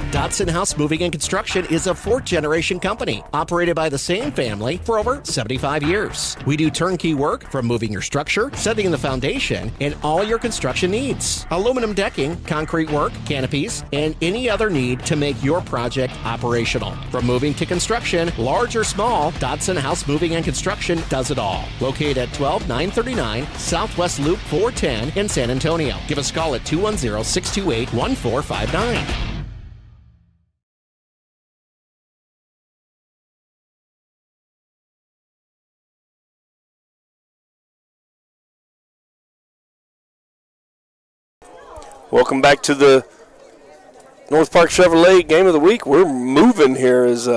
Speaker 5: Dodson House Moving and Construction is a 4th-generation company operated by the same family for over 75 years. We do turnkey work from moving your structure, setting the foundation, and all your construction needs. Aluminum decking, concrete work, canopies, and any other need to make your project operational. From moving to construction, large or small, Dodson House Moving and Construction does it all. Located at 12939 Southwest Loop 410 in San Antonio. Give us a call at 210-628-1459.
Speaker 1: Welcome back to the North Park Chevrolet Game of the Week. We're moving here as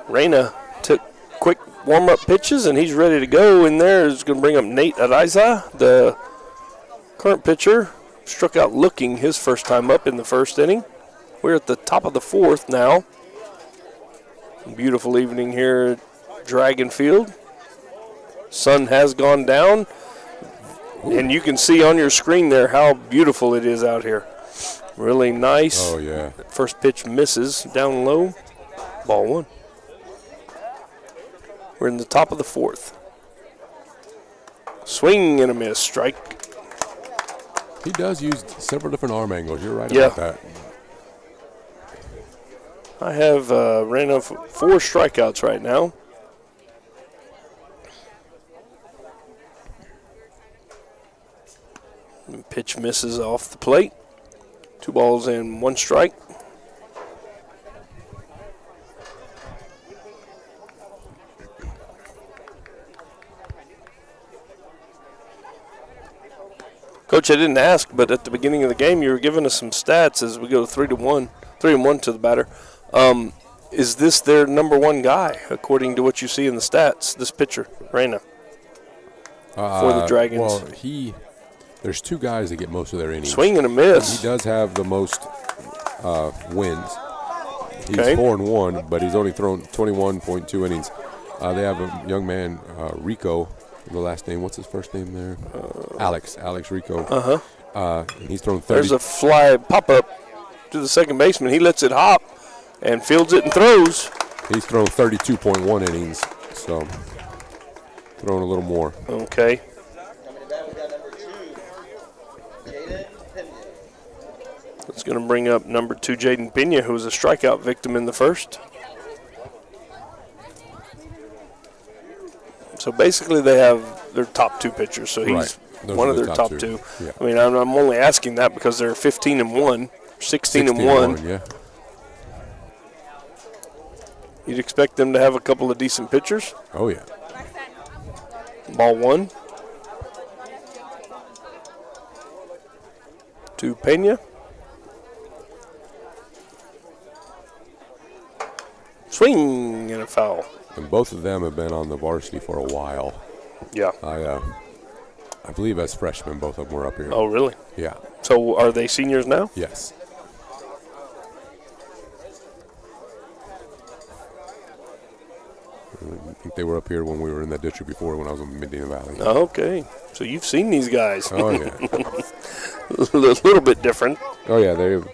Speaker 1: Reyna took quick warm-up pitches, and he's ready to go in there. He's going to bring up Nate Araiza, the current pitcher. Struck out looking his first time up in the first inning. We're at the top of the 4th now. Beautiful evening here at Dragon Field. Sun has gone down. And you can see on your screen there how beautiful it is out here. Really nice.
Speaker 2: Oh, yeah.
Speaker 1: First pitch misses down low. Ball 1. We're in the top of the 4th. Swing and a miss. Strike.
Speaker 2: He does use several different arm angles. You're right about that.
Speaker 1: I have ran off 4 strikeouts right now. Pitch misses off the plate. 2 balls and 1 strike. Coach, I didn't ask, but at the beginning of the game, you were giving us some stats as we go 3-1 to the batter. Is this their number 1 guy, according to what you see in the stats, this pitcher, Reyna, for the Dragons?
Speaker 2: Well, there's 2 guys that get most of their innings.
Speaker 1: Swing and a miss.
Speaker 2: He does have the most wins. He's 4-1, but he's only thrown 21.2 innings. They have a young man, Rico, the last name. What's his first name there? Alex Rico. And he's thrown 30.
Speaker 1: There's a fly pop-up to the second baseman. He lets it hop and fields it and throws.
Speaker 2: He's thrown 32.1 innings. So throwing a little more.
Speaker 1: Okay.
Speaker 8: Coming to bat, we got number 2, Jaden Pena.
Speaker 1: That's going to bring up number 2, Jaden Pena, who was a strikeout victim in the first. So basically they have their top 2 pitchers. So he's
Speaker 2: Right. Those
Speaker 1: one
Speaker 2: are
Speaker 1: of
Speaker 2: the
Speaker 1: their
Speaker 2: top
Speaker 1: top
Speaker 2: two.
Speaker 1: 2.
Speaker 2: Yeah.
Speaker 1: I mean, I'm only asking that because they're 15-1, 16-1.
Speaker 2: Yeah.
Speaker 1: You'd expect them to have a couple of decent pitchers.
Speaker 2: Oh, yeah.
Speaker 1: Ball 1. To Pena. Swing and a foul.
Speaker 2: And both of them have been on the varsity for a while.
Speaker 1: Yeah.
Speaker 2: I believe as freshmen, both of them were up here.
Speaker 1: Oh, really?
Speaker 2: Yeah.
Speaker 1: So are they seniors now?
Speaker 2: Yes. I think they were up here when we were in that district before when I was in Medina Valley.
Speaker 1: Okay. So you've seen these guys.
Speaker 2: Oh, yeah.
Speaker 1: A little bit different.
Speaker 2: Oh, yeah. They've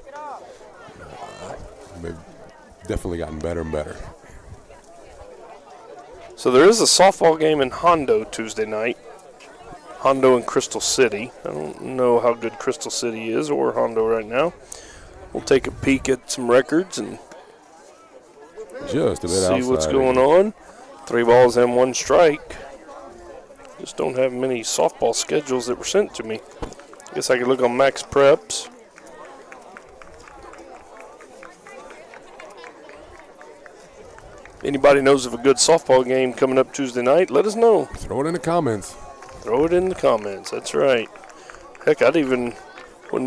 Speaker 2: definitely gotten better and better.
Speaker 1: So there is a softball game in Hondo Tuesday night. Hondo and Crystal City. I don't know how good Crystal City is or Hondo right now. We'll take a peek at some records and
Speaker 2: Just a bit
Speaker 1: see
Speaker 2: outside.
Speaker 1: what's going on. 3 balls and 1 strike. Just don't have many softball schedules that were sent to me. Guess I could look on Max Preps. Anybody knows of a good softball game coming up Tuesday night, let us know.
Speaker 2: Throw it in the comments.
Speaker 1: Throw it in the comments. That's right. Heck, wouldn't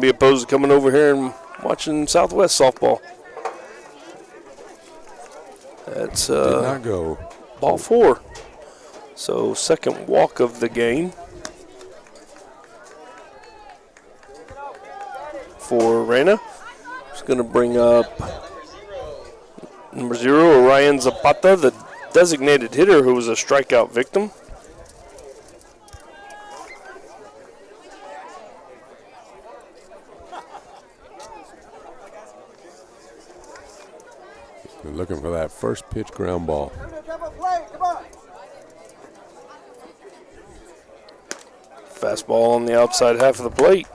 Speaker 1: be opposed to coming over here and watching Southwest softball. That's
Speaker 2: Did not go.
Speaker 1: ball 4. So second walk of the game for Reyna. It's going to bring up number 0, Orion Zapata, the designated hitter who was a strikeout victim.
Speaker 2: They're looking for that first pitch ground ball.
Speaker 1: Fastball on the outside half of the plate.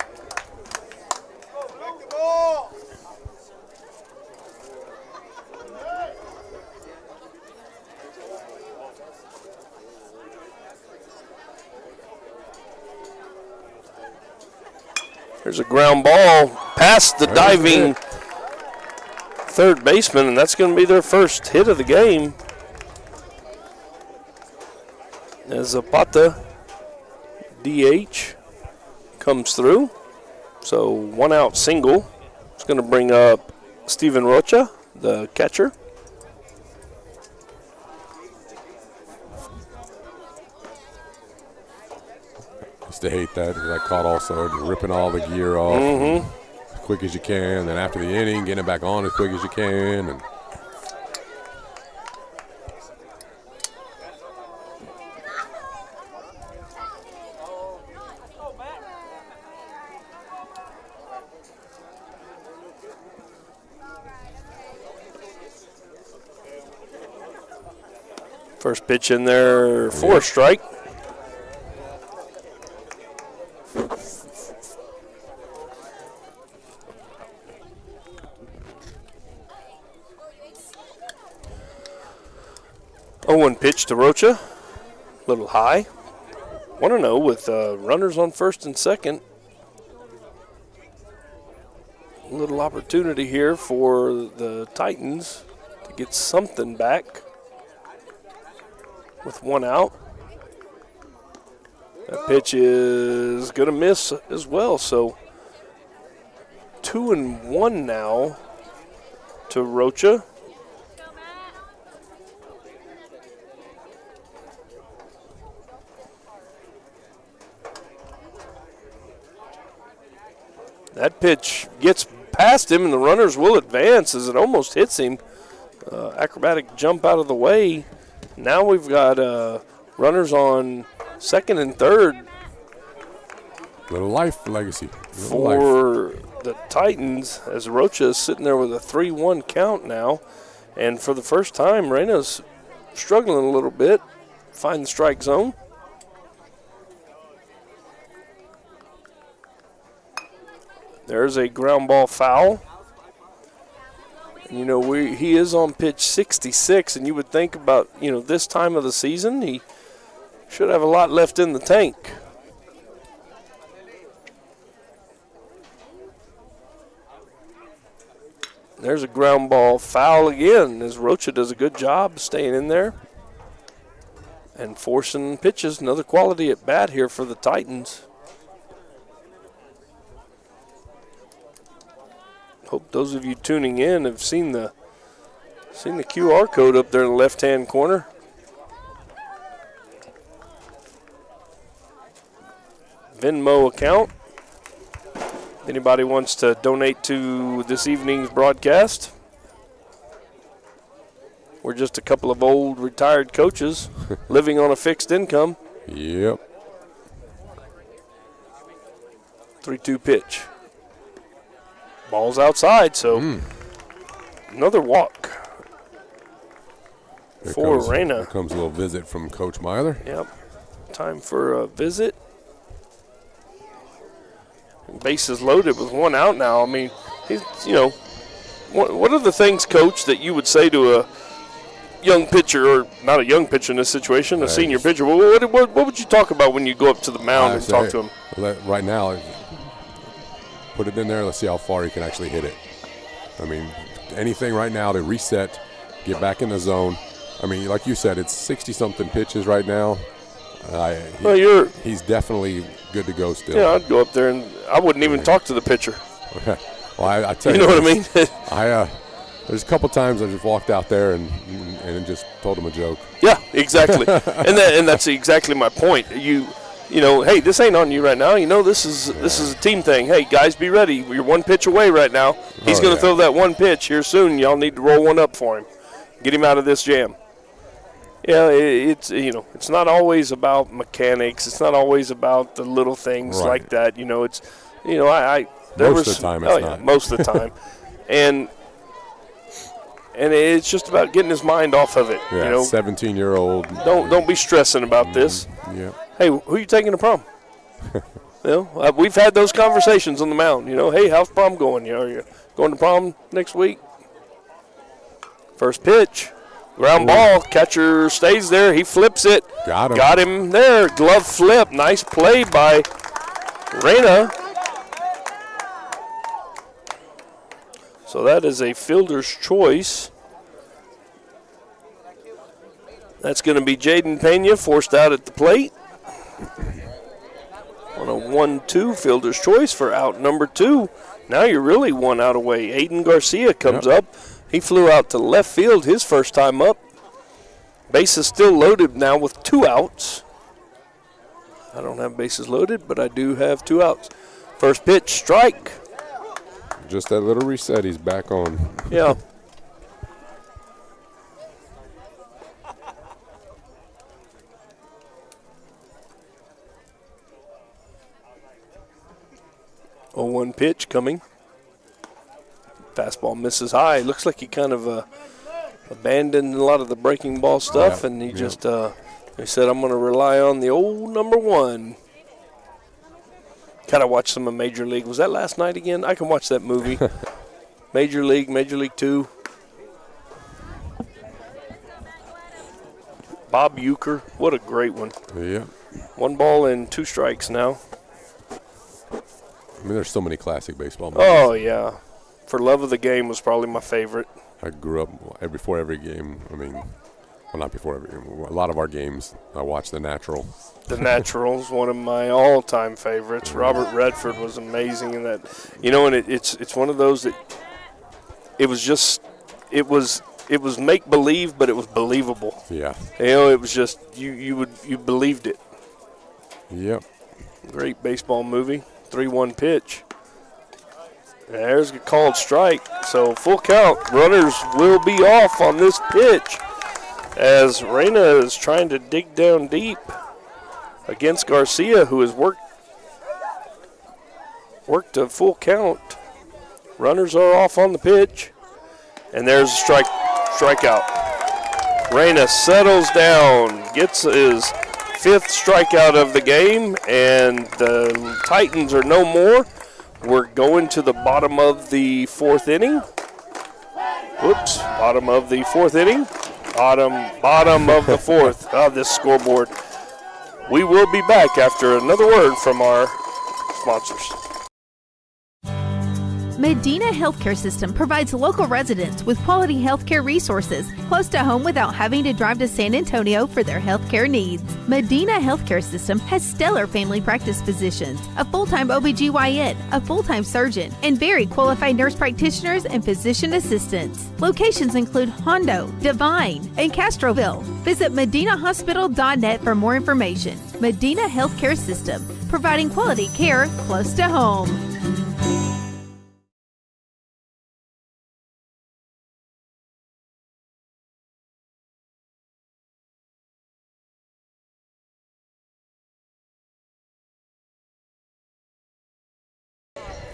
Speaker 1: There's a ground ball past the diving third baseman, and that's going to be their first hit of the game. As Zapata, DH, comes through. So 1 out single. It's going to bring up Steven Rocha, the catcher.
Speaker 2: Used to hate that. That caught also ripping all the gear off as quick as you can. Then after the inning, getting it back on as quick as you can. And
Speaker 1: First pitch in there for a strike. One pitch to Rocha, a little high. 1-0 with runners on first and second. A little opportunity here for the Titans to get something back with 1 out. That pitch is going to miss as well. So 2-1 now to Rocha. That pitch gets past him, and the runners will advance as it almost hits him. Acrobatic jump out of the way. Now we've got runners on second and third.
Speaker 2: little life legacy.
Speaker 1: For the Titans, as Rocha is sitting there with a 3-1 count now. And for the first time, Reyna's struggling a little bit. Find the strike zone. There's a ground ball foul. And, you know, he is on pitch 66, and you would think about, you know, this time of the season, he should have a lot left in the tank. There's a ground ball foul again, as Rocha does a good job staying in there and forcing pitches. Another quality at bat here for the Titans. Hope those of you tuning in have seen the QR code up there in the left-hand corner. Venmo account. Anybody wants to donate to this evening's broadcast? We're just a couple of old retired coaches living on a fixed income.
Speaker 2: Yep.
Speaker 1: 3-2 pitch. Ball's outside, so another walk for Reyna.
Speaker 2: Here comes a little visit from Coach Myler.
Speaker 1: Yep. Time for a visit. Bases loaded with one out now. I mean, he's, you know, what are the things, Coach, that you would say to a young pitcher, or not a young pitcher in this situation, a senior pitcher? What would you talk about when you go up to the mound and talk to him?
Speaker 2: Right now, put it in there. Let's see how far he can actually hit it. I mean, anything right now to reset, get back in the zone. I mean, like you said, it's 60-something pitches right now. He's definitely good to go still.
Speaker 1: Yeah, I'd go up there and I wouldn't even talk to the pitcher.
Speaker 2: Well, I tell you,
Speaker 1: you know what I mean?
Speaker 2: There's a couple times I just walked out there and just told him a joke.
Speaker 1: Yeah, exactly. and that's exactly my point. You know, hey, this ain't on you right now. You know, this is a team thing. Hey, guys, be ready. You're one pitch away right now. He's going to throw that one pitch here soon. Y'all need to roll one up for him. Get him out of this jam. Yeah, it's, you know, it's not always about mechanics. It's not always about the little things like that. You know, it's, you know,
Speaker 2: most of the time it's not.
Speaker 1: Most of the time. And it's just about getting his mind off of it.
Speaker 2: Yeah,
Speaker 1: you know,
Speaker 2: 17-year-old.
Speaker 1: Don't be stressing about this.
Speaker 2: Yeah.
Speaker 1: Hey, who are you taking to prom? You know, we've had those conversations on the mound. You know, hey, how's prom going? You know, are you going to prom next week? First pitch. Ground ball, catcher stays there. He flips it.
Speaker 2: Got him
Speaker 1: there. Glove flip. Nice play by Reyna. So that is a fielder's choice. That's going to be Jaden Pena forced out at the plate. On a 1-2 fielder's choice for out number 2. Now you're really one out away. Aiden Garcia comes up. He flew out to left field his first time up. Base is still loaded now with 2 outs. I don't have bases loaded, but I do have 2 outs. First pitch, strike.
Speaker 2: Just that little reset, he's back on.
Speaker 1: Yeah. Oh, 1 pitch coming. Fastball misses high. Looks like he kind of abandoned a lot of the breaking ball stuff, and he just he said, I'm going to rely on the old number 1. Kind of watched some of Major League. Was that last night again? I can watch that movie. Major League 2. Bob Uecker. What a great one.
Speaker 2: Yeah.
Speaker 1: 1 ball and 2 strikes now.
Speaker 2: I mean, there's so many classic baseball movies.
Speaker 1: Oh, yeah. For Love of the Game was probably my favorite.
Speaker 2: I grew up before every game. I mean, well, not before every game. A lot of our games, I watched The Natural.
Speaker 1: The Natural's one of my all-time favorites. Robert Redford was amazing in that. You know, and it's one of those that it was make believe, but it was believable.
Speaker 2: Yeah.
Speaker 1: You know, it was just you believed it.
Speaker 2: Yep.
Speaker 1: Great baseball movie. 3-1 pitch. There's a called strike. So full count. Runners will be off on this pitch as Reyna is trying to dig down deep against Garcia, who has worked a full count. Runners are off on the pitch. And there's a strikeout. Reyna settles down, gets his 5th strikeout of the game, and the Titans are no more. We're going to the bottom of the fourth inning. Whoops, bottom of the fourth inning. Bottom of the fourth of this scoreboard. We will be back after another word from our sponsors.
Speaker 6: Medina Healthcare System provides local residents with quality healthcare resources close to home without having to drive to San Antonio for their healthcare needs. Medina Healthcare System has stellar family practice physicians, a full-time OBGYN, a full-time surgeon, and very qualified nurse practitioners and physician assistants. Locations include Hondo, Divine, and Castroville. Visit medinahospital.net for more information. Medina Healthcare System, providing quality care close to home.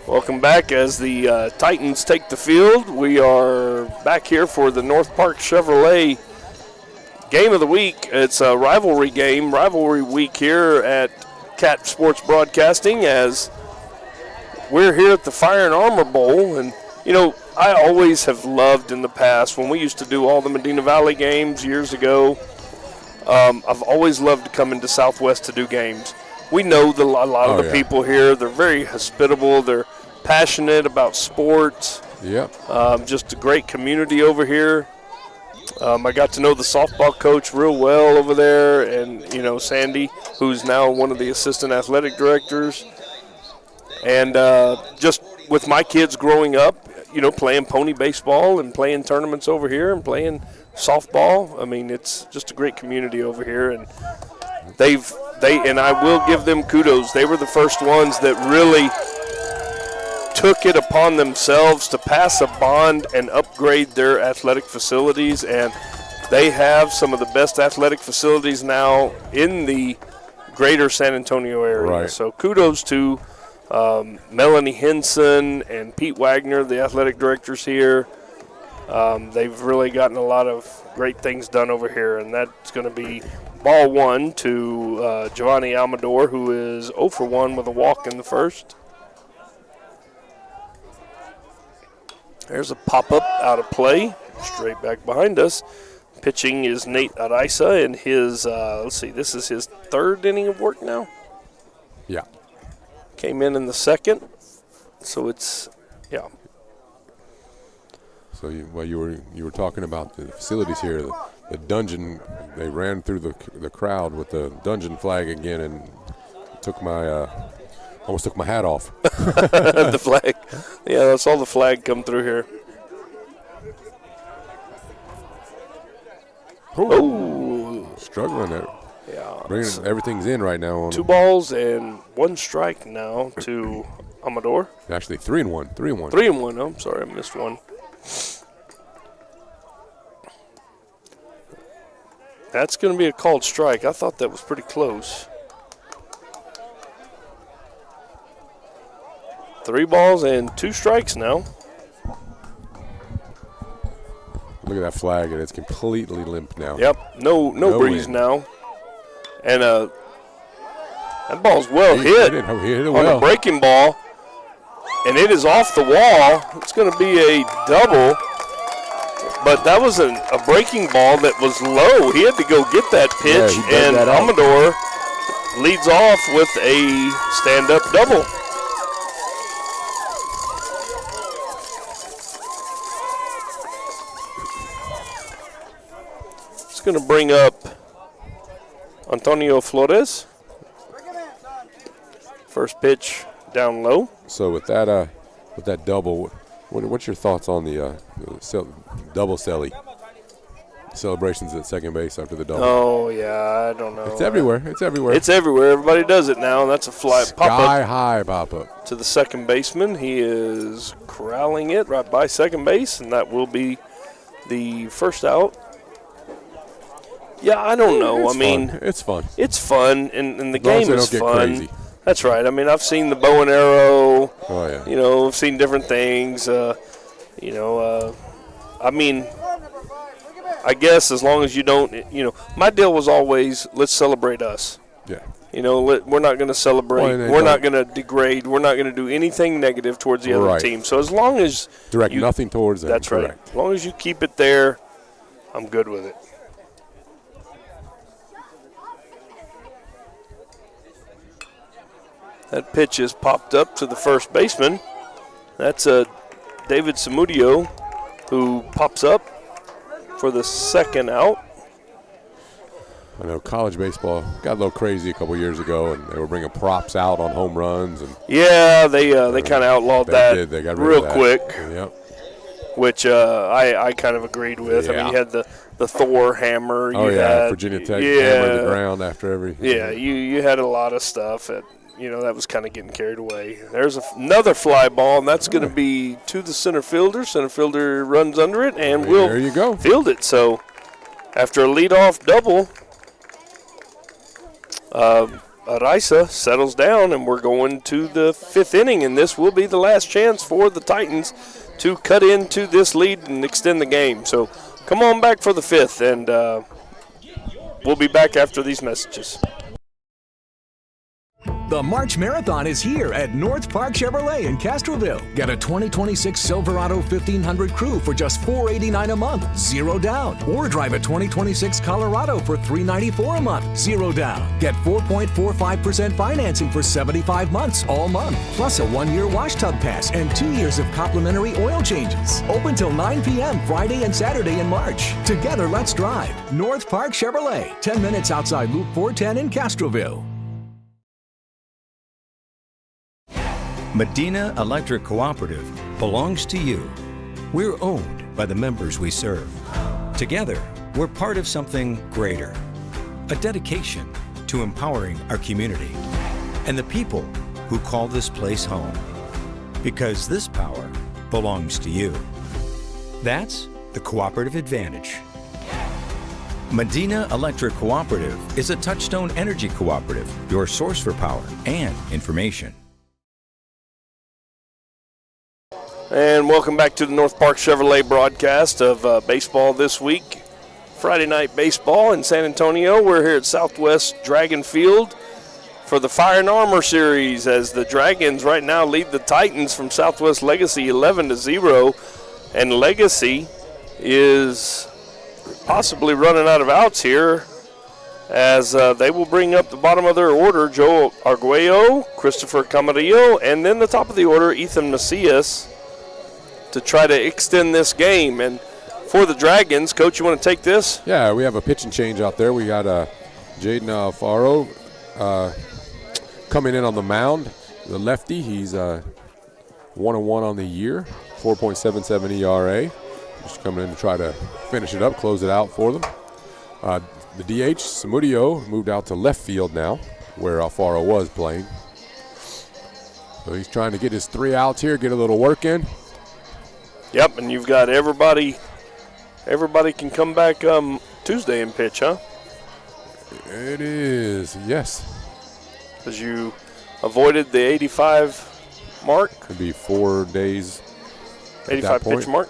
Speaker 1: Welcome back as the Titans take the field. We are back here for the North Park Chevrolet Game of the Week. It's a rivalry week here at Cat Sports Broadcasting, as we're here at the Fire and Armor Bowl. And, you know, I always have loved in the past, when we used to do all the Medina Valley games years ago, I've always loved to come into Southwest to do games. We know a lot of the people here. They're very hospitable. They're passionate about sports.
Speaker 2: Yep.
Speaker 1: Just a great community over here. I got to know the softball coach real well over there, and, you know, Sandy, who's now one of the assistant athletic directors. And just with my kids growing up, you know, playing pony baseball and playing tournaments over here and playing softball. I mean, it's just a great community over here, and and I will give them kudos. They were the first ones that really took it upon themselves to pass a bond and upgrade their athletic facilities, and they have some of the best athletic facilities now in the greater San Antonio area.
Speaker 2: Right.
Speaker 1: So kudos to Melanie Henson and Pete Wagner, the athletic directors here. They've really gotten a lot of great things done over here, and that's going to be ball one to Giovanni Amador, who is 0 for 1 with a walk in the first. There's a pop-up out of play, straight back behind us. Pitching is Nate Araiza, and his, this is his third inning of work now.
Speaker 2: Yeah.
Speaker 1: Came in the second, so it's, yeah.
Speaker 2: So you were talking about the facilities here, the dungeon. They ran through the crowd with the dungeon flag again, and almost took my hat off.
Speaker 1: The flag, yeah, I saw the flag come through here.
Speaker 2: Oh, struggling there.
Speaker 1: Yeah,
Speaker 2: Bringing everything's in right now. On
Speaker 1: 2 balls and 1 strike now to Amador.
Speaker 2: Actually, 3-1. 3-1.
Speaker 1: 3-1. I'm sorry, I missed one. That's going to be a called strike. I thought that was pretty close. 3 balls and 2 strikes now.
Speaker 2: Look at that flag, and it's completely limp now.
Speaker 1: Yep, no breeze
Speaker 2: wind.
Speaker 1: now. And that ball's well hit.
Speaker 2: He hit it
Speaker 1: on
Speaker 2: well.
Speaker 1: a breaking ball, and it is off the wall. It's going to be a double, but that was a breaking ball that was low. He had to go get that pitch,
Speaker 2: and
Speaker 1: Amador leads off with a stand-up double. It's going to bring up Antonio Flores. First pitch down low.
Speaker 2: So with that double, what's your thoughts on the double celly celebrations at second base after the double?
Speaker 1: Oh yeah, I don't know.
Speaker 2: It's everywhere. It's everywhere.
Speaker 1: It's everywhere. Everybody does it now, and that's a fly pop-up.
Speaker 2: Sky high pop-up
Speaker 1: To the second baseman. He is corralling it right by second base, and that will be the first out. Yeah, I don't know.
Speaker 2: It's fun.
Speaker 1: It's fun, and the
Speaker 2: As long as
Speaker 1: game
Speaker 2: they
Speaker 1: is
Speaker 2: don't get
Speaker 1: fun.
Speaker 2: crazy.
Speaker 1: That's right. I mean, I've seen the bow and arrow.
Speaker 2: Oh yeah.
Speaker 1: You know, I've seen different things. I mean, I guess as long as you don't, my deal was always, let's celebrate us.
Speaker 2: Yeah.
Speaker 1: You know, we're not going to celebrate.
Speaker 2: Well,
Speaker 1: we're not going to degrade. We're not going to do anything negative towards the other
Speaker 2: Right.
Speaker 1: team. So as long as
Speaker 2: Direct nothing towards them.
Speaker 1: that's right.
Speaker 2: Correct.
Speaker 1: As long as you keep it there, I'm good with it. That pitch is popped up to the first baseman. That's David Samudio, who pops up for the second out.
Speaker 2: I know college baseball got a little crazy a couple years ago, and they were bringing props out on home runs. And
Speaker 1: Yeah, they kind of outlawed that
Speaker 2: They got rid
Speaker 1: real
Speaker 2: of that.
Speaker 1: quick,
Speaker 2: Yep.
Speaker 1: which I kind of agreed with. I
Speaker 2: Yeah.
Speaker 1: mean, you had the Thor hammer.
Speaker 2: Oh,
Speaker 1: you
Speaker 2: yeah.
Speaker 1: had,
Speaker 2: Virginia Tech
Speaker 1: yeah,
Speaker 2: hammered the ground after every.
Speaker 1: Yeah, you had a lot of stuff that, that was kind of getting carried away. There's another fly ball, and that's going to be to the center fielder. Center fielder runs under it and will
Speaker 2: There you go.
Speaker 1: field it. So after a leadoff double, Araiza settles down, and we're going to the fifth inning, and this will be the last chance for the Titans to cut into this lead and extend the game. So come on back for the fifth, and we'll be back after these messages.
Speaker 3: The March Marathon is here at North Park Chevrolet in Castroville. Get a 2026 Silverado 1500 Crew for just $489 a month, 0 down. Or drive a 2026 Colorado for $394 a month, 0 down. Get 4.45% financing for 75 months all month. Plus a 1-year wash tub pass and 2 years of complimentary oil changes. Open till 9 p.m. Friday and Saturday in March. Together, let's drive. North Park Chevrolet, 10 minutes outside Loop 410 in Castroville.
Speaker 4: Medina Electric Cooperative belongs to you. We're owned by the members we serve. Together, we're part of something greater. A dedication to empowering our community and the people who call this place home. Because this power belongs to you. That's the cooperative advantage. Medina Electric Cooperative is a Touchstone Energy Cooperative, your source for power and information.
Speaker 1: And welcome back to the North Park Chevrolet broadcast of baseball this week. Friday night baseball in San Antonio. We're here at Southwest Dragon Field for the Fire and Armor Series, as the Dragons right now lead the Titans from Southwest Legacy 11-0. And Legacy is possibly running out of outs here, as they will bring up the bottom of their order Joe Arguello, Christopher Camarillo, and then the top of the order Ethan Macias, to try to extend this game. And for the Dragons, Coach, you want to take this?
Speaker 2: Yeah, we have a pitching change out there. We got Jaden Alfaro coming in on the mound. The lefty, he's 1-1 on the year, 4.77 ERA. Just coming in to try to finish it up, close it out for them. The DH, Samudio, moved out to left field now, where Alfaro was playing. So he's trying to get his 3 outs here, get a little work in.
Speaker 1: Yep, and you've got everybody can come back Tuesday and pitch, huh?
Speaker 2: It is, yes.
Speaker 1: Because you avoided the 85 mark.
Speaker 2: Could be 4 days.
Speaker 1: 85 pitch mark.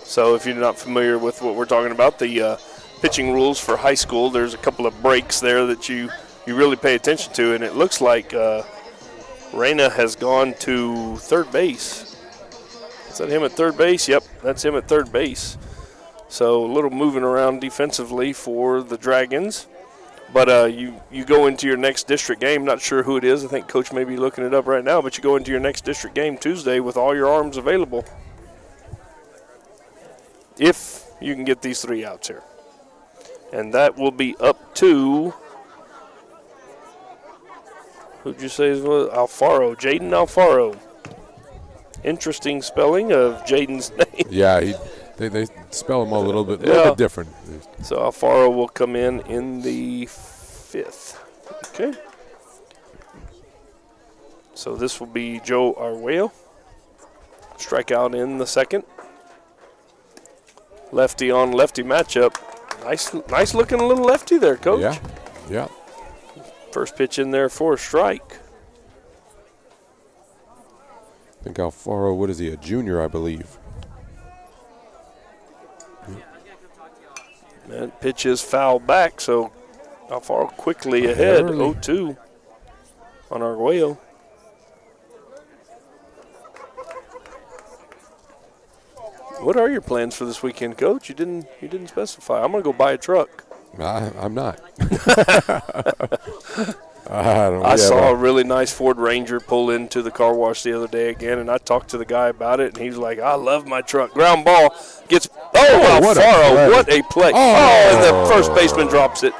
Speaker 1: So if you're not familiar with what we're talking about, the pitching rules for high school, there's a couple of breaks there that you really pay attention to, and it looks like Reyna has gone to third base. Is that him at third base? Yep, that's him at third base. So a little moving around defensively for the Dragons. But you go into your next district game. Not sure who it is. I think Coach may be looking it up right now. But you go into your next district game Tuesday with all your arms available, if you can get these 3 outs here. And that will be up to, who'd you say is Alfaro? Jaden Alfaro. Interesting spelling of Jaden's name.
Speaker 2: Yeah, they spell him a little bit different.
Speaker 1: So Alfaro will come in the 5th. Okay. So this will be Joe Arguello. Strikeout in the 2nd. Lefty on lefty matchup. Nice looking little lefty there, Coach.
Speaker 2: Yeah.
Speaker 1: First pitch in there for a strike.
Speaker 2: I think Alfaro, what is he, a junior, I believe.
Speaker 1: That pitch is foul back, so Alfaro quickly ahead,
Speaker 2: Early.
Speaker 1: 0-2 on Arguello. What are your plans for this weekend, Coach? You didn't specify. I'm gonna go buy a truck.
Speaker 2: I'm not.
Speaker 1: I saw a really nice Ford Ranger pull into the car wash the other day again, and I talked to the guy about it, and he was like, I love my truck. Ground ball gets –
Speaker 2: what a
Speaker 1: Alfaro,
Speaker 2: play.
Speaker 1: what a play. And the first baseman drops it.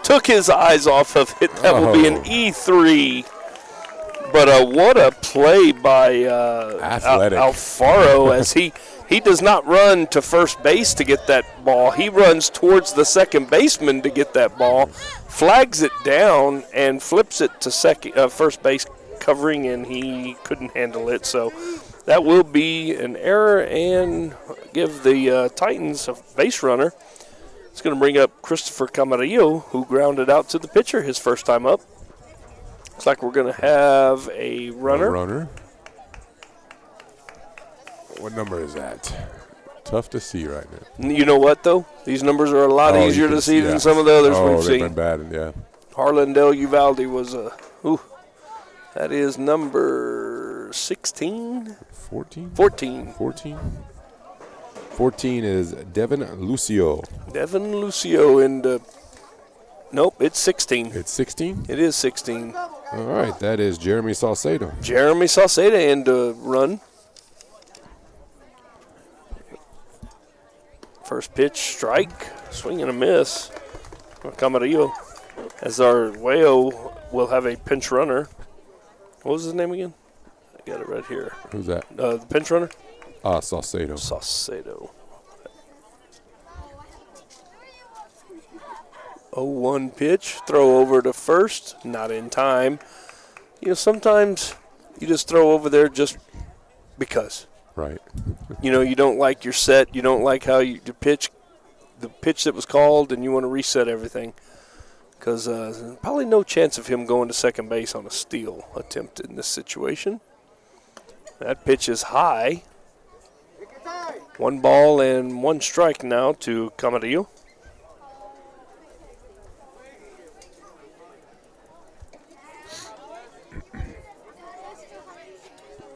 Speaker 1: Took his eyes off of it. That will be an E3. But what a play by
Speaker 2: Athletic.
Speaker 1: Alfaro as he does not run to first base to get that ball. He runs towards the second baseman to get that ball, flags it down, and flips it to first base covering, and he couldn't handle it. So that will be an error and give the Titans a base runner. It's going to bring up Christopher Camarillo, who grounded out to the pitcher his first time up. Looks like we're going to have a runner.
Speaker 2: What number is that? Tough to see right now.
Speaker 1: You know what, though? These numbers are a lot easier to see than some of the others we've
Speaker 2: they've
Speaker 1: seen.
Speaker 2: been bad, yeah.
Speaker 1: Harlandale Uvalde was that is number 16?
Speaker 2: 14?
Speaker 1: 14.
Speaker 2: 14? 14 is Devin Lucio.
Speaker 1: Devin Lucio nope, it's 16.
Speaker 2: It's 16?
Speaker 1: It is 16.
Speaker 2: All right, that is Jeremy Saucedo.
Speaker 1: Jeremy Sauceda in to run. First pitch, strike, swing and a miss. Camarillo. As our Wayo will have a pinch runner. What was his name again? I got it right here.
Speaker 2: Who's that?
Speaker 1: The pinch runner?
Speaker 2: Saucedo.
Speaker 1: Saucedo. 0-1 pitch, throw over to first, not in time. You know, sometimes you just throw over there just because.
Speaker 2: Right.
Speaker 1: You know, you don't like your set, you don't like how you pitch, the pitch that was called, and you want to reset everything. Because there's probably no chance of him going to second base on a steal attempt in this situation. That pitch is high. 1 ball and 1 strike now to Camarillo.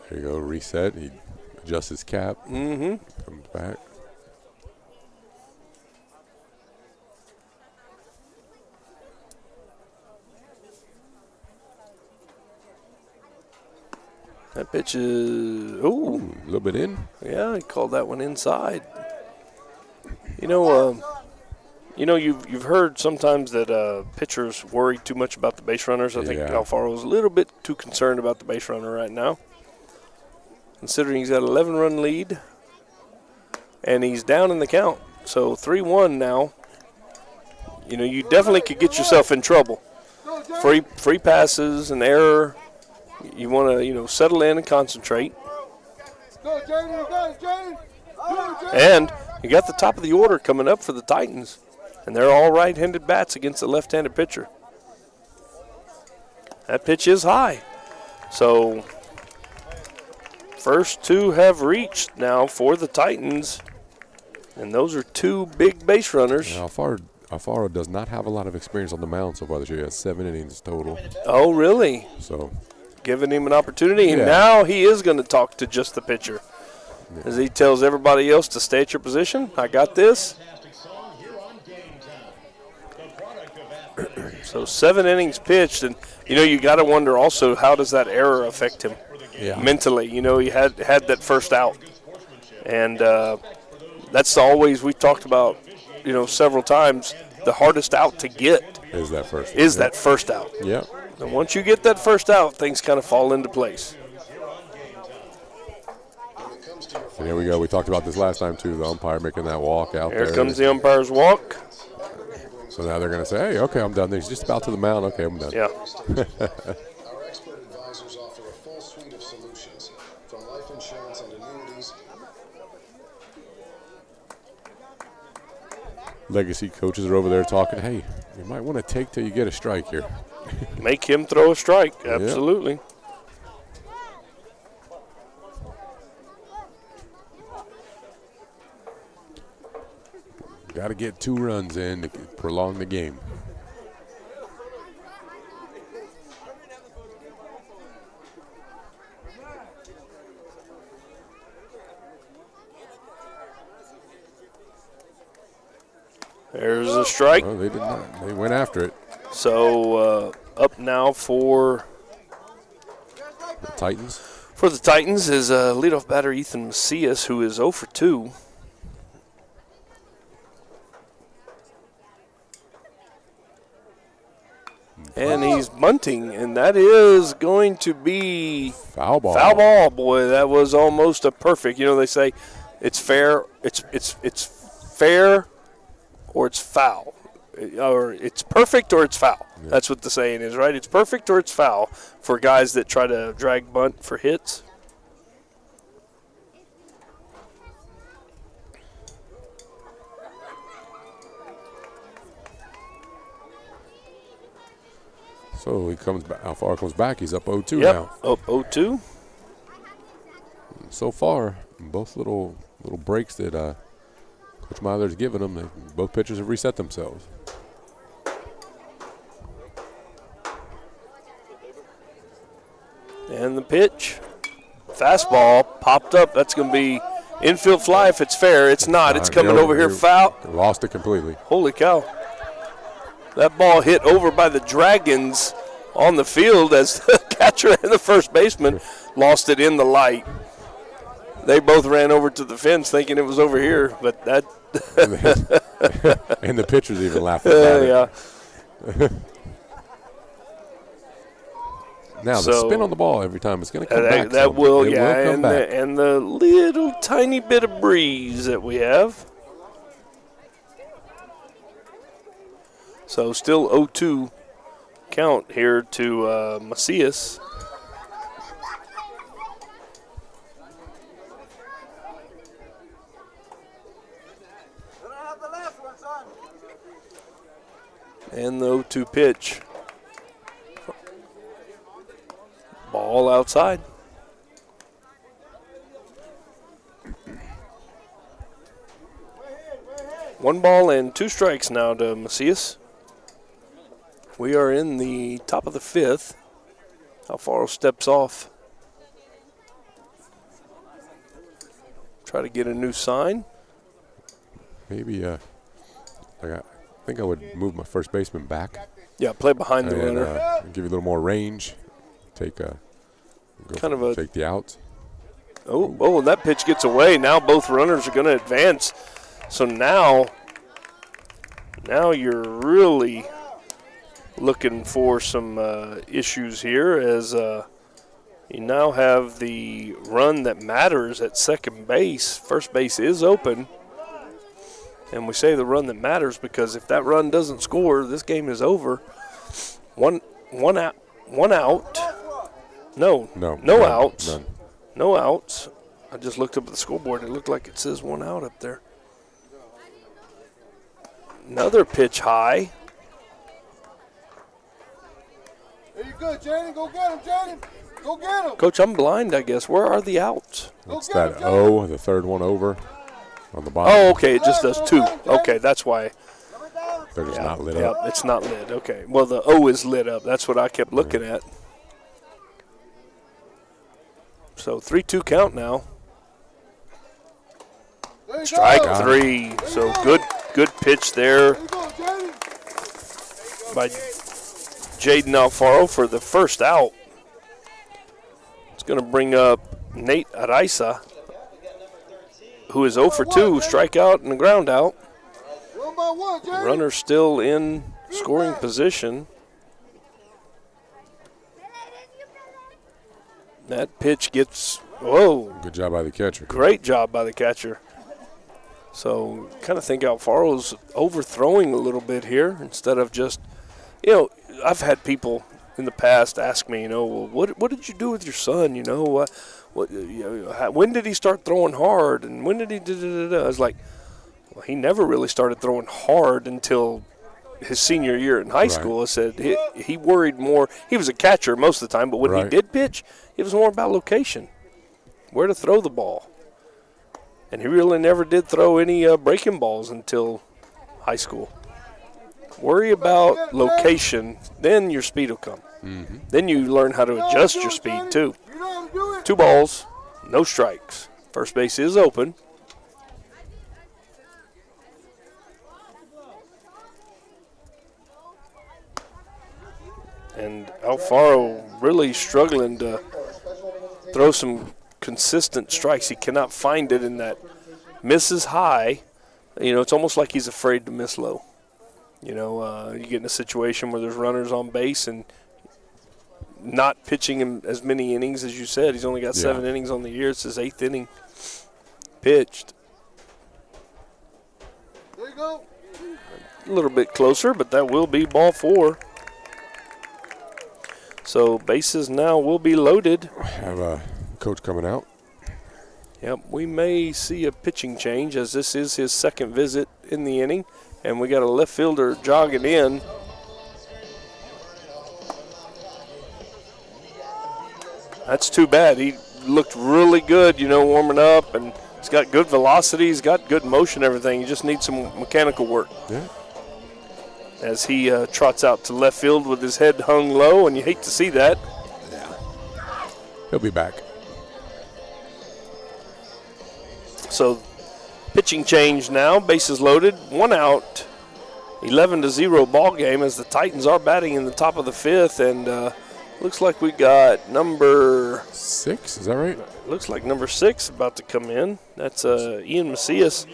Speaker 2: There you go, reset. He adjusts his cap.
Speaker 1: Mm-hmm.
Speaker 2: Comes back.
Speaker 1: That pitch is,
Speaker 2: A little bit in.
Speaker 1: yeah, he called that one inside. You know, you've heard sometimes that pitchers worry too much about the base runners. I think
Speaker 2: Yeah.
Speaker 1: Alfaro is a little bit too concerned about the base runner right now, considering he's got an 11-run lead, and he's down in the count. So 3-1 now. You know, you definitely could get yourself in trouble. Free passes, an error. You want to, settle in and concentrate. And you got the top of the order coming up for the Titans. And they're all right-handed bats against the left-handed pitcher. That pitch is high. So first 2 have reached now for the Titans. And those are 2 big base runners.
Speaker 2: Now, Alfaro does not have a lot of experience on the mound so far this year. He has 7 innings total.
Speaker 1: Oh, really?
Speaker 2: So
Speaker 1: Giving him an opportunity. And
Speaker 2: Yeah.
Speaker 1: now he is going to talk to just the pitcher. As he tells everybody else to stay at your position. I got this. So 7 innings pitched, and you got to wonder also, how does that error affect him mentally? He had that first out, and that's always, we talked about several times, the hardest out to get
Speaker 2: is that first.
Speaker 1: that first out.
Speaker 2: Yeah.
Speaker 1: And once you get that first out, things kind of fall into place.
Speaker 2: And here we go. We talked about this last time too. The umpire making that walk out there.
Speaker 1: Here comes the umpire's walk.
Speaker 2: So now they're going to say, "Hey, okay, I'm done." He's just about to the mound. Okay, I'm done.
Speaker 1: Yeah.
Speaker 9: Our expert advisors offer a full suite of solutions, from life insurance and annuities.
Speaker 2: Legacy coaches are over there talking. Hey, you might want to take till you get a strike here.
Speaker 1: Make him throw a strike. Absolutely.
Speaker 2: Got to get 2 runs in to prolong the game.
Speaker 1: There's a strike.
Speaker 2: Well, they did not. They went after it.
Speaker 1: So up now for
Speaker 2: The Titans.
Speaker 1: the Titans is leadoff batter Ethan Macias, who is 0 for 2. And he's bunting, and that is going to be
Speaker 2: Foul ball.
Speaker 1: foul ball. Boy, that was almost a perfect. You know, they say it's fair. It's fair, or it's foul, or it's perfect or it's foul. Yeah. That's what the saying is, right? It's perfect or it's foul for guys that try to drag bunt for hits.
Speaker 2: So he comes back. Alfaro comes back. He's up 0-2
Speaker 1: Yep,
Speaker 2: now.
Speaker 1: up 0-2.
Speaker 2: So far, both little breaks that Coach Myler's given them, both pitchers have reset themselves.
Speaker 1: And the pitch, fastball popped up. That's going to be infield fly if it's fair. It's not. It's coming over here foul.
Speaker 2: Lost it completely.
Speaker 1: Holy cow. That ball hit over by the Dragons on the field as the catcher and the first baseman lost it in the light. They both ran over to the fence thinking it was over here, but that.
Speaker 2: And the pitcher's even laughing about it.
Speaker 1: Yeah.
Speaker 2: Now, the spin on the ball every time, it's going to come back.
Speaker 1: That will,
Speaker 2: it
Speaker 1: yeah,
Speaker 2: will come back.
Speaker 1: and the little tiny bit of breeze that we have. So still 0-2 count here to Macias. And the 0-2 pitch. Ball outside. One ball and 2 strikes now to Macias. We are in the top of the 5th. Alfaro steps off. Try to get a new sign.
Speaker 2: Maybe, I think I would move my first baseman back.
Speaker 1: Yeah, play behind the
Speaker 2: and,
Speaker 1: runner.
Speaker 2: Give you a little more range. Take the out.
Speaker 1: Oh, and that pitch gets away. Now both runners are going to advance. So now you're really looking for some issues here as you now have the run that matters at second base. First base is open. And we say the run that matters because if that run doesn't score, this game is over. One out. No outs.
Speaker 2: None.
Speaker 1: No outs. I just looked up at the scoreboard. It looked like it says 1 out up there. Another pitch high.
Speaker 10: There you go, Jaden. Go get him, Jaden. Go get him.
Speaker 1: Coach, I'm blind, I guess. Where are the outs?
Speaker 2: It's that O, the third one over on the bottom.
Speaker 1: Oh, okay. It just does 2. Okay, that's why.
Speaker 2: They're just not lit
Speaker 1: Yep,
Speaker 2: up.
Speaker 1: it's not lit. Okay. Well, the O is lit up. That's what I kept looking at. So 3-2 count now. Strike 3. So good pitch there by Jaden Alfaro for the first out. It's going to bring up Nate Araiza, who is 0 for 2, strikeout and a ground out. Runner still in scoring position. That pitch gets, whoa.
Speaker 2: Good job by the catcher.
Speaker 1: Great job by the catcher. So kind of think Alfaro's overthrowing a little bit here instead of just, I've had people in the past ask me, well, what did you do with your son? When did he start throwing hard? And when did he I was like, well, he never really started throwing hard until his senior year in high school. I said he worried more. He was a catcher most of the time, but when he did pitch, it was more about location, where to throw the ball. And he really never did throw any breaking balls until High School. Worry about location, then your speed will come. Then you learn how to adjust your speed too. 2 balls, no strikes. First base is open. And Alfaro really struggling to throw some consistent strikes. He cannot find it in that misses high. You know, it's almost like he's afraid to miss low. You know, you get in a situation where there's runners on base and not pitching him as many innings as you said. He's only got 7 innings on the year. It's his 8th inning pitched.
Speaker 10: There you go.
Speaker 1: A little bit closer, but that will be ball 4. So bases now will be loaded.
Speaker 2: Have a coach coming out.
Speaker 1: Yep, we may see a pitching change as this is his 2nd visit in the inning. And we got a left fielder jogging in. That's too bad. He looked really good, you know, warming up, and he's got good velocity. He's got good motion, everything. He just needs some mechanical work.
Speaker 2: Yeah.
Speaker 1: As he trots out to left field with his head hung low, and you hate to see that.
Speaker 2: Yeah. He'll be back.
Speaker 1: So pitching change now, bases loaded, 1 out, 11-0 ball game as the Titans are batting in the top of the 5th, and looks like we got number
Speaker 2: 6. Is that right?
Speaker 1: Looks like number 6 about to come in. That's Ian Macias.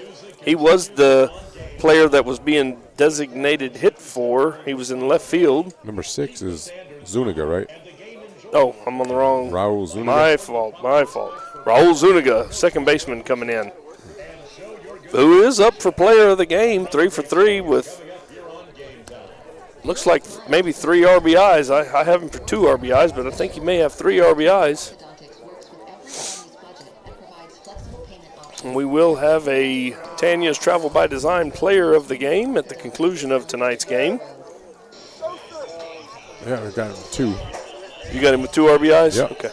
Speaker 1: He was the player that was being designated hit for. He was in left field.
Speaker 2: Number 6 is Zuniga, right?
Speaker 1: Oh, I'm on the wrong.
Speaker 2: Raul Zuniga.
Speaker 1: My fault. Raul Zuniga, second baseman coming in. Who is up for player of the game, 3 for 3 with, looks like maybe 3 RBIs. I have him for 2 RBIs, but I think he may have 3 RBIs. And we will have a Tanya's Travel by Design player of the game at the conclusion of tonight's game.
Speaker 2: Yeah, we got 2.
Speaker 1: You got him with 2 RBIs?
Speaker 2: Yep.
Speaker 1: Okay.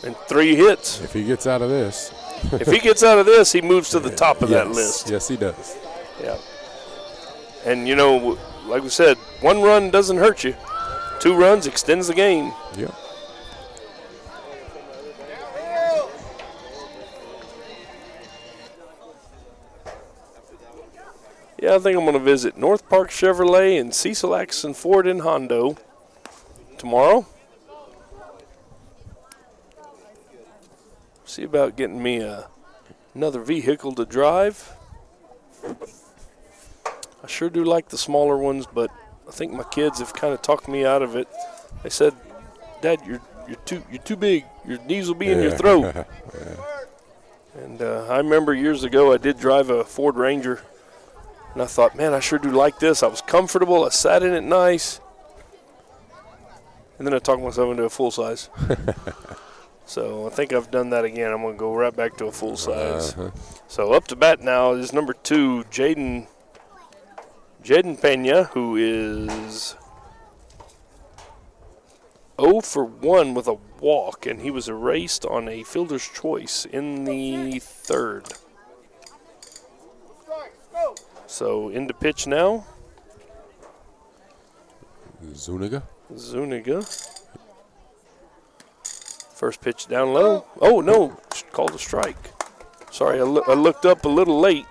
Speaker 1: And 3 hits.
Speaker 2: If he gets out of this.
Speaker 1: If he gets out of this, he moves to the top of that list.
Speaker 2: Yes, he does.
Speaker 1: Yeah. And, you know, like we said, 1 run doesn't hurt you. 2 runs extends the game.
Speaker 2: Yep.
Speaker 1: Yeah, I think I'm going to visit North Park Chevrolet and Cecil Axon Ford in Hondo tomorrow. See about getting me another vehicle to drive. I sure do like the smaller ones, but I think my kids have kind of talked me out of it. They said, "Dad, you're too big. Your knees will be in your throat." And I remember years ago I did drive a Ford Ranger, and I thought, man, I sure do like this. I was comfortable. I sat in it nice. And then I talked myself into a full size. So I think I've done that again. I'm going to go right back to a full size. So up to bat now is number 2, Jaden Pena, who is 0 for 1 with a walk, and he was erased on a fielder's choice in the 3rd. So into pitch now.
Speaker 2: Zuniga.
Speaker 1: First pitch down low. Oh, no, called a strike. Sorry, I looked up a little late.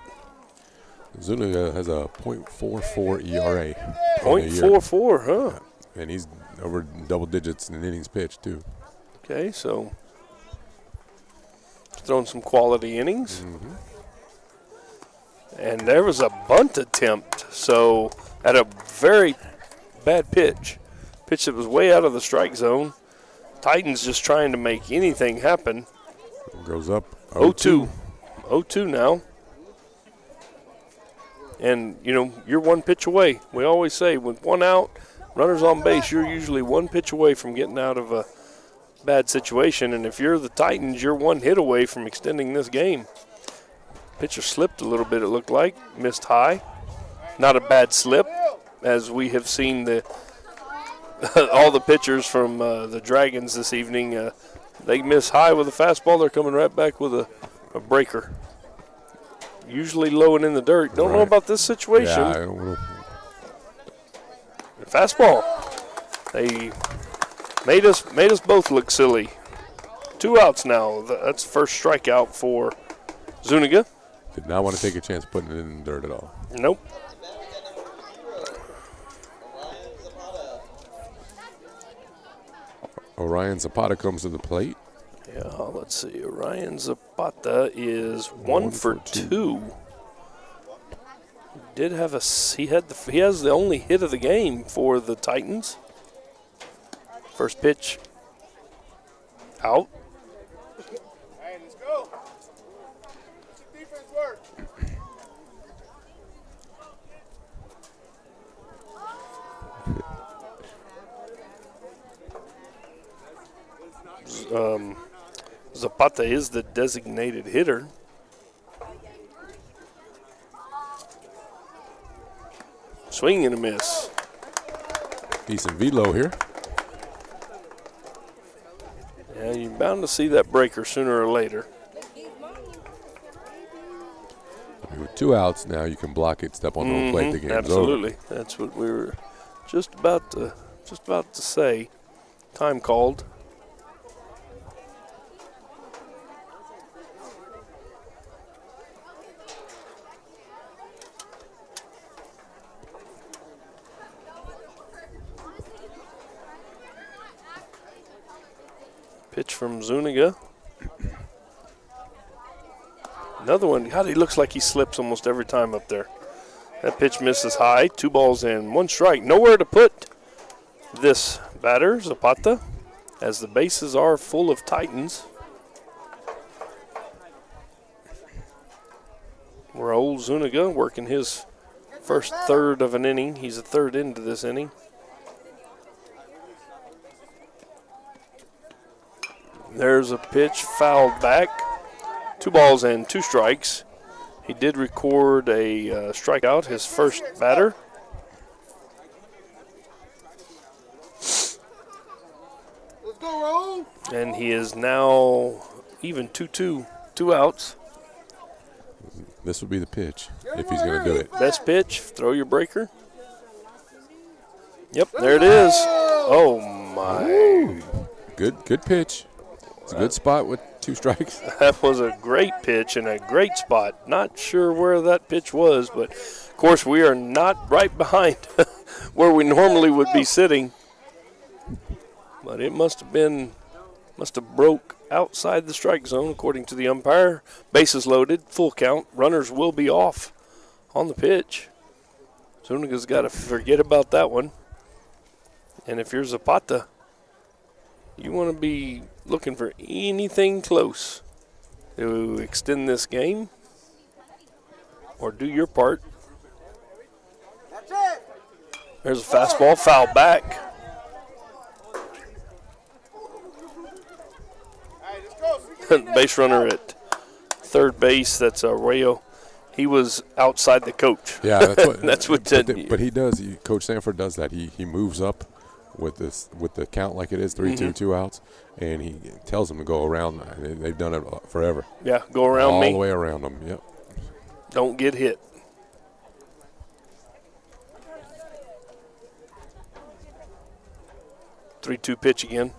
Speaker 2: Zuniga has a .44 ERA.
Speaker 1: .44, huh?
Speaker 2: And he's over double digits in innings pitched, too.
Speaker 1: Okay, so throwing some quality innings. And there was a bunt attempt. So at a very bad pitch that was way out of the strike zone. Titans just trying to make anything happen.
Speaker 2: Goes up
Speaker 1: 0-2. 0-2 now. And, you know, you're 1 pitch away. We always say with 1 out, runners on base, you're usually 1 pitch away from getting out of a bad situation. And if you're the Titans, you're 1 hit away from extending this game. Pitcher slipped a little bit, it looked like. Missed high. Not a bad slip, as we have seen all the pitchers from the Dragons this evening. They miss high with a fastball. They're coming right back with a breaker. usually low and in the dirt. Don't know
Speaker 2: Right.
Speaker 1: about this situation.
Speaker 2: Yeah, I don't know.
Speaker 1: Fastball. They made us both look silly. 2 outs now. That's first strikeout for Zuniga.
Speaker 2: Did not want to take a chance putting it in the dirt at all.
Speaker 1: Nope.
Speaker 2: Orion Zapata comes to the plate.
Speaker 1: Yeah, let's see. Orion Zapata is 1 for 2. He has the only hit of the game for the Titans. First pitch out.
Speaker 10: Hey, let's go. What's the defense work?
Speaker 1: Zapata is the designated hitter. Swing and a miss.
Speaker 2: Decent velo here.
Speaker 1: Yeah, you're bound to see that breaker sooner or later.
Speaker 2: With 2 outs now, you can block it, step on home plate, the game's
Speaker 1: Absolutely.
Speaker 2: over.
Speaker 1: That's what we were just about to say. Time called. Pitch from Zuniga. Another one. God, he looks like he slips almost every time up there. That pitch misses high. 2 balls in, 1 strike. Nowhere to put this batter, Zapata, as the bases are full of Titans. Raul Zuniga working his first third of an inning. He's a third into this inning. There's a pitch fouled back. 2 balls and 2 strikes. He did record a strikeout, his first batter.
Speaker 10: Let's go, Raul.
Speaker 1: And he is now even 2-2, 2 outs.
Speaker 2: This would be the pitch if he's going to do it.
Speaker 1: Best pitch, throw your breaker. Yep, there it is. Oh, my.
Speaker 2: Good pitch. It's a good spot with 2 strikes.
Speaker 1: That was a great pitch and a great spot. Not sure where that pitch was, but, of course, we are not right behind where we normally would be sitting. But it must have broke outside the strike zone, according to the umpire. Bases loaded, full count. Runners will be off on the pitch. Zuniga's got to forget about that one. And if you're Zapata, you want to be looking for anything close to extend this game or do your part.
Speaker 10: That's it.
Speaker 1: There's a fastball, foul back.
Speaker 10: Hey, let's go.
Speaker 1: Base runner at third base, that's Rayo. He was outside the coach.
Speaker 2: Yeah, that's what.
Speaker 1: That's what.
Speaker 2: But he does. Coach Sanford does that. He moves up with the count like it is 3-2, 2 outs, and he tells them to go around. They've done it forever.
Speaker 1: Yeah, go around
Speaker 2: all
Speaker 1: me.
Speaker 2: the way around them. Yep.
Speaker 1: Don't get hit. 3-2 pitch again.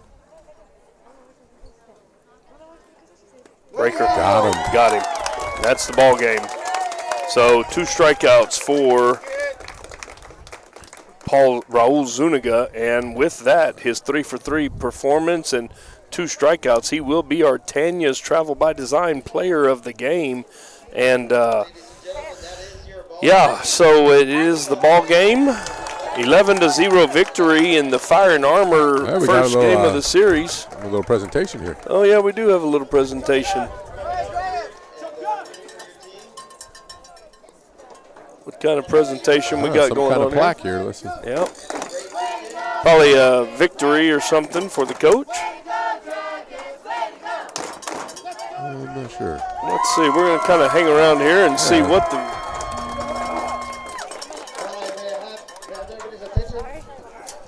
Speaker 1: Breaker. Got him. That's the ball game. So 2 strikeouts for Raul Zuniga, and with that, his 3-for-3 performance and 2 strikeouts, he will be our Tanya's Travel by Design Player of the Game. And yeah, so it is the ball game. 11-0 victory in the Fire and Armor first game of the series.
Speaker 2: A little presentation here.
Speaker 1: Oh yeah, we do have a little presentation. What kind of presentation we got going on here?
Speaker 2: Some kind of plaque here. Let's see.
Speaker 1: Yeah. Probably a victory or something for the coach.
Speaker 2: I'm not sure.
Speaker 1: Let's see. We're going to kind of hang around here and see what the...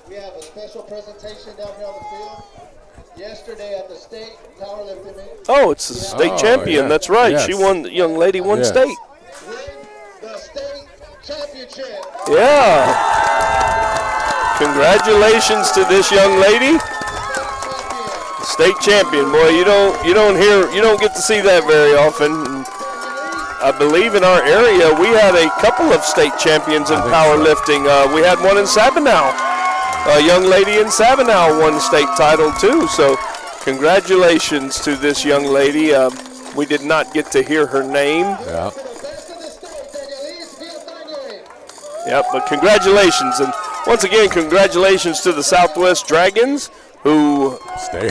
Speaker 9: We have a special presentation down here on the field. Yesterday at the state powerlifting meet.
Speaker 1: Oh, it's the state champion.
Speaker 2: Yeah.
Speaker 1: That's right.
Speaker 2: Yes.
Speaker 1: She won. The young lady won
Speaker 2: Yes.
Speaker 1: state. Yeah. Congratulations to this young lady. State champion, boy. You don't get to see that very often. I believe in our area we had a couple of state champions in powerlifting. We had one in Sabinal. A young lady in Sabinal won the state title too. So congratulations to this young lady. We did not get to hear her name.
Speaker 2: Yeah.
Speaker 1: Yep, but congratulations. And once again, congratulations to the Southwest Dragons, who go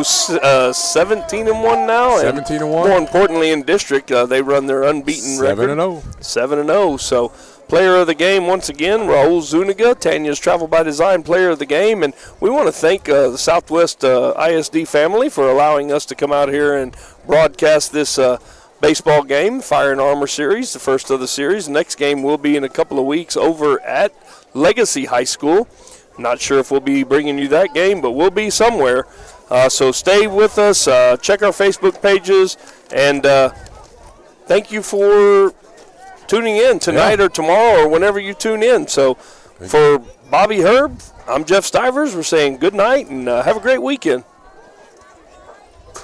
Speaker 1: 17-1 now.
Speaker 2: 17-1.
Speaker 1: More importantly, in district, they run their unbeaten record.
Speaker 2: 7-0.
Speaker 1: 7-0. So, player of the game once again, Raul Zuniga, Tanya's Travel by Design player of the game, and we want to thank the Southwest ISD family for allowing us to come out here and broadcast this baseball game, Fire and Armor Series, the first of the series. The next game will be in a couple of weeks over at Legacy High School. Not sure if we'll be bringing you that game, but we'll be somewhere. So stay with us. Check our Facebook pages. And thank you for tuning in tonight or tomorrow or whenever you tune in. So for Bobby Herb, I'm Jeff Stivers. We're saying good night and have a great weekend.